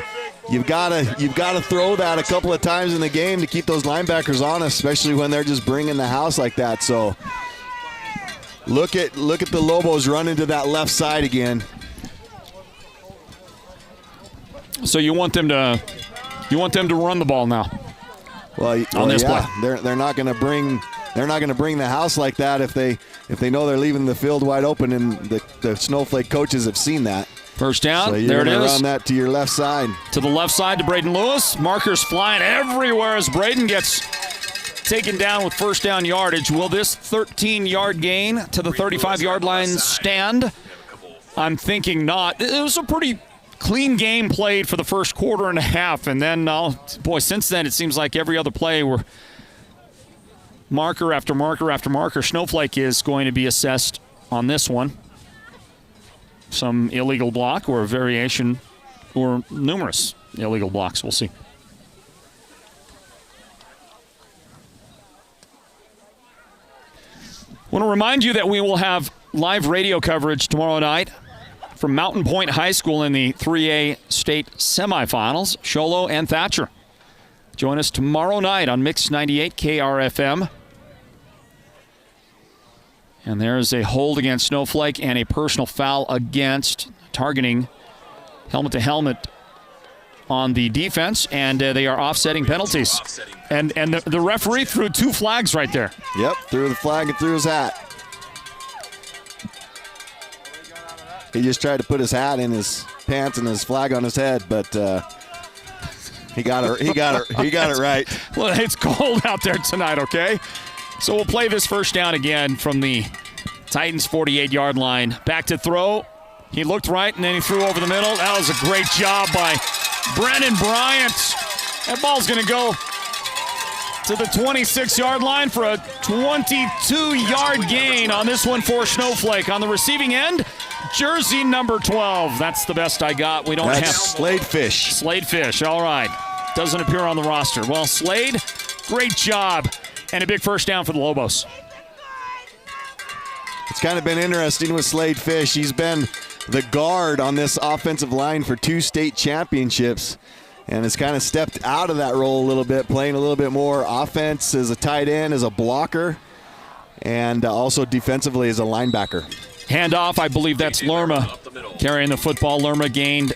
You've got to throw that a couple of times in the game to keep those linebackers honest, especially when they're just bringing the house like that. So look at the Lobos run into that left side again. So you want them to run the ball now. Well, on this play, they're not going to bring the house like that if they know they're leaving the field wide open, and the Snowflake coaches have seen that. 1st down. So there it is. Run that to your left side. To the left side to Braden Lewis. Markers flying everywhere as Braden gets taken down with 1st down yardage. Will this 13-yard gain to the 35-yard line stand? I'm thinking not. It was a pretty clean game played for the first quarter and a half, and then, since then it seems like every other play were marker after marker after marker. Snowflake is going to be assessed on this one. Some illegal block or a variation or numerous illegal blocks. We'll see. want to remind you that we will have live radio coverage tomorrow night from Mountain Point High School in the 3A state semifinals. Sholo and Thatcher. Join us tomorrow night on Mix 98 KRFM. And there's a hold against Snowflake and a personal foul against, targeting helmet to helmet on the defense, and they are offsetting penalties. And the referee threw 2 flags right there. Yep, threw the flag and threw his hat. He just tried to put his hat in his pants and his flag on his head, but he got it right. Well, it's cold out there tonight, okay? So we'll play this first down again from the Titans' 48-yard line. Back to throw. He looked right, and then he threw over the middle. That was a great job by Brennan Bryant. That ball's going to go to the 26-yard line for a 22-yard gain on this one for Snowflake. On the receiving end, jersey number 12. That's the best I got. We don't have Slade Fish. Slade Fish, all right. Doesn't appear on the roster. Well, Slade, great job. And a big first down for the Lobos. It's kind of been interesting with Slade Fish. He's been the guard on this offensive line for 2 state championships and has kind of stepped out of that role a little bit, playing a little bit more offense as a tight end, as a blocker, and also defensively as a linebacker. Handoff, I believe that's Lerma carrying the football. Lerma gained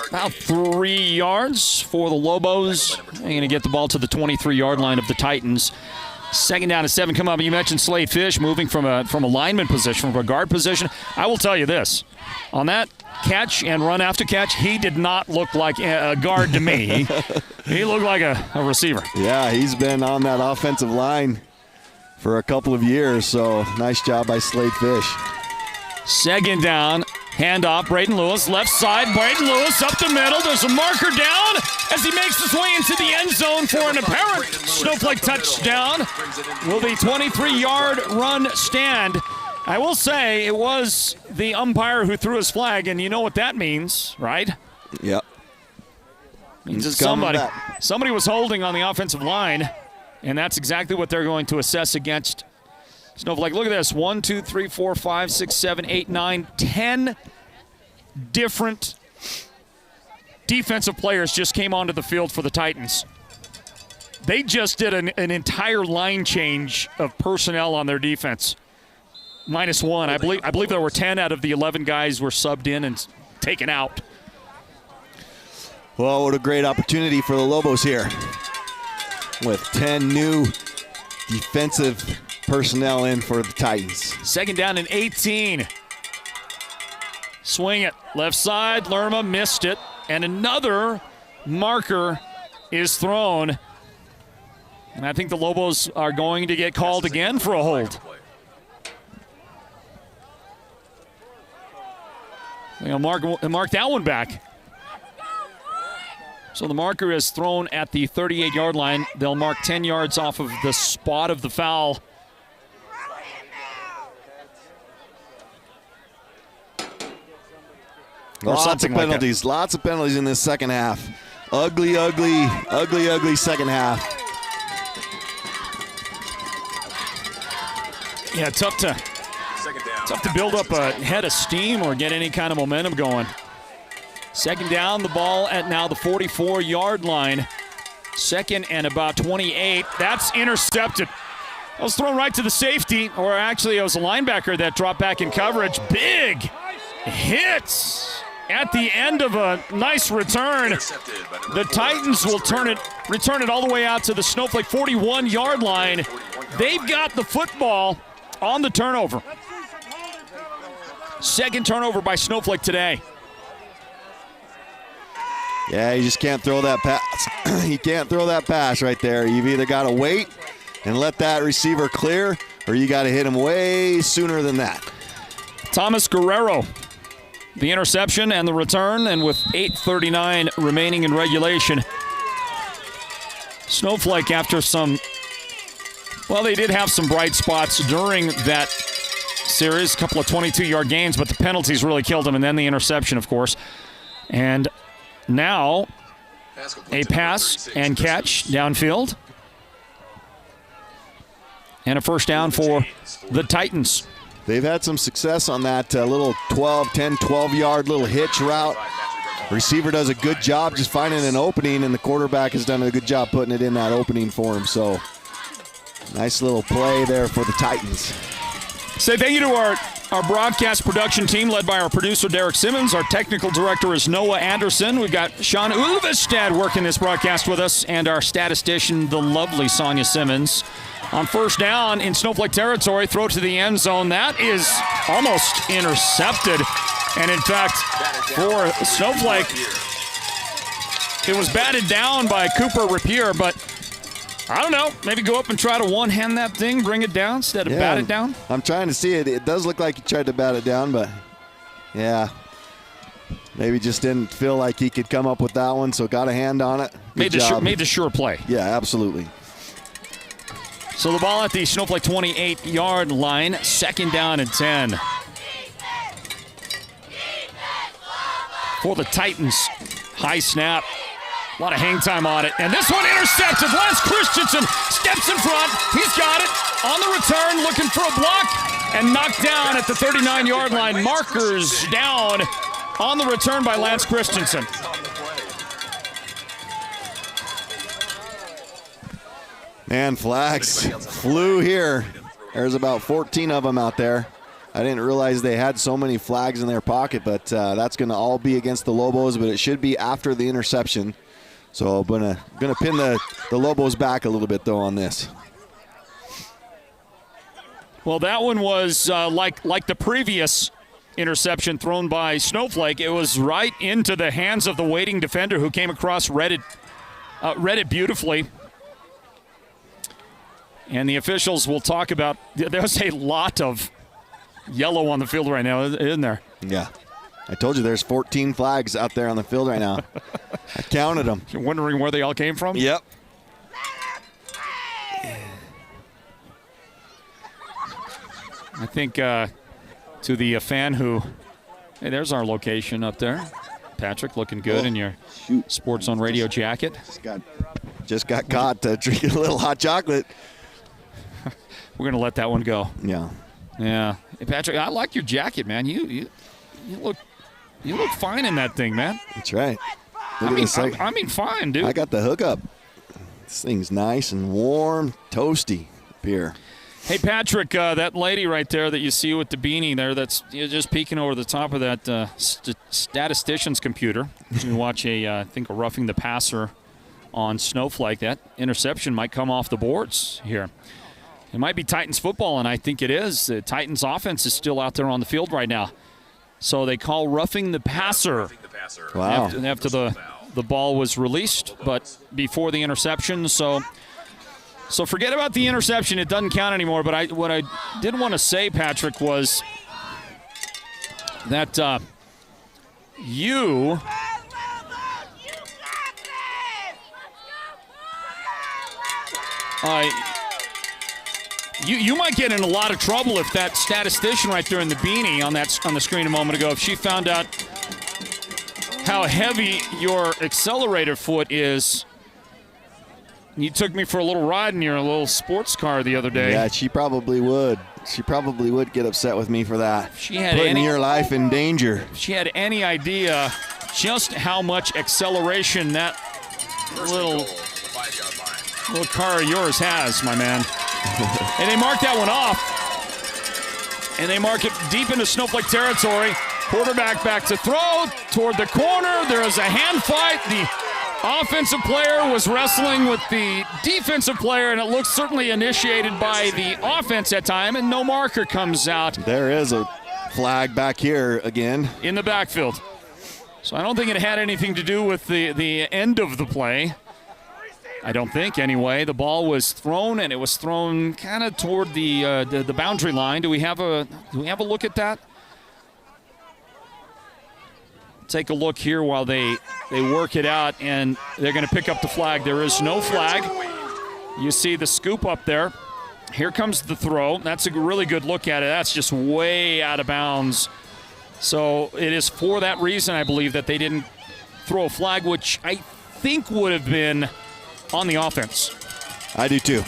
about 3 yards for the Lobos. They're going to get the ball to the 23-yard line of the Titans. Second down and 7 come up. You mentioned Slade Fish moving from a lineman position, from a guard position. I will tell you this. On that catch and run after catch, he did not look like a guard to me. He looked like a receiver. Yeah, he's been on that offensive line for a couple of years, so nice job by Slade Fish. Second down, handoff, Braden Lewis, left side, Braden Lewis up the middle. There's a marker down as he makes his way into the end zone for an apparent Snowflake touchdown. Will the 23-yard run stand? I will say it was the umpire who threw his flag, and you know what that means, right? Yep. Means that somebody was holding on the offensive line, and that's exactly what they're going to assess against Snowflake. Look at this. 1, 2, 3, 4, 5, 6, 7, 8, 9, 10 different defensive players just came onto the field for the Titans. They just did an entire line change of personnel on their defense. -1. I believe there were 10 out of the 11 guys were subbed in and taken out. Well, what a great opportunity for the Lobos here with 10 new defensive personnel in for the Titans. Second down and 18. Swing it. Left side. Lerma missed it. And another marker is thrown. And I think the Lobos are going to get called again for a hold. They'll mark that one back. So the marker is thrown at the 38-yard line. They'll mark 10 yards off of the spot of the foul. Lots of penalties. Lots of penalties in this second half. Ugly second half. Yeah, tough to build up a head of steam or get any kind of momentum going. Second down, the ball at now the 44-yard line. Second and about 28. That's intercepted. That was thrown right to the safety, or actually it was a linebacker that dropped back in coverage. Big hits at the end of a nice return. The Titans will return it all the way out to the Snowflake 41-yard line. They've got the football on the turnover. Second turnover by Snowflake today. Yeah, you just can't throw that pass. You can't throw that pass right there. You've either got to wait and let that receiver clear, or you got to hit him way sooner than that. Thomas Guerrero, the interception and the return, and with 8:39 remaining in regulation. Snowflake, after they did have some bright spots during that series, a couple of 22-yard gains, but the penalties really killed them, and then the interception, of course. And now a pass and catch downfield. And a first down for the Titans. They've had some success on that little 10, 12-yard little hitch route. Receiver does a good job just finding an opening, and the quarterback has done a good job putting it in that opening for him. So nice little play there for the Titans. Say thank you to our broadcast production team led by our producer, Derek Simmons. Our technical director is Noah Anderson. We've got Sean Ulvestad working this broadcast with us, and our statistician, the lovely Sonia Simmons. On first down in Snowflake territory, throw to the end zone. That is almost intercepted. And in fact, for Snowflake, it was batted down by Cooper Rapier, but I don't know, maybe go up and try to one-hand that thing, bring it down instead of bat it down? I'm trying to see it. It does look like he tried to bat it down, but yeah. Maybe just didn't feel like he could come up with that one, so got a hand on it. Made the sure play. Yeah, absolutely. So the ball at the Snowflake 28-yard line, second down and 10. For the Titans, high snap, a lot of hang time on it. And this one intercepted. Lance Christensen steps in front. He's got it on the return, looking for a block, and knocked down at the 39-yard line. Markers down on the return by Lance Christensen. Man, flags flew here. There's about 14 of them out there. I didn't realize they had so many flags in their pocket, but that's going to all be against the Lobos, but it should be after the interception. So I'm gonna pin the Lobos back a little bit, though, on this. Well, that one was like the previous interception thrown by Snowflake. It was right into the hands of the waiting defender who came across, read it beautifully. And the officials will talk about, there's a lot of yellow on the field right now, isn't there? Yeah. I told you there's 14 flags out there on the field right now. I counted them. You're wondering where they all came from? Yep. I think to the fan who, hey, there's our location up there. Patrick, looking good in your Sports on Radio jacket. Just got caught drinking a little hot chocolate. We're going to let that one go. Yeah. Yeah. Hey, Patrick, I like your jacket, man. You look fine in that thing, man. That's right. I mean, fine, dude. I got the hookup. This thing's nice and warm, toasty up here. Hey, Patrick, that lady right there that you see with the beanie there, that's just peeking over the top of that statistician's computer. You watch I think a roughing the passer on Snowflake. That interception might come off the boards here. It might be Titans football, and I think it is. The Titans offense is still out there on the field right now. So they call roughing the passer. Wow. After the ball was released, but before the interception. So forget about the interception. It doesn't count anymore. But what I did want to say, Patrick, was that you might get in a lot of trouble if that statistician right there in the beanie on the screen a moment ago, if she found out how heavy your accelerator foot is. You took me for a little ride in your little sports car the other day. Yeah, she probably would. She probably would get upset with me for that. She had putting your life in danger. If she had any idea just how much acceleration that little car of yours has, my man. And they mark that one off. And they mark it deep into Snowflake territory. Quarterback back to throw toward the corner. There is a hand fight. The offensive player was wrestling with the defensive player, and it looks certainly initiated by the offense at time, and no marker comes out. There is a flag back here again. In the backfield. So I don't think it had anything to do with the end of the play. I don't think, anyway. The ball was thrown, and it was thrown kind of toward the boundary line. Do we have a look at that? Take a look here while they work it out, and they're going to pick up the flag. There is no flag. You see the scoop up there. Here comes the throw. That's a really good look at it. That's just way out of bounds. So it is for that reason, I believe, that they didn't throw a flag, which I think would have been on the offense. I do too.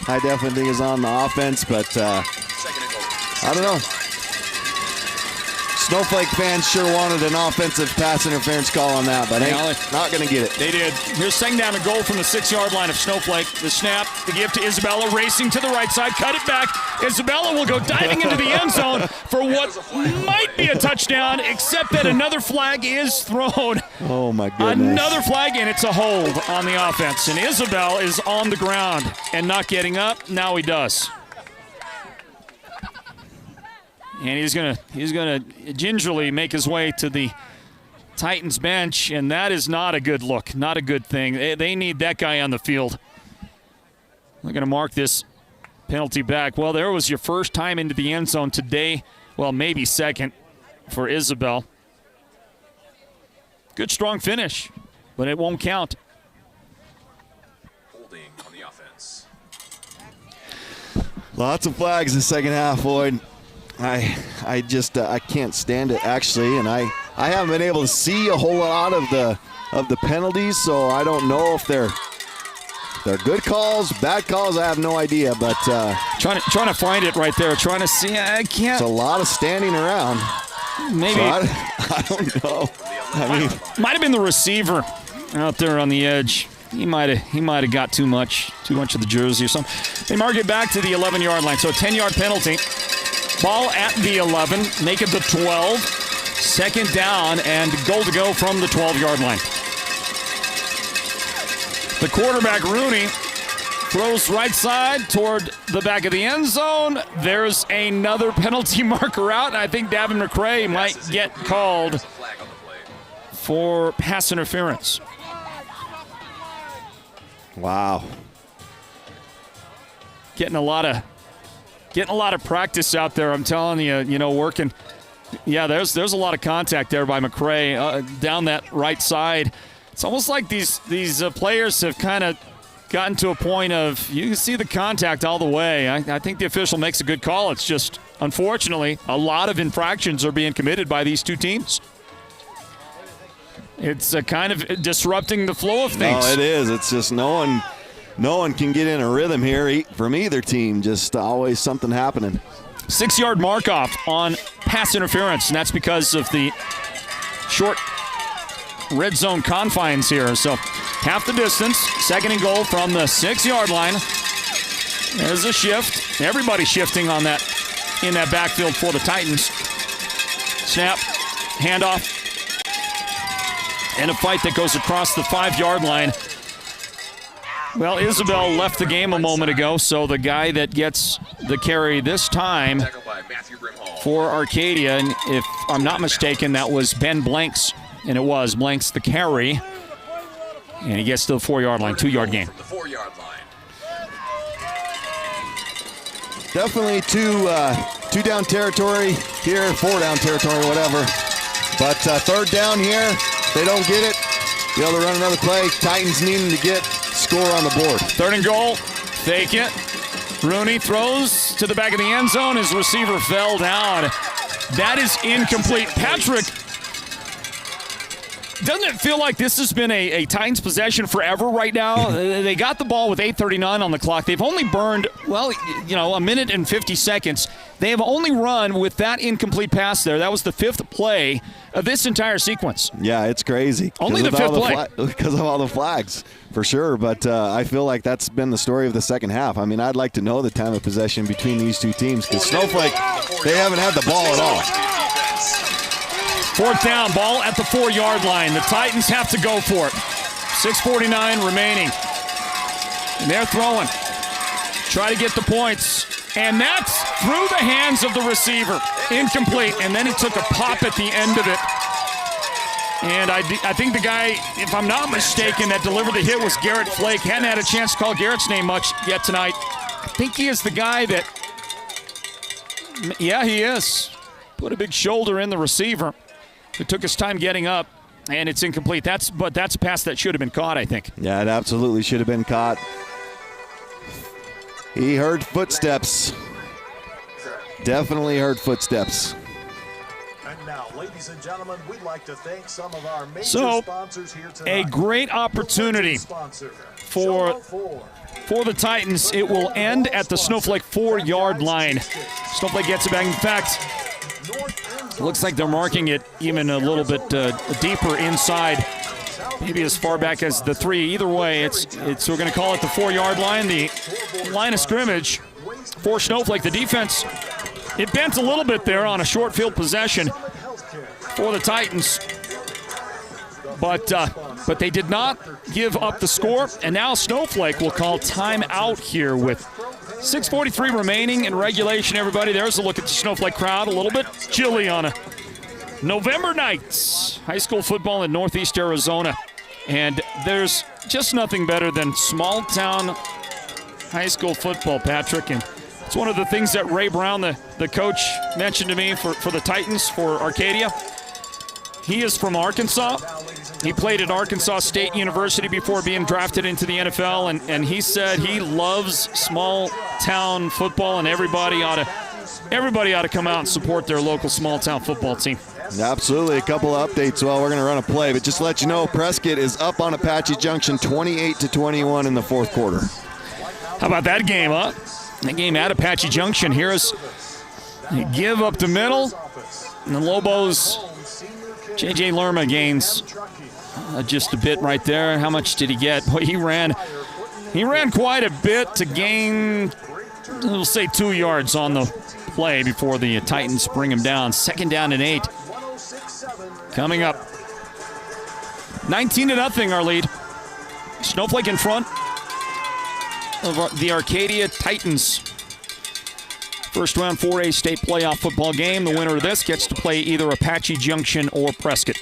I definitely think is on the offense, but I don't know. Snowflake fans sure wanted an offensive pass interference call on that, but not going to get it. They did. Here's second down and goal from the 6-yard line of Snowflake. The snap, the give to Isabella, racing to the right side, cut it back. Isabella will go diving into the end zone for what might be a touchdown, except that another flag is thrown. Oh, my goodness. Another flag, and it's a hold on the offense. And Isabel is on the ground and not getting up. Now he does. And he's gonna gingerly make his way to the Titans bench, and that is not a good look, not a good thing. They need that guy on the field. They're gonna mark this penalty back. Well, there was your first time into the end zone today. Well, maybe second for Isabel. Good strong finish, but it won't count. Holding on the offense. Lots of flags in the second half, Floyd. I just I can't stand it, actually, and I haven't been able to see a whole lot of the penalties, so I don't know if they're good calls, bad calls. I have no idea, but trying to find it right there, trying to see. I can't. It's a lot of standing around. Maybe so I don't know. I mean, might have been the receiver out there on the edge. He might have got too much of the jersey or something. They mark it back to the 11-yard line, so a 10-yard penalty. Ball at the 11, make it the 12. Second down and goal to go from the 12-yard line. The quarterback, Rooney, throws right side toward the back of the end zone. There's another penalty marker out, and I think Davin McCray might get called for pass interference. Wow. Getting a lot of practice out there, I'm telling you, working. Yeah, there's a lot of contact there by McCray down that right side. It's almost like these players have kind of gotten to a point of, you can see the contact all the way. I think the official makes a good call. It's just, unfortunately, a lot of infractions are being committed by these two teams. It's kind of disrupting the flow of things. No, it is. It's just no one can get in a rhythm here from either team. Just always something happening. 6-yard mark off on pass interference, and that's because of the short red zone confines here. So half the distance, second and goal from the 6-yard line. There's a shift. Everybody's shifting on that in that backfield for the Titans. Snap, handoff, and a fight that goes across the 5-yard line. Well, Isabel left the game a moment ago, so the guy that gets the carry this time for Arcadia, and if I'm not mistaken, that was Ben Blanks, and it was Blanks the carry, and he gets to the 4-yard line, 2-yard gain. Definitely two down territory here, 4 down territory, whatever. But third down here, they don't get it. Be able to run another play. Titans needing to get score on the board. Third and goal, fake it. Rooney throws to the back of the end zone. His receiver fell down. That is incomplete. Patrick, doesn't it feel like this has been a Titans possession forever right now? They got the ball with 8:39 on the clock. They've only burned, a minute and 50 seconds. They have only run with that incomplete pass there. That was the 5th play of this entire sequence. Yeah, it's crazy. Only the 5th play. Because of all the flags, for sure. But I feel like that's been the story of the second half. I mean, I'd like to know the time of possession between these two teams because Snowflake, they haven't had the ball at all. 4th down, ball at the 4-yard line. The Titans have to go for it. 6:49 remaining. And they're throwing. Try to get the points. And that's through the hands of the receiver. Incomplete. And then he took a pop at the end of it. And I think the guy, if I'm not mistaken, that delivered the hit was Garrett Flake. Hadn't had a chance to call Garrett's name much yet tonight. I think he is the guy that, yeah, he is. Put a big shoulder in the receiver. Who took his time getting up, and it's incomplete. That's a pass that should have been caught, I think. Yeah, it absolutely should have been caught. He heard footsteps. Definitely heard footsteps. Ladies and gentlemen, we'd like to thank some of our major sponsors here tonight. A great opportunity for the Titans. It will end at the Snowflake 4-yard line. Snowflake gets it back. In fact, looks like they're marking it even a little bit deeper inside, maybe as far back as the 3. Either way, it's we're going to call it the 4-yard line, the line of scrimmage for Snowflake. The defense, it bent a little bit there on a short field possession for the Titans, but they did not give up the score, and now Snowflake will call timeout here with 6:43 remaining in regulation, everybody. There's a look at the Snowflake crowd, a little bit chilly on a November night. High school football in Northeast Arizona, and there's just nothing better than small-town high school football, Patrick, and it's one of the things that Ray Brown, the coach, mentioned to me for the Titans, for Arcadia. He is from Arkansas. He played at Arkansas State University before being drafted into the NFL, and he said he loves small-town football, and everybody ought to come out and support their local small-town football team. Absolutely. A couple of updates. Well, we're going to run a play, but just to let you know, Prescott is up on Apache Junction 28-21 in the fourth quarter. How about that game, huh? That game at Apache Junction. Here's a give up the middle, and the Lobos, J.J. Lerma gains just a bit right there. How much did he get? Boy, he ran quite a bit to gain, we'll say, 2 yards on the play before the Titans bring him down. 2nd down and 8. Coming up. 19-0 our lead. Snowflake in front of the Arcadia Titans. First round 4A state playoff football game. The winner of this gets to play either Apache Junction or Prescott.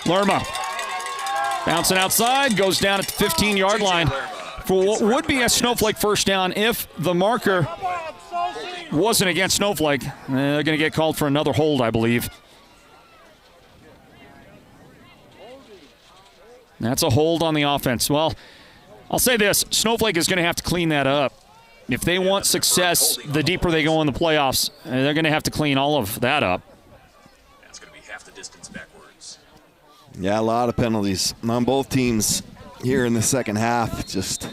Lerma bouncing outside, goes down at the 15-yard line for what would be a Snowflake first down if the marker wasn't against Snowflake. They're going to get called for another hold, I believe. That's a hold on the offense. Well, I'll say this. Snowflake is going to have to clean that up. If they want success, the deeper they go in the playoffs, they're going to have to clean all of that up. That's going to be half the distance backwards. Yeah, a lot of penalties on both teams here in the second half. Just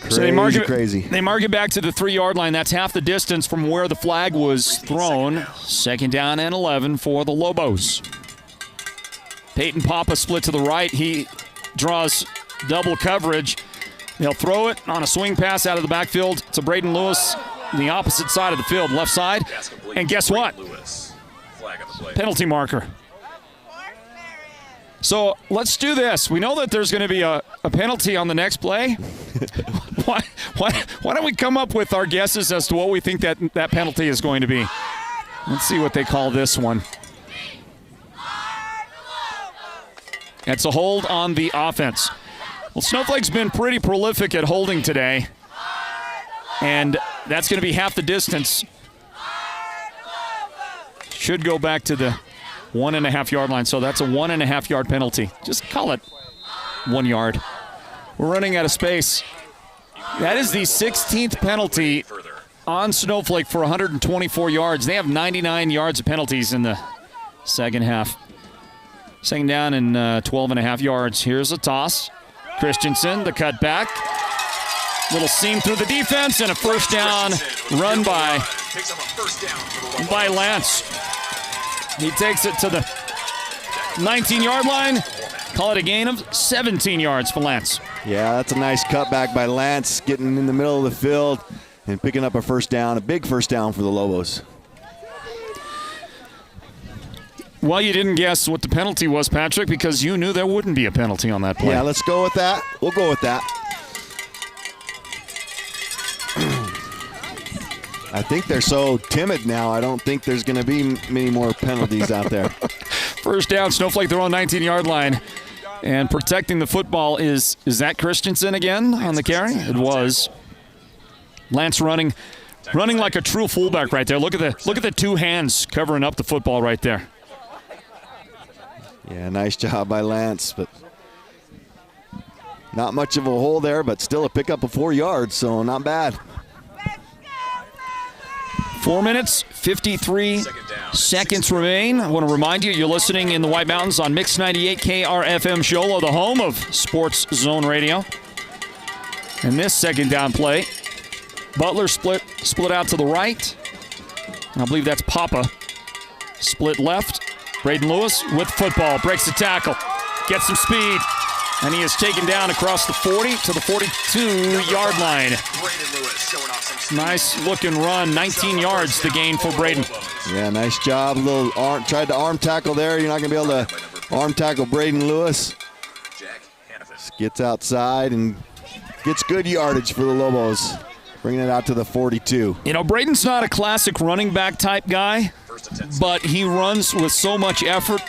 crazy, so crazy. They mark it back to the 3-yard line. That's half the distance from where the flag was thrown. 2nd down and 11 for the Lobos. Peyton Papa split to the right. He draws double coverage. They'll throw it on a swing pass out of the backfield to Braden Lewis, the opposite side of the field, left side. And guess what? Penalty marker. So let's do this. We know that there's going to be a penalty on the next play. Why don't we come up with our guesses as to what we think that penalty is going to be? Let's see what they call this one. It's a hold on the offense. Well, Snowflake's been pretty prolific at holding today, and that's going to be half the distance. Should go back to the 1.5-yard line, so that's a 1.5-yard penalty. Just call it 1 yard. We're running out of space. That is the 16th penalty on Snowflake for 124 yards. They have 99 yards of penalties in the second half. 2nd down and 12.5 yards. Here's a toss. Christensen, the cutback. Little seam through the defense and a first down run by Lance. He takes it to the 19-yard line. Call it a gain of 17 yards for Lance. Yeah, that's a nice cutback by Lance, getting in the middle of the field and picking up a first down, a big first down for the Lobos. Well, you didn't guess what the penalty was, Patrick, because you knew there wouldn't be a penalty on that play. Yeah, let's go with that. We'll go with that. I think they're so timid now, I don't think there's going to be many more penalties out there. First down, Snowflake, they're on 19-yard line. And protecting the football is that Christensen again on the carry? It was. Lance running like a true fullback right there. Look at the two hands covering up the football right there. Yeah, nice job by Lance, but not much of a hole there, but still a pickup of 4 yards, so not bad. 4 minutes, 53 seconds remain. I want to remind you, you're listening in the White Mountains on Mix 98 KRFM Sholo, the home of Sports Zone Radio. And this second down play, Butler split out to the right. I believe that's Papa. Split left. Braden Lewis with football. Breaks the tackle. Gets some speed. And he is taken down across the 40 to the 42-yard line. Nice looking run. 19 yards the gain for Braden. Yeah, nice job. Tried to arm tackle there. You're not going to be able to arm tackle Braden Lewis. Gets outside and gets good yardage for the Lobos. Bringing it out to the 42. You know, Braden's not a classic running back type guy, but he runs with so much effort.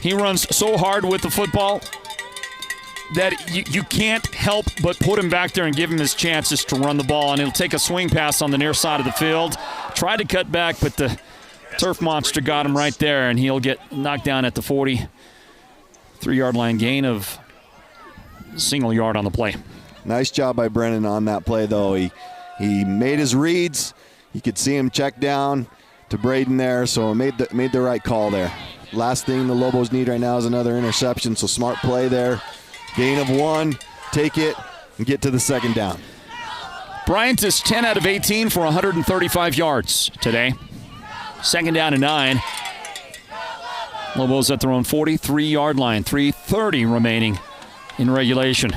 He runs so hard with the football that you can't help but put him back there and give him his chances to run the ball. And he'll take a swing pass on the near side of the field. Tried to cut back, but the turf monster got him right there, and he'll get knocked down at the 43-yard line, gain of a single yard on the play. Nice job by Brennan on that play, though. He made his reads. You could see him check down to Braden there, so made the right call there. Last thing the Lobos need right now is another interception, so smart play there. Gain of 1, take it, and get to the second down. Bryant is 10 out of 18 for 135 yards today. Second down and 9. Lobos at their own 43-yard line, 3:30 remaining in regulation.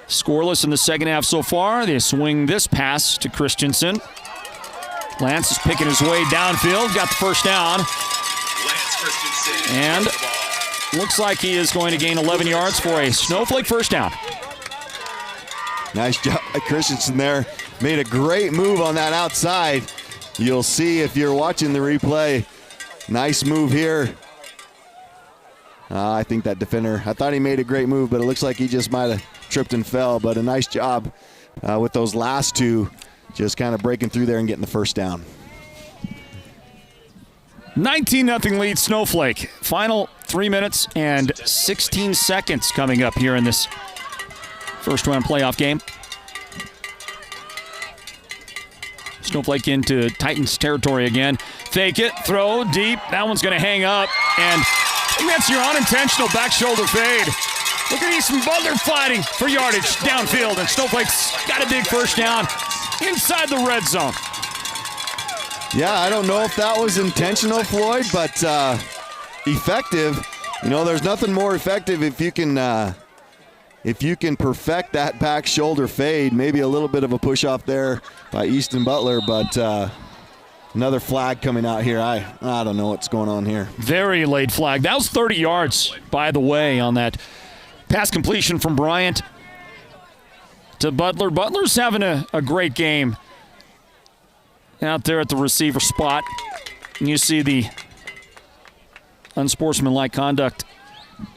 Scoreless in the second half so far. They swing this pass to Christensen. Lance is picking his way downfield. Got the first down. And looks like he is going to gain 11 yards for a Snowflake first down. Nice job by Christensen there. Made a great move on that outside. You'll see if you're watching the replay. Nice move here. I think that defender, I thought he made a great move, but it looks like he just might have tripped and fell. But a nice job with those last two, just kind of breaking through there and getting the first down. 19-0 lead Snowflake. Final 3 minutes and 16 seconds coming up here in this first round playoff game. Snowflake into Titans territory again. Fake it, throw deep. That one's going to hang up. And I think that's your unintentional back shoulder fade. Look at Easton Butler fighting for yardage downfield, and Snowflake's got a big first down inside the red zone. Yeah, I don't know if that was intentional, Floyd, but effective. You know, there's nothing more effective if you can perfect that back shoulder fade. Maybe a little bit of a push off there by Easton Butler, but another flag coming out here. I don't know what's going on here. Very late flag. That was 30 yards, by the way, on that pass completion from Bryant to Butler. Butler's having a great game out there at the receiver spot. And you see the unsportsmanlike conduct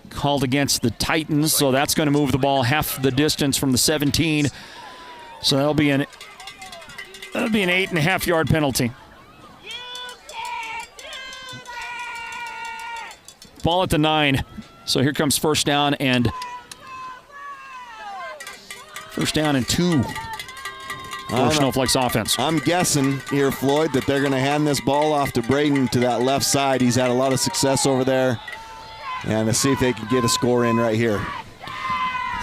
called against the Titans, so that's going to move the ball half the distance from the 17. So that'll be an 8.5-yard penalty. Ball at the 9. So here comes first down and 2 for Snowflake's offense. I'm guessing here, Floyd, that they're going to hand this ball off to Braden to that left side. He's had a lot of success over there. And let's see if they can get a score in right here.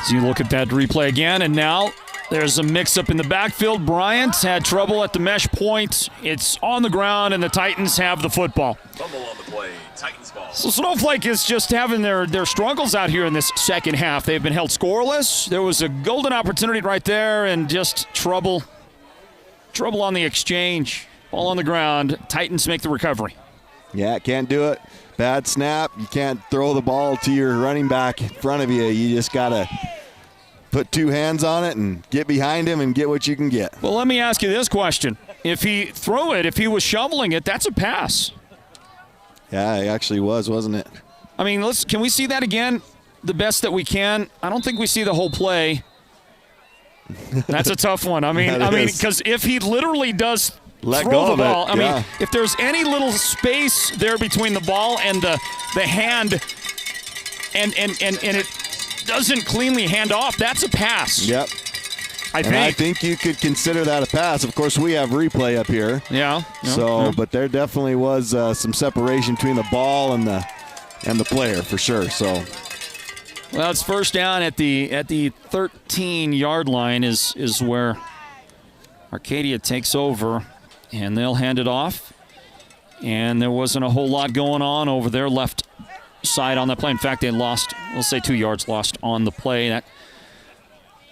So you look at that replay again, and now there's a mix-up in the backfield. Bryant had trouble at the mesh point. It's on the ground, and the Titans have the football. Fumble on the play. Titans ball. So Snowflake is just having their struggles out here in this second half. They've been held scoreless. There was a golden opportunity right there, and just trouble on the exchange. Ball on the ground. Titans make the recovery. Yeah, can't do it. Bad snap. You can't throw the ball to your running back in front of you. You just got to put two hands on it and get behind him and get what you can get. Well, let me ask you this question. If he threw it, if he was shoveling it, that's a pass. Yeah, it actually was, wasn't it? I mean, can we see that again the best that we can? I don't think we see the whole play. That's a tough one. I mean, because if he literally does throw the ball, I mean, if there's any little space there between the ball and the hand, and it doesn't cleanly hand off, that's a pass. Yep. I think you could consider that a pass. Of course, we have replay up here. Yeah. But there definitely was some separation between the ball and the player for sure. So. Well, it's first down at the 13-yard line is where Arcadia takes over, and they'll hand it off. And there wasn't a whole lot going on over their left side on that play. In fact, they lost, we'll say 2 yards lost on the play. That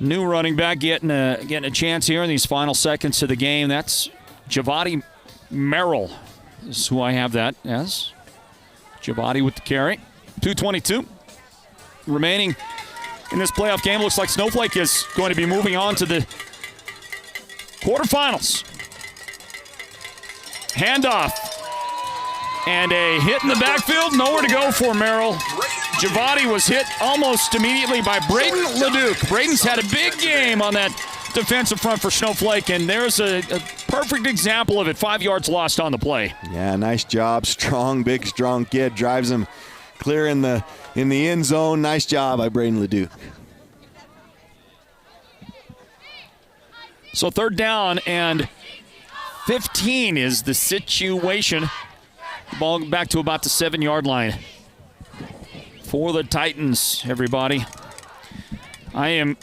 new running back getting a chance here in these final seconds of the game. That's Javadi Merrill is who I have that as. Javadi with the carry. 2:22 remaining in this playoff game. Looks like Snowflake is going to be moving on to the quarterfinals. Handoff. And a hit in the backfield. Nowhere to go for Merrill. Javadi was hit almost immediately by Braden Leduc. Braden's had a big game on that defensive front for Snowflake, and there's a perfect example of it. 5 yards lost on the play. Yeah, nice job. Big, strong kid. Drives him clear in the end zone. Nice job by Braden Leduc. So 3rd down and 15 is the situation. Ball back to about the 7-yard line for the Titans, everybody. I am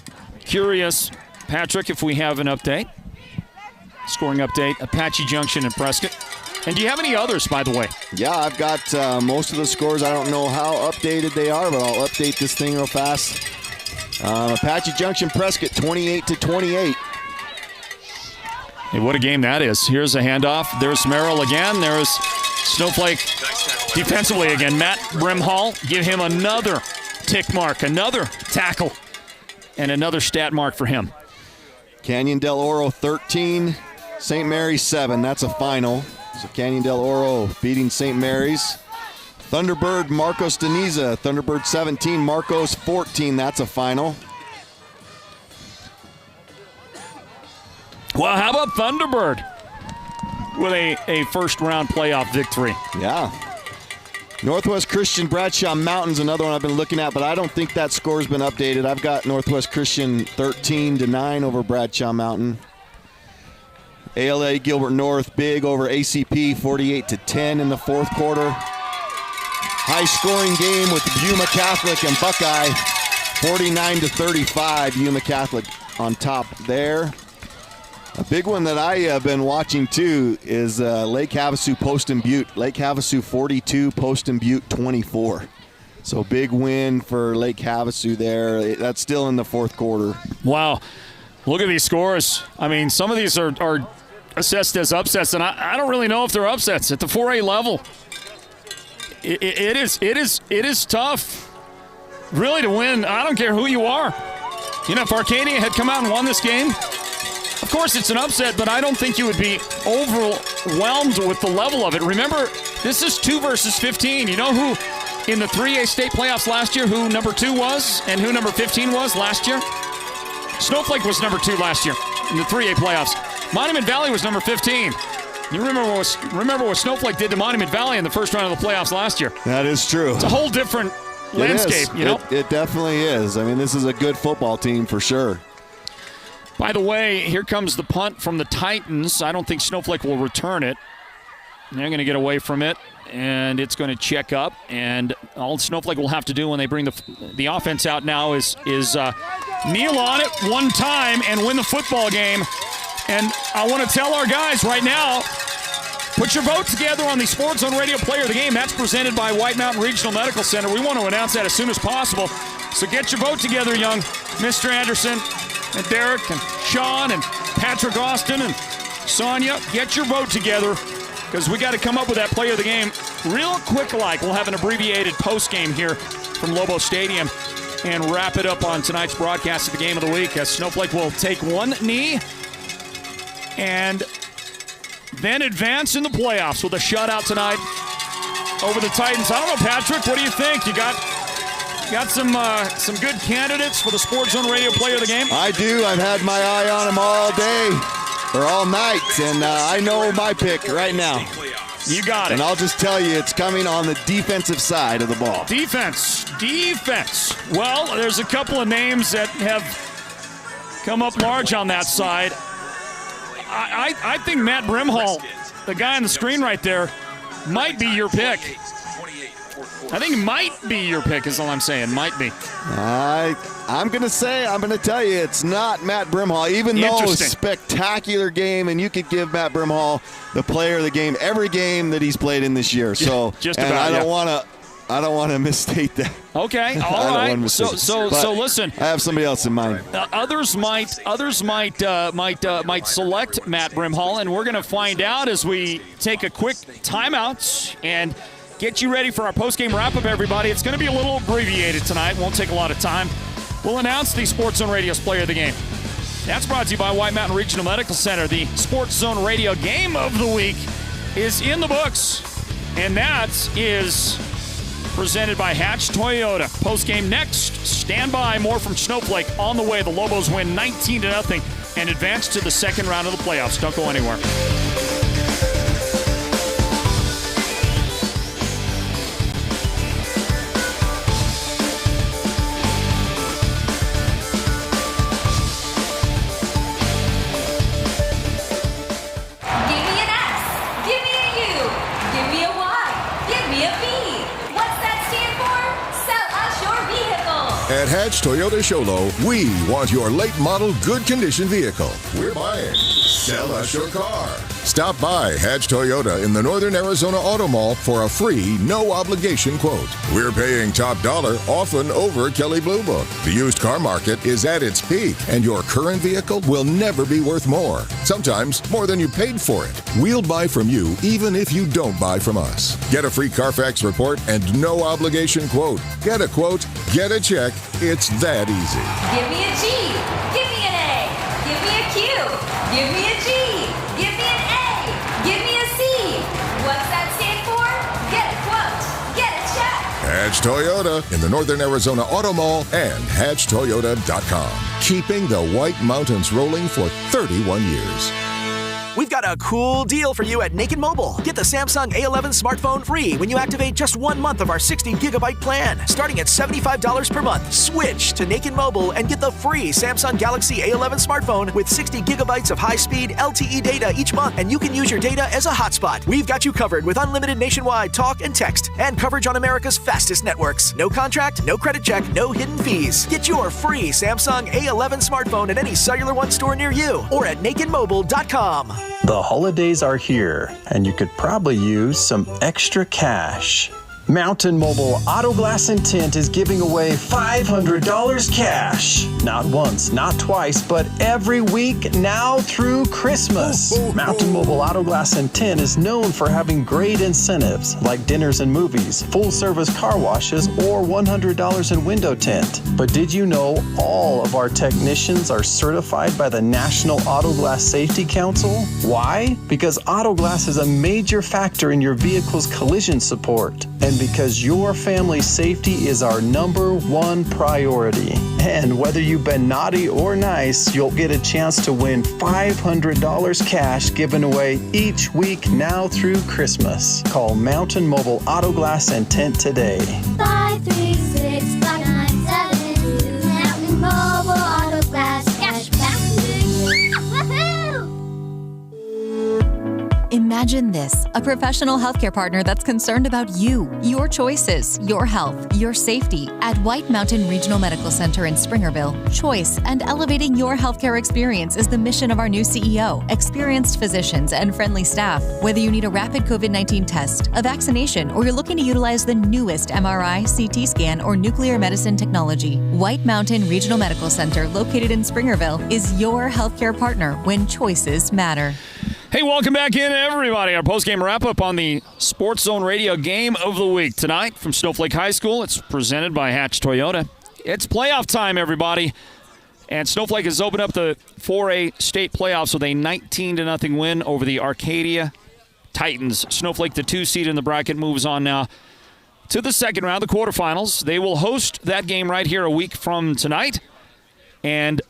curious, Patrick, if we have an update. Scoring update, Apache Junction and Prescott. And do you have any others, by the way? Yeah, I've got most of the scores. I don't know how updated they are, but I'll update this thing real fast. Apache Junction, Prescott, 28-28. Hey, what a game that is. Here's a handoff. There's Merrill again. There's Snowflake defensively again. Matt Brimhall, give him another tick mark, another tackle, and another stat mark for him. Canyon Del Oro 13, St. Mary's 7. That's a final. So Canyon Del Oro beating St. Mary's. Thunderbird Marcos Deniza, Thunderbird 17, Marcos 14. That's a final. Well, how about Thunderbird with a first-round playoff victory? Yeah. Northwest Christian Bradshaw Mountains, another one I've been looking at, but I don't think that score's been updated. I've got Northwest Christian 13-9 over Bradshaw Mountain. ALA Gilbert North big over ACP 48-10 in the 4th quarter. High-scoring game with Yuma Catholic and Buckeye, 49-35. Yuma Catholic on top there. A big one that I have been watching, too, is Lake Havasu Post and Butte. Lake Havasu 42, Post and Butte 24. So big win for Lake Havasu there. That's still in the 4th quarter. Wow. Look at these scores. I mean, some of these are assessed as upsets, and I don't really know if they're upsets at the 4A level. It is tough, really, to win. I don't care who you are. You know, if Arcadia had come out and won this game, of course, it's an upset, but I don't think you would be overwhelmed with the level of it. Remember, this is 2 versus 15. You know who in the 3A state playoffs last year, who number 2 was and who number 15 was last year? Snowflake was number 2 last year in the 3A playoffs. Monument Valley was number 15. You remember what Snowflake did to Monument Valley in the first round of the playoffs last year. That is true. It's a whole different landscape, you know? It definitely is. I mean, this is a good football team for sure. By the way, here comes the punt from the Titans. I don't think Snowflake will return it. They're going to get away from it, and it's going to check up. And all Snowflake will have to do when they bring the offense out now is kneel on it one time and win the football game. And I want to tell our guys right now, put your vote together on the Sports Zone Radio Player of the Game. That's presented by White Mountain Regional Medical Center. We want to announce that as soon as possible. So get your vote together, young Mr. Anderson and Derek and Sean and Patrick Austin and Sonia. Get your vote together because we got to come up with that Player of the Game real quick like. We'll have an abbreviated post game here from Lobo Stadium and wrap it up on tonight's broadcast of the Game of the Week as Snowflake will take one knee and then advance in the playoffs with a shutout tonight over the Titans. I don't know, Patrick, what do you think? You got some good candidates for the Sports Zone Radio Player of the Game? I do. I've had my eye on them all day or all night, and I know my pick right now. You got it. And I'll just tell you, it's coming on the defensive side of the ball. Defense. Well, there's a couple of names that have come up large on that side. I think Matt Brimhall, the guy on the screen right there, might be your pick. I think it might be your pick is all I'm saying. Might be. I'm going to tell you, it's not Matt Brimhall, even though it was a spectacular game, and you could give Matt Brimhall the player of the game every game that he's played in this year. So just about, I don't want to misstate that. Okay, all right. So listen. I have somebody else in mind. Others might select Matt Brimhall, and we're going to find out as we take a quick timeout and get you ready for our post-game wrap-up, everybody. It's going to be a little abbreviated tonight. Won't take a lot of time. We'll announce the Sports Zone Radio's player of the game. That's brought to you by White Mountain Regional Medical Center. The Sports Zone Radio Game of the Week is in the books, and that is presented by Hatch Toyota. Post-game next. Stand by. More from Snowflake on the way. The Lobos win 19-0 and advance to the second round of the playoffs. Don't go anywhere. At Hatch Toyota Sholo, we want your late model good condition vehicle. We're buying. Sell us your car. Stop by Hatch Toyota in the Northern Arizona Auto Mall for a free, no obligation quote. We're paying top dollar, often over Kelley Blue Book. The used car market is at its peak, and your current vehicle will never be worth more. Sometimes more than you paid for it. We'll buy from you even if you don't buy from us. Get a free Carfax report and no obligation quote. Get a quote, get a check. It's that easy. Give me a G. Give me an A. Give me a Q. Give me a G. Give me an A. Give me a C. What's that stand for? Get a quote. Get a check. Hatch Toyota in the Northern Arizona Auto Mall and hatchtoyota.com. Keeping the White Mountains rolling for 31 years. We've got a cool deal for you at Naked Mobile. Get the Samsung A11 smartphone free when you activate just 1 month of our 60-gigabyte plan. Starting at $75 per month, switch to Naked Mobile and get the free Samsung Galaxy A11 smartphone with 60 gigabytes of high-speed LTE data each month, and you can use your data as a hotspot. We've got you covered with unlimited nationwide talk and text and coverage on America's fastest networks. No contract, no credit check, no hidden fees. Get your free Samsung A11 smartphone at any Cellular One store near you or at nakedmobile.com. The holidays are here, and you could probably use some extra cash. Mountain Mobile Auto Glass and Tint is giving away $500 cash. Not once, not twice, but every week now through Christmas. Mountain Mobile Auto Glass and Tint is known for having great incentives like dinners and movies, full-service car washes, or $100 in window tint. But did you know all of our technicians are certified by the National Auto Glass Safety Council? Why? Because auto glass is a major factor in your vehicle's collision support. And because your family's safety is our #1 priority. And whether you've been naughty or nice, you'll get a chance to win $500 cash given away each week now through Christmas. Call Mountain Mobile Auto Glass and Tint today. 536-5972. Mountain Mobile Auto Glass. Cash back to you. Woohoo! Imagine this, a professional healthcare partner that's concerned about you, your choices, your health, your safety. At White Mountain Regional Medical Center in Springerville, choice and elevating your healthcare experience is the mission of our new CEO. Experienced physicians and friendly staff. Whether you need a rapid COVID-19 test, a vaccination, or you're looking to utilize the newest MRI, CT scan, or nuclear medicine technology, White Mountain Regional Medical Center, located in Springerville, is your healthcare partner when choices matter. Hey, welcome back in, everybody. Our post-game wrap-up on the Sports Zone Radio Game of the Week. Tonight from Snowflake High School, it's presented by Hatch Toyota. It's playoff time, everybody. And Snowflake has opened up the 4A state playoffs with a 19-0 win over the Arcadia Titans. Snowflake, the 2 seed in the bracket, moves on now to the second round, the quarterfinals. They will host that game right here a week from tonight. And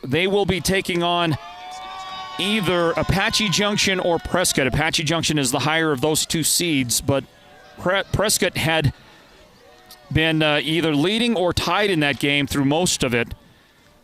they will be taking on either Apache Junction or Prescott. Apache Junction is the higher of those 2 seeds, but Prescott had been either leading or tied in that game through most of it.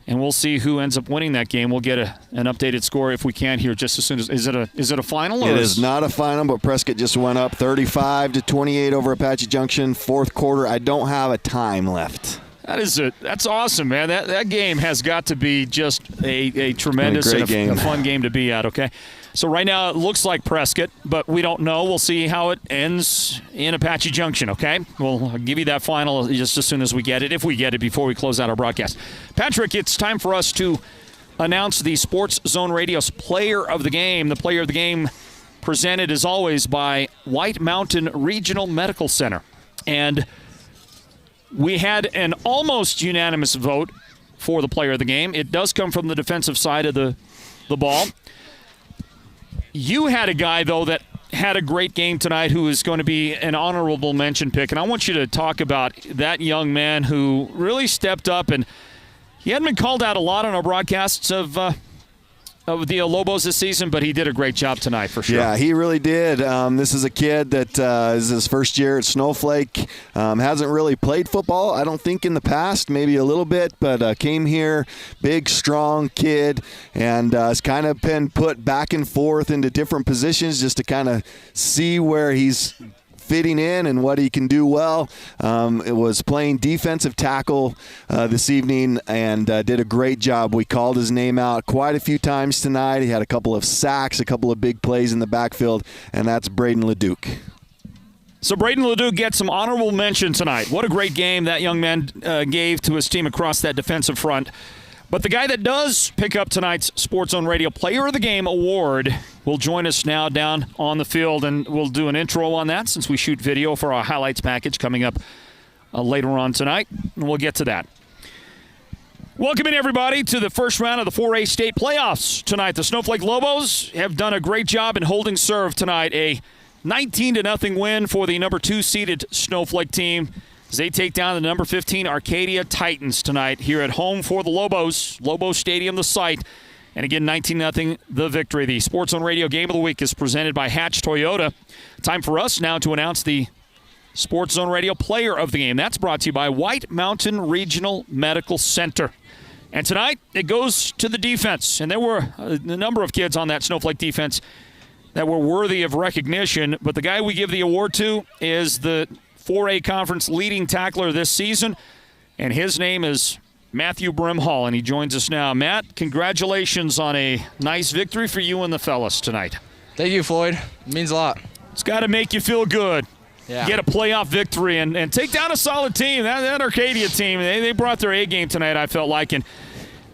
and we'll see who ends up winning that game. We'll get an updated score if we can here just as soon as. Is it a final? Or it is not a final, but Prescott just went up 35-28 over Apache Junction. Fourth quarter. I don't have a time left. That's awesome, man. That game has got to be just a tremendous and a fun game to be at, okay? So right now it looks like Prescott, but we don't know. We'll see how it ends in Apache Junction, okay? We'll give you that final just as soon as we get it, if we get it before we close out our broadcast. Patrick, it's time for us to announce the Sports Zone Radio's Player of the Game. The Player of the Game presented, as always, by White Mountain Regional Medical Center. And we had an almost unanimous vote for the Player of the Game. It does come from the defensive side of the ball. You had a guy, though, that had a great game tonight who is going to be an honorable mention pick. And I want you to talk about that young man who really stepped up. And he hadn't been called out a lot on our broadcasts of the Lobos this season, but he did a great job tonight for sure. Yeah, he really did. This is a kid that is his first year at Snowflake. Hasn't really played football, I don't think, in the past, maybe a little bit, but came here, big, strong kid, and has kind of been put back and forth into different positions just to kind of see where he's fitting in and what he can do well. It was playing defensive tackle this evening and did a great job. We called his name out quite a few times tonight. He had a couple of sacks, a couple of big plays in the backfield, and that's Braden LeDuc. So Braden LeDuc gets some honorable mention tonight. What a great game that young man gave to his team across that defensive front. But the guy that does pick up tonight's Sports Zone Radio Player of the Game award will join us now down on the field, and we'll do an intro on that since we shoot video for our highlights package coming up later on tonight, and we'll get to that. Welcome in, everybody, to the first round of the 4A state playoffs tonight. The Snowflake Lobos have done a great job in holding serve tonight. A 19-0 win for the number 2 seeded Snowflake team as they take down the number 15 Arcadia Titans tonight here at home for the Lobos. Lobo Stadium, the site. And again, 19-0 the victory. The Sports Zone Radio Game of the Week is presented by Hatch Toyota. Time for us now to announce the Sports Zone Radio Player of the Game. That's brought to you by White Mountain Regional Medical Center. And tonight, it goes to the defense. And there were a number of kids on that Snowflake defense that were worthy of recognition. But the guy we give the award to is the 4A Conference leading tackler this season, and his name is Matthew Brimhall, and he joins us now. Matt, congratulations on a nice victory for you and the fellas tonight. Thank you, Floyd. It means a lot. It's got to make you feel good. Yeah. Get a playoff victory and take down a solid team. That Arcadia team, they brought their A game tonight, I felt like, and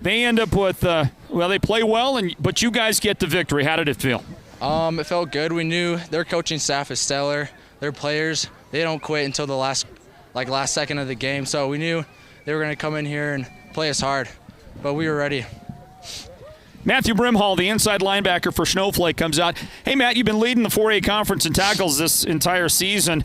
they end up with, they play well, but you guys get the victory. How did it feel? It felt good. We knew their coaching staff is stellar. Their players, they don't quit until the last second of the game. So we knew they were going to come in here and play us hard, but we were ready. Matthew Brimhall, the inside linebacker for Snowflake, comes out. Hey, Matt, you've been leading the 4A conference in tackles this entire season,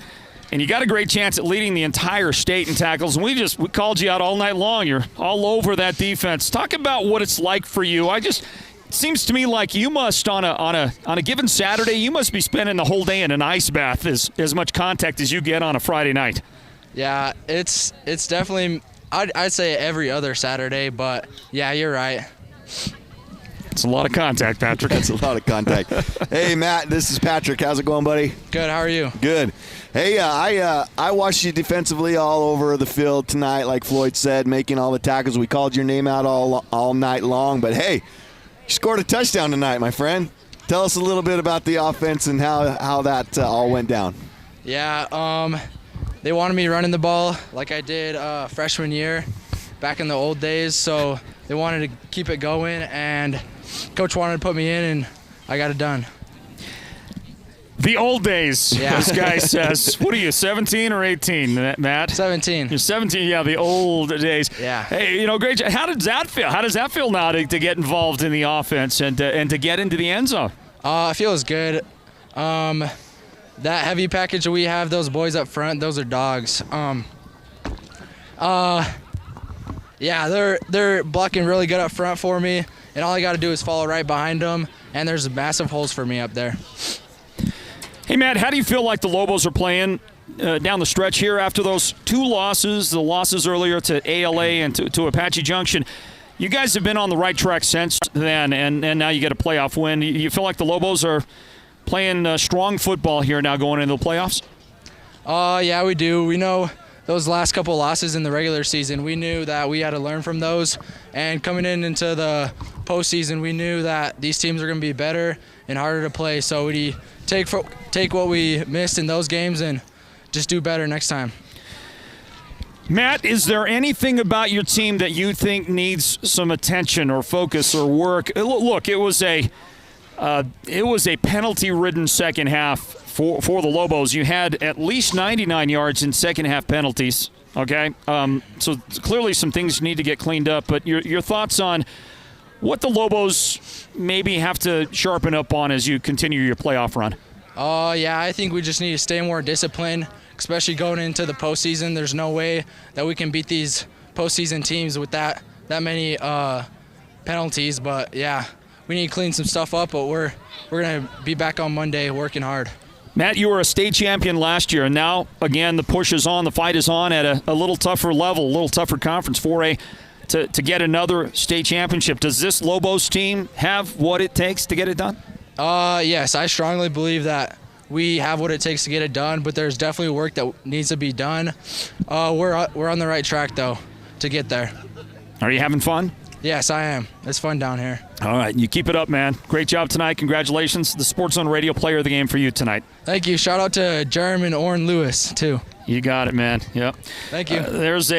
and you got a great chance at leading the entire state in tackles. And we called you out all night long. You're all over that defense. Talk about what it's like for you. It seems to me like you must, on a given Saturday, you must be spending the whole day in an ice bath, as much contact as you get on a Friday night. Yeah, it's definitely, I'd say every other Saturday, but yeah, you're right. It's a lot of contact, Patrick. That's a lot of contact. Hey, Matt, this is Patrick. How's it going, buddy? Good. How are you? Good. Hey, I watched you defensively all over the field tonight, like Floyd said, making all the tackles. We called your name out all night long, but hey, you scored a touchdown tonight, my friend. Tell us a little bit about the offense and how that all went down. Yeah, they wanted me running the ball like I did freshman year back in the old days, so they wanted to keep it going, and Coach wanted to put me in, and I got it done. The old days, yeah. This guy says. What are you, 17 or 18, Matt? 17. You're 17, yeah, the old days. Yeah. Hey, great. How does that feel? How does that feel now to get involved in the offense and to get into the end zone? It feels good. That heavy package that we have, those boys up front, those are dogs. Yeah, they're blocking really good up front for me, and all I got to do is follow right behind them, and there's massive holes for me up there. Hey, Matt, how do you feel like the Lobos are playing down the stretch here after those two losses, the losses earlier to ALA and to Apache Junction? You guys have been on the right track since then, and now you get a playoff win. You feel like the Lobos are playing strong football here now going into the playoffs? Yeah, we do. We know those last couple losses in the regular season, we knew that we had to learn from those. And coming into the postseason, we knew that these teams are going to be better and harder to play. So we take what we missed in those games and just do better next time. Matt, is there anything about your team that you think needs some attention or focus or work? Look, it was a penalty-ridden second half for the Lobos. You had at least 99 yards in second-half penalties, okay? So clearly some things need to get cleaned up. But your thoughts on what the Lobos maybe have to sharpen up on as you continue your playoff run? Yeah, I think we just need to stay more disciplined, especially going into the postseason. There's no way that we can beat these postseason teams with that many penalties. But yeah, we need to clean some stuff up. But we're gonna be back on Monday working hard. Matt, you were a state champion last year, and now again the push is on, the fight is on at a little tougher level, a little tougher conference 4A to get another state championship. Does this Lobos team have what it takes to get it done? Yes, I strongly believe that we have what it takes to get it done, but there's definitely work that needs to be done. We're on the right track, though, to get there. Are you having fun? Yes, I am. It's fun down here. All right, you keep it up, man. Great job tonight. Congratulations. The Sports Zone Radio Player of the Game for you tonight. Thank you. Shout out to Jeremy and Orrin Lewis, too. You got it, man. Yep. Thank you. There's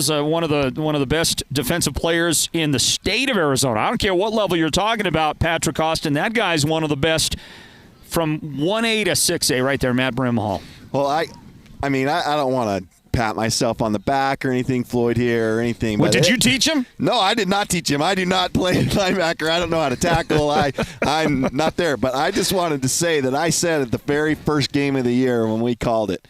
one of the best defensive players in the state of Arizona. I don't care what level you're talking about, Patrick Austin. That guy's one of the best from 1A to 6A right there, Matt Brimhall. Well, I don't want to pat myself on the back or anything, Floyd, here or anything. What, did you teach him? No, I did not teach him. I do not play linebacker. I don't know how to tackle. I'm not there. But I just wanted to say that I said at the very first game of the year when we called it,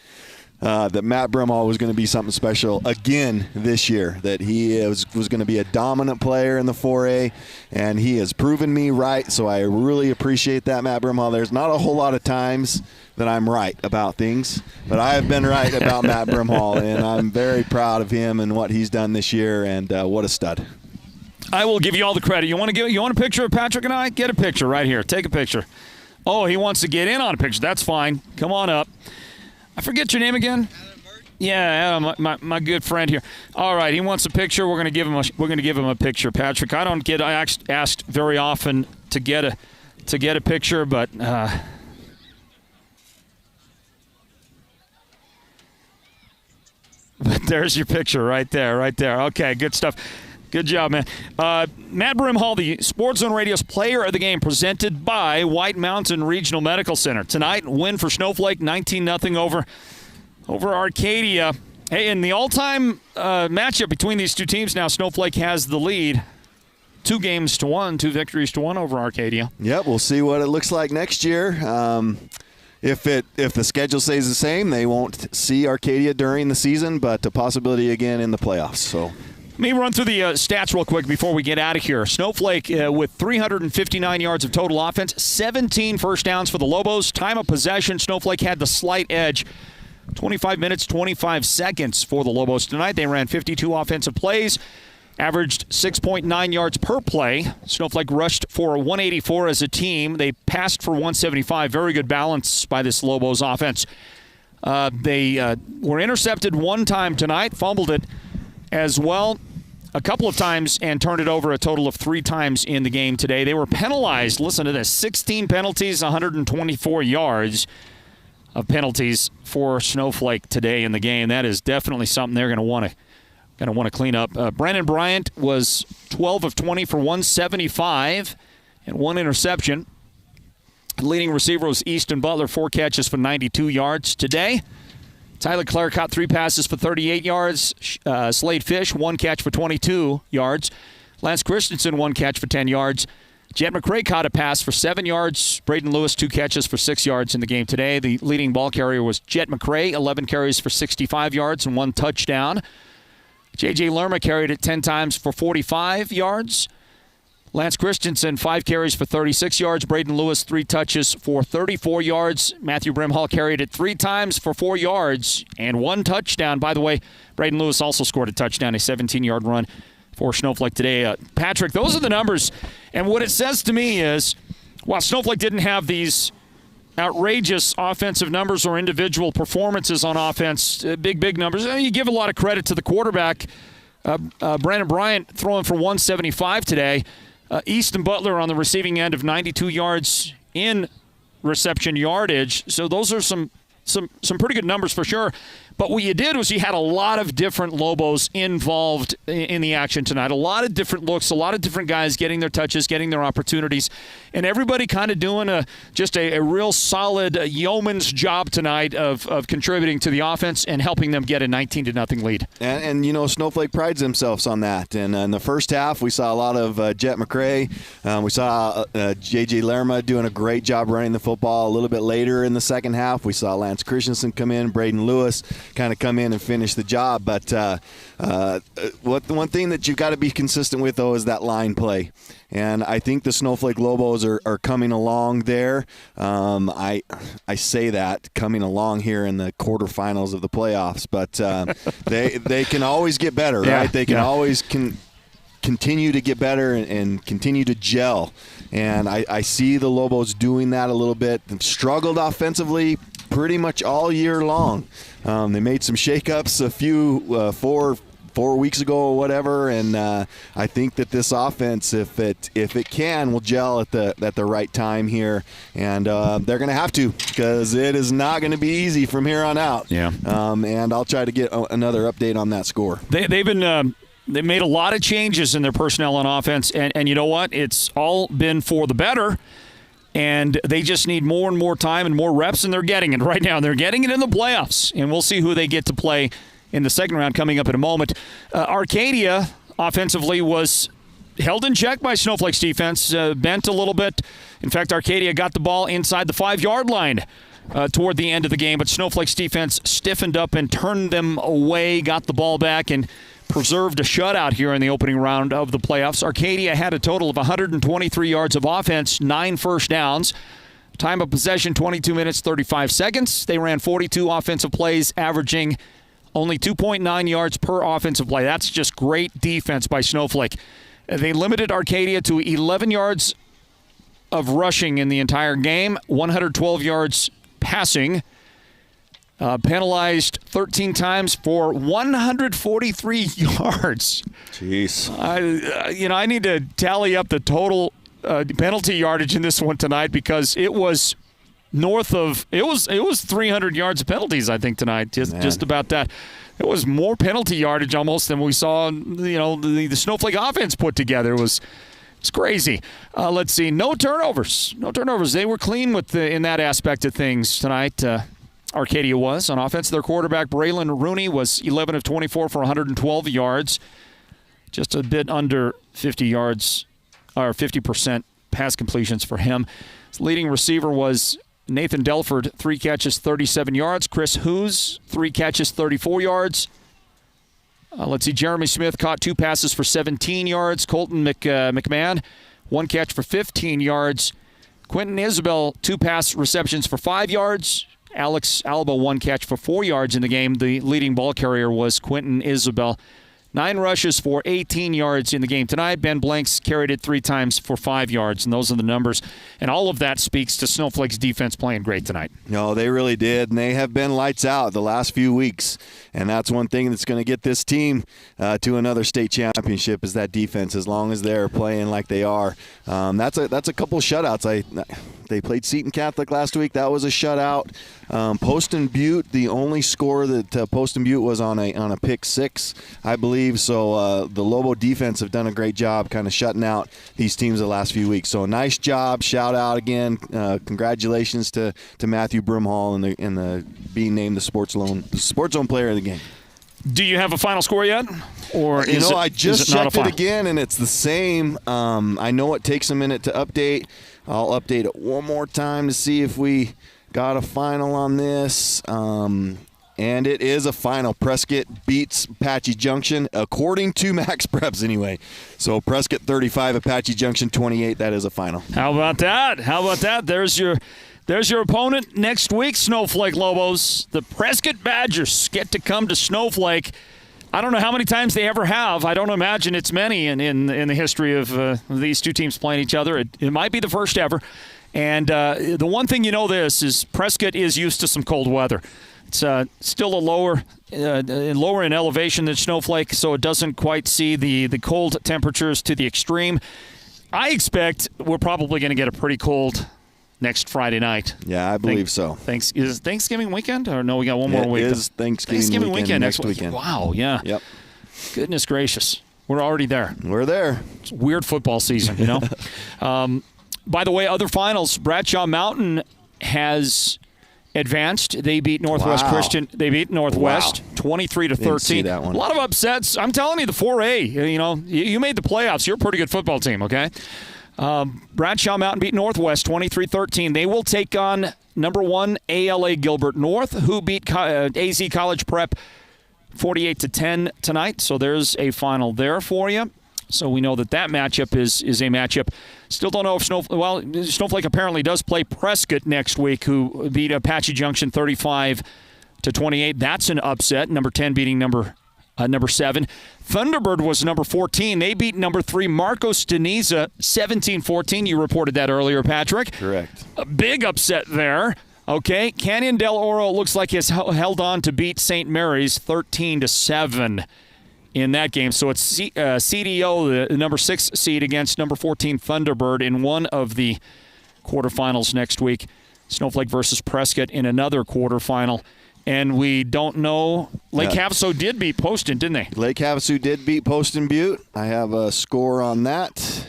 that Matt Brimhall was going to be something special again this year, that he was going to be a dominant player in the 4A, and he has proven me right, so I really appreciate that, Matt Brimhall. There's not a whole lot of times that I'm right about things, but I have been right about Matt Brimhall, and I'm very proud of him and what he's done this year, and what a stud. I will give you all the credit. You want a picture of Patrick and I? Get a picture right here. Take a picture. Oh, he wants to get in on a picture. That's fine. Come on up. I forget your name again. Yeah, Adam, my good friend here. All right, he wants a picture. We're going to give him a picture, Patrick. I don't get asked very often to get a picture, but there's your picture right there. Okay, good stuff. Good job, man. Matt Brimhall, the Sports Zone Radio's Player of the Game, presented by White Mountain Regional Medical Center. Tonight, win for Snowflake, 19-0 over Arcadia. Hey, in the all-time matchup between these two teams now, Snowflake has the lead. 2 victories to 1 over Arcadia. Yep, we'll see what it looks like next year. If the schedule stays the same, they won't see Arcadia during the season, but a possibility again in the playoffs. So. Let me run through the stats real quick before we get out of here. Snowflake with 359 yards of total offense, 17 first downs for the Lobos. Time of possession, Snowflake had the slight edge. 25 minutes, 25 seconds for the Lobos tonight. They ran 52 offensive plays, averaged 6.9 yards per play. Snowflake rushed for 184 as a team. They passed for 175. Very good balance by this Lobos offense. They were intercepted one time tonight, fumbled it as well a couple of times, and turned it over a total of 3 times in the game today. They were penalized. Listen to this. 16 penalties, 124 yards of penalties for Snowflake today in the game. That is definitely something they're going to want to clean up. Brandon Bryant was 12 of 20 for 175 and 1 interception. The leading receiver was Easton Butler, 4 catches for 92 yards today. Tyler Clare caught 3 passes for 38 yards. Slade Fish, 1 catch for 22 yards. Lance Christensen, 1 catch for 10 yards. Jet McRae caught a pass for 7 yards. Braden Lewis, 2 catches for 6 yards in the game today. The leading ball carrier was Jet McRae, 11 carries for 65 yards and 1 touchdown. J.J. Lerma carried it 10 times for 45 yards. Lance Christensen, 5 carries for 36 yards. Braden Lewis, 3 touches for 34 yards. Matthew Brimhall carried it 3 times for 4 yards and 1 touchdown. By the way, Braden Lewis also scored a touchdown, a 17-yard run for Snowflake today. Patrick, those are the numbers. And what it says to me is, while Snowflake didn't have these outrageous offensive numbers or individual performances on offense, big numbers, you give a lot of credit to the quarterback, Brandon Bryant, throwing for 175 today. Easton Butler on the receiving end of 92 yards in reception yardage. So those are some pretty good numbers for sure. But what you did was you had a lot of different Lobos involved in the action tonight. A lot of different looks, a lot of different guys getting their touches, getting their opportunities, and everybody kind of doing just a real solid yeoman's job tonight of contributing to the offense and helping them get a 19-0 lead. And Snowflake prides themselves on that. And in the first half, we saw a lot of Jet McCray. We saw J.J. Lerma doing a great job running the football. A little bit later in the second half, we saw Lance Christensen come in, Braden Lewis kind of come in and finish the job. But one thing that you've got to be consistent with, though, is that line play. And I think the Snowflake Lobos are coming along there. I say that coming along here in the quarterfinals of the playoffs, but they can always get better, right? They can always continue to get better and continue to gel. And I see the Lobos doing that a little bit. They've struggled offensively pretty much all year long. They made some shakeups a few 4 weeks ago or whatever, and I think that this offense, if it can, will gel at the right time here, and they're going to have to, because it is not going to be easy from here on out. Yeah. And I'll try to get another update on that score. They made a lot of changes in their personnel on offense, and you know what? It's all been for the better, and they just need more and more time and more reps, and they're getting it right now. They're getting it in the playoffs, and we'll see who they get to play in the second round coming up in a moment. Arcadia offensively was held in check by Snowflake's defense, bent a little bit. In fact, Arcadia got the ball inside the 5-yard line toward the end of the game, but Snowflake's defense stiffened up and turned them away, got the ball back, and preserved a shutout here in the opening round of the playoffs. Arcadia had a total of 123 yards of offense, 9 first downs. Time of possession, 22 minutes, 35 seconds. They ran 42 offensive plays, averaging only 2.9 yards per offensive play. That's just great defense by Snowflake. They limited Arcadia to 11 yards of rushing in the entire game, 112 yards passing. Penalized 13 times for 143 yards. Jeez. I need to tally up the total penalty yardage in this one tonight, because it was north of it was 300 yards of penalties, I think, tonight. Just about that. It was more penalty yardage almost than we saw. The Snowflake offense put together. It's crazy. Let's see. No turnovers. They were clean in that aspect of things tonight. Arcadia was on offense. Their quarterback, Braylon Rooney, was 11 of 24 for 112 yards. Just a bit under 50 yards, or 50% pass completions for him. His leading receiver was Nathan Delford, 3 catches, 37 yards. Chris Hoos, 3 catches, 34 yards. Let's see, Jeremy Smith caught 2 passes for 17 yards. Colton McMahon, 1 catch for 15 yards. Quentin Isabel, 2 pass receptions for 5 yards. Alex Alba, 1 catch for 4 yards in the game. The leading ball carrier was Quentin Isabel. 9 rushes for 18 yards in the game tonight. Ben Blanks carried it 3 times for 5 yards, and those are the numbers. And all of that speaks to Snowflake's defense playing great tonight. No, they really did, and they have been lights out the last few weeks. And that's one thing that's going to get this team to another state championship, is that defense, as long as they're playing like they are. That's a couple shutouts. They played Seton Catholic last week. That was a shutout. Poston Butte, the only score that Poston Butte was on a pick 6, I believe. So the Lobo defense have done a great job kind of shutting out these teams the last few weeks. So nice job. Shout out again. Congratulations to Matthew Broomhall and the being named the Sports Zone Player of the game. Do you have a final score yet? Or I just checked it again, and it's the same. I know it takes a minute to update. I'll update it one more time to see if we got a final on this. And it is a final. Prescott beats Apache Junction, according to Max Preps anyway. So Prescott 35, Apache Junction 28. That is a final. How about that? There's your opponent next week, Snowflake Lobos. The Prescott Badgers get to come to Snowflake I don't know how many times they ever have. I don't imagine it's many in the history of these two teams playing each other. It might be the first ever. And the one thing you know this is Prescott is used to some cold weather. It's still a lower in elevation than Snowflake, so it doesn't quite see the cold temperatures to the extreme. I expect we're probably going to get a pretty cold next Friday night. Yeah, I believe so. Is Thanksgiving weekend? Or no, we got one more week. It is Thanksgiving weekend next weekend. Wow, yeah. Yep. Goodness gracious. We're already there. We're there. It's weird football season, you know. By the way, other finals, Bradshaw Mountain has advanced. They beat Northwest Christian. They beat Northwest 23-13. Didn't see that one. A lot of upsets. I'm telling you, the 4A, you know, you made the playoffs. You're a pretty good football team, okay? Bradshaw Mountain beat Northwest 23-13. They will take on number 1 ALA Gilbert North, who beat AZ College Prep 48-10 tonight. So there's a final there for you. So we know that matchup is a matchup. Still don't know if Snowflake apparently does play Prescott next week, who beat Apache Junction 35-28. That's an upset. Number 10 beating number 7. Thunderbird was number 14. They beat number 3 Marcos Deniza 17-14. You reported that earlier, Patrick. Correct. A big upset there. Okay, Canyon del Oro looks like has held on to beat St. Mary's 13-7 in that game. So it's CDO, the number 6 seed, against number 14 Thunderbird in one of the quarterfinals next week. Snowflake versus Prescott in another quarterfinal. And we don't know. Lake Havasu did beat Poston, didn't they? Lake Havasu did beat Poston Butte. I have a score on that.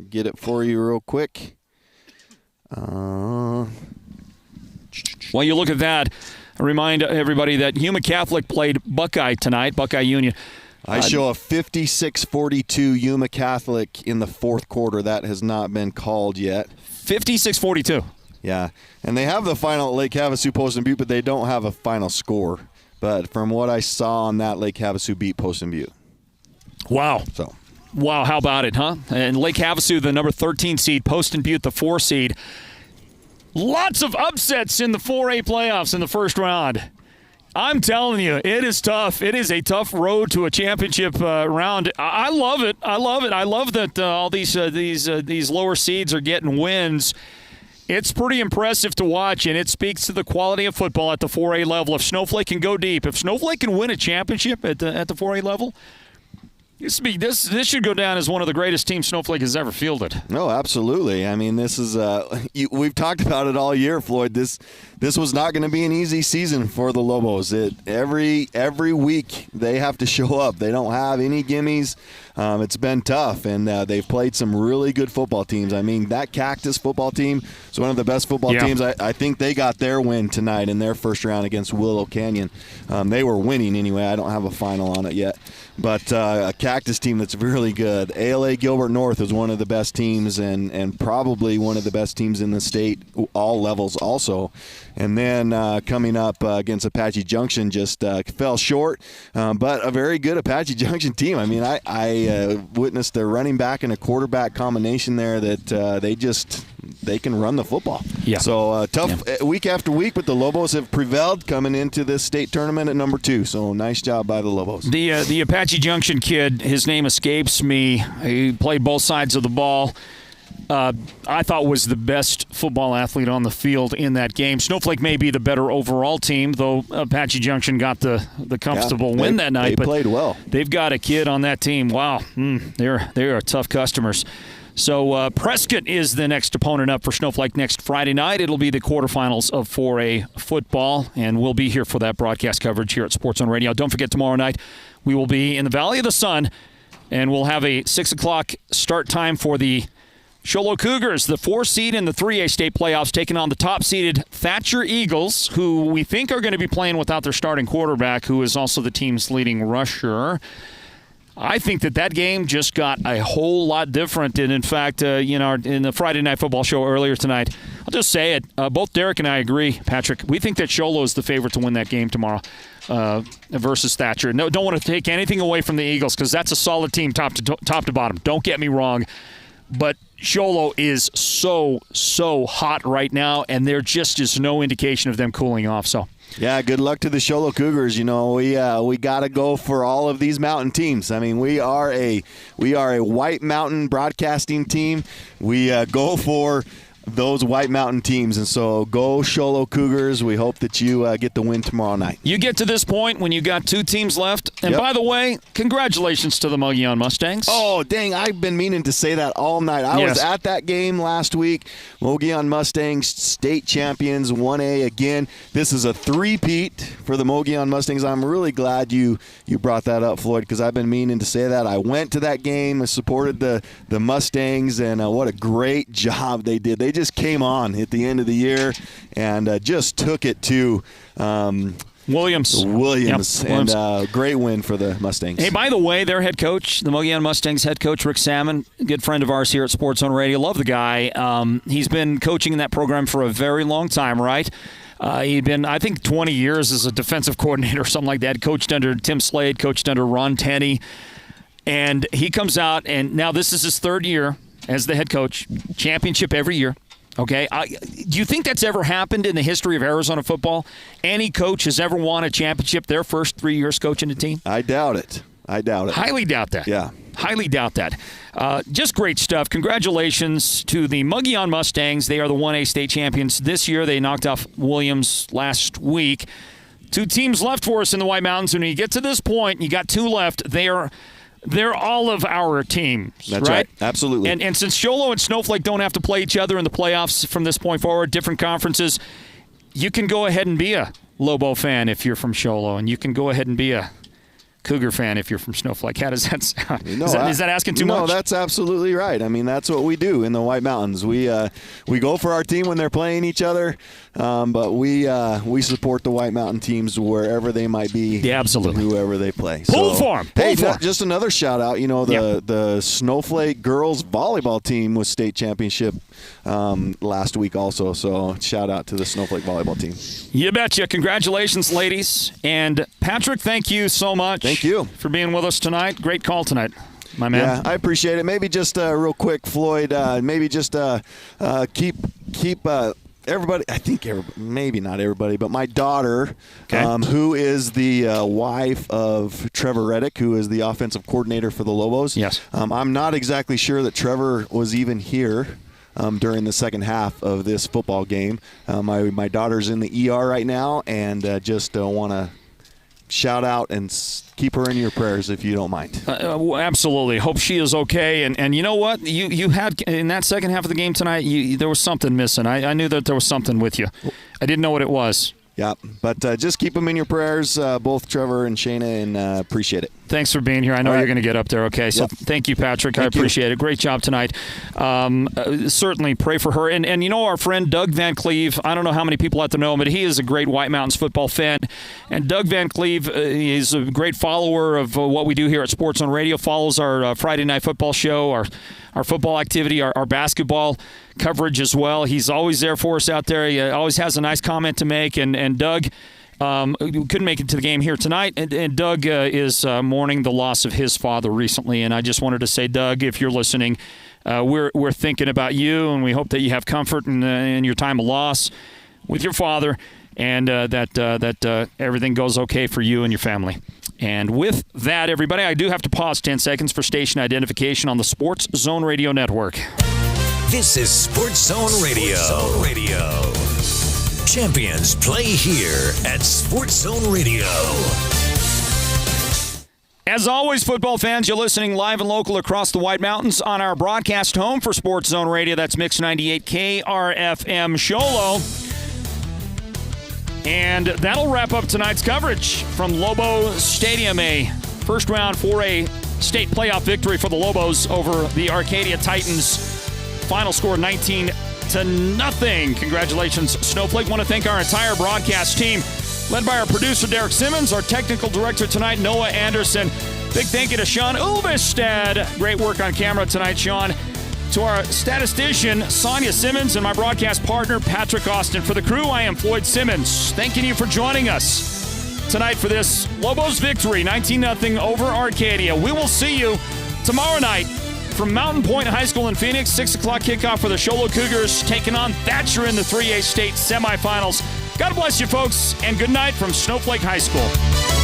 Get it for you real quick. While you look at that, I remind everybody that Yuma Catholic played Buckeye tonight, Buckeye Union. I show a 56-42 Yuma Catholic in the fourth quarter. That has not been called yet. 56-42. Yeah, and they have the final at Lake Havasu, Poston Butte, but they don't have a final score. But from what I saw on that, Lake Havasu beat Poston Butte. Wow. So. Wow, how about it, huh? And Lake Havasu, the number 13 seed, Poston Butte, the 4 seed. Lots of upsets in the 4A playoffs in the first round. I'm telling you, it is tough. It is a tough road to a championship round. I love it. I love it. I love that all these lower seeds are getting wins. It's pretty impressive to watch, and it speaks to the quality of football at the 4A level. If Snowflake can go deep, if Snowflake can win a championship at the 4A level, this should go down as one of the greatest teams Snowflake has ever fielded. No, absolutely. I mean, this is we've talked about it all year, Floyd. This was not going to be an easy season for the Lobos. Every week they have to show up. They don't have any gimmies. It's been tough, and they've played some really good football teams. I mean, that Cactus football team is one of the best football teams. I think they got their win tonight in their first round against Willow Canyon. They were winning anyway. I don't have a final on it yet. But a Cactus team that's really good. ALA Gilbert North is one of the best teams and probably one of the best teams in the state, all levels also. And then coming up against Apache Junction just fell short, but a very good Apache Junction team. I mean, I witnessed a running back and a quarterback combination there that they can run the football. Yeah. So tough week after week, but the Lobos have prevailed coming into this state tournament at number 2. So nice job by the Lobos. The Apache Junction kid, his name escapes me. He played both sides of the ball. I thought was the best football athlete on the field in that game. Snowflake may be the better overall team, though Apache Junction got the comfortable win that night. They played well. They've got a kid on that team. Wow, they're tough customers. So Prescott is the next opponent up for Snowflake next Friday night. It'll be the quarterfinals of 4A football, and we'll be here for that broadcast coverage here at Sports Zone Radio. Don't forget, tomorrow night we will be in the Valley of the Sun, and we'll have a 6 o'clock start time for the Show Low Cougars, the 4 seed in the 3A state playoffs, taking on the top-seeded Thatcher Eagles, who we think are going to be playing without their starting quarterback, who is also the team's leading rusher. I think that game just got a whole lot different. And, in fact, in the Friday Night Football show earlier tonight, I'll just say it. Both Derek and I agree, Patrick. We think that Sholo is the favorite to win that game tomorrow versus Thatcher. No, don't want to take anything away from the Eagles because that's a solid team top to bottom. Don't get me wrong. But Sholo is so hot right now, and there just is no indication of them cooling off. So Yeah, good luck to the Sholo Cougars. You know, we got to go for all of these mountain teams. I mean, we are a White Mountain broadcasting team. We go for those White Mountain teams, and so go Sholo Cougars. We hope that you get the win tomorrow night. You get to this point when you got 2 teams left, and by the way, congratulations to the Mogollon Mustangs. Oh, dang, I've been meaning to say that all night. I was at that game last week. Mogollon Mustangs, state champions, 1A again. This is a three-peat for the Mogollon Mustangs. I'm really glad you brought that up, Floyd, because I've been meaning to say that. I went to that game, supported the Mustangs, and what a great job they did. They just came on at the end of the year and just took it to Williams. Yep, and great win for the Mustangs. Hey, by the way, their head coach, the Mogollon Mustangs head coach, Rick Salmon, good friend of ours here at Sports Zone Radio. Love the guy. He's been coaching in that program for a very long time, right? He'd been, I think, 20 years as a defensive coordinator or something like that. Coached under Tim Slade, coached under Ron Tenney. And he comes out, and now this is his 3rd year as the head coach. Championship every year. Okay, do you think that's ever happened in the history of Arizona football? Any coach has ever won a championship their first 3 years coaching a team? I doubt it. Highly doubt that. Yeah. Highly doubt that. Just great stuff. Congratulations to the Mogollon Mustangs. They are the 1A state champions this year. They knocked off Williams last week. 2 teams left for us in the White Mountains. When you get to this point, you got 2 left. They're all of our teams, That's right. Absolutely. And since Sholo and Snowflake don't have to play each other in the playoffs from this point forward, different conferences, you can go ahead and be a Lobo fan if you're from Sholo, and you can go ahead and be a Cougar fan if you're from Snowflake. How does that sound? Is that asking too much? No, that's absolutely right. I mean, that's what we do in the White Mountains. We go for our team when they're playing each other, but we support the White Mountain teams wherever they might be. Yeah, absolutely. Whoever they play. Pull for them. Just another shout out. You know, the Snowflake girls volleyball team was state championship last week also. So shout out to the Snowflake volleyball team. You betcha. Congratulations, ladies. And Patrick, thank you so much. Thank you for being with us tonight. Great call tonight, my man. Yeah, I appreciate it. Maybe just real quick, Floyd. Maybe just keep everybody. I think maybe not everybody, but my daughter, who is the wife of Trevor Reddick, who is the offensive coordinator for the Lobos. Yes. I'm not exactly sure that Trevor was even here during the second half of this football game. My daughter's in the ER right now, and just want to shout out and keep her in your prayers if you don't mind. Absolutely. Hope she is okay. And you know what? You had, in that second half of the game tonight, there was something missing. I knew that there was something with you. I didn't know what it was. Yeah, but just keep them in your prayers, both Trevor and Shayna, and appreciate it. Thanks for being here. I know you're going to get up there, okay? So thank you, Patrick. I appreciate it. Great job tonight. Certainly pray for her. And you know our friend Doug Van Cleve, I don't know how many people out there know him, but he is a great White Mountains football fan. And Doug Van Cleve is a great follower of what we do here at Sports on Radio, follows our Friday Night Football show, our football activity, our basketball coverage as well. He's always there for us out there. He always has a nice comment to make. And Doug couldn't make it to the game here tonight. And Doug is mourning the loss of his father recently. And I just wanted to say, Doug, if you're listening, we're thinking about you, and we hope that you have comfort in your time of loss with your father, and that everything goes okay for you and your family. And with that, everybody, I do have to pause 10 seconds for station identification on the Sports Zone Radio Network. This is Sports Zone Radio. Champions play here at Sports Zone Radio. As always, football fans, you're listening live and local across the White Mountains on our broadcast home for Sports Zone Radio. That's Mix 98 KRFM Sholo. And that'll wrap up tonight's coverage from Lobo Stadium, a first-round 4A state playoff victory for the Lobos over the Arcadia Titans. Final score 19-0. Congratulations, Snowflake. Want to thank our entire broadcast team, led by our producer, Derek Simmons, our technical director tonight, Noah Anderson. Big thank you to Sean Ulvestad. Great work on camera tonight, Sean. To our statistician, Sonia Simmons, and my broadcast partner, Patrick Austin. For the crew, I am Floyd Simmons. Thanking you for joining us tonight for this Lobos victory, 19-0 over Arcadia. We will see you tomorrow night from Mountain Point High School in Phoenix. 6 o'clock kickoff for the Sholo Cougars, taking on Thatcher in the 3A state semifinals. God bless you, folks, and good night from Snowflake High School.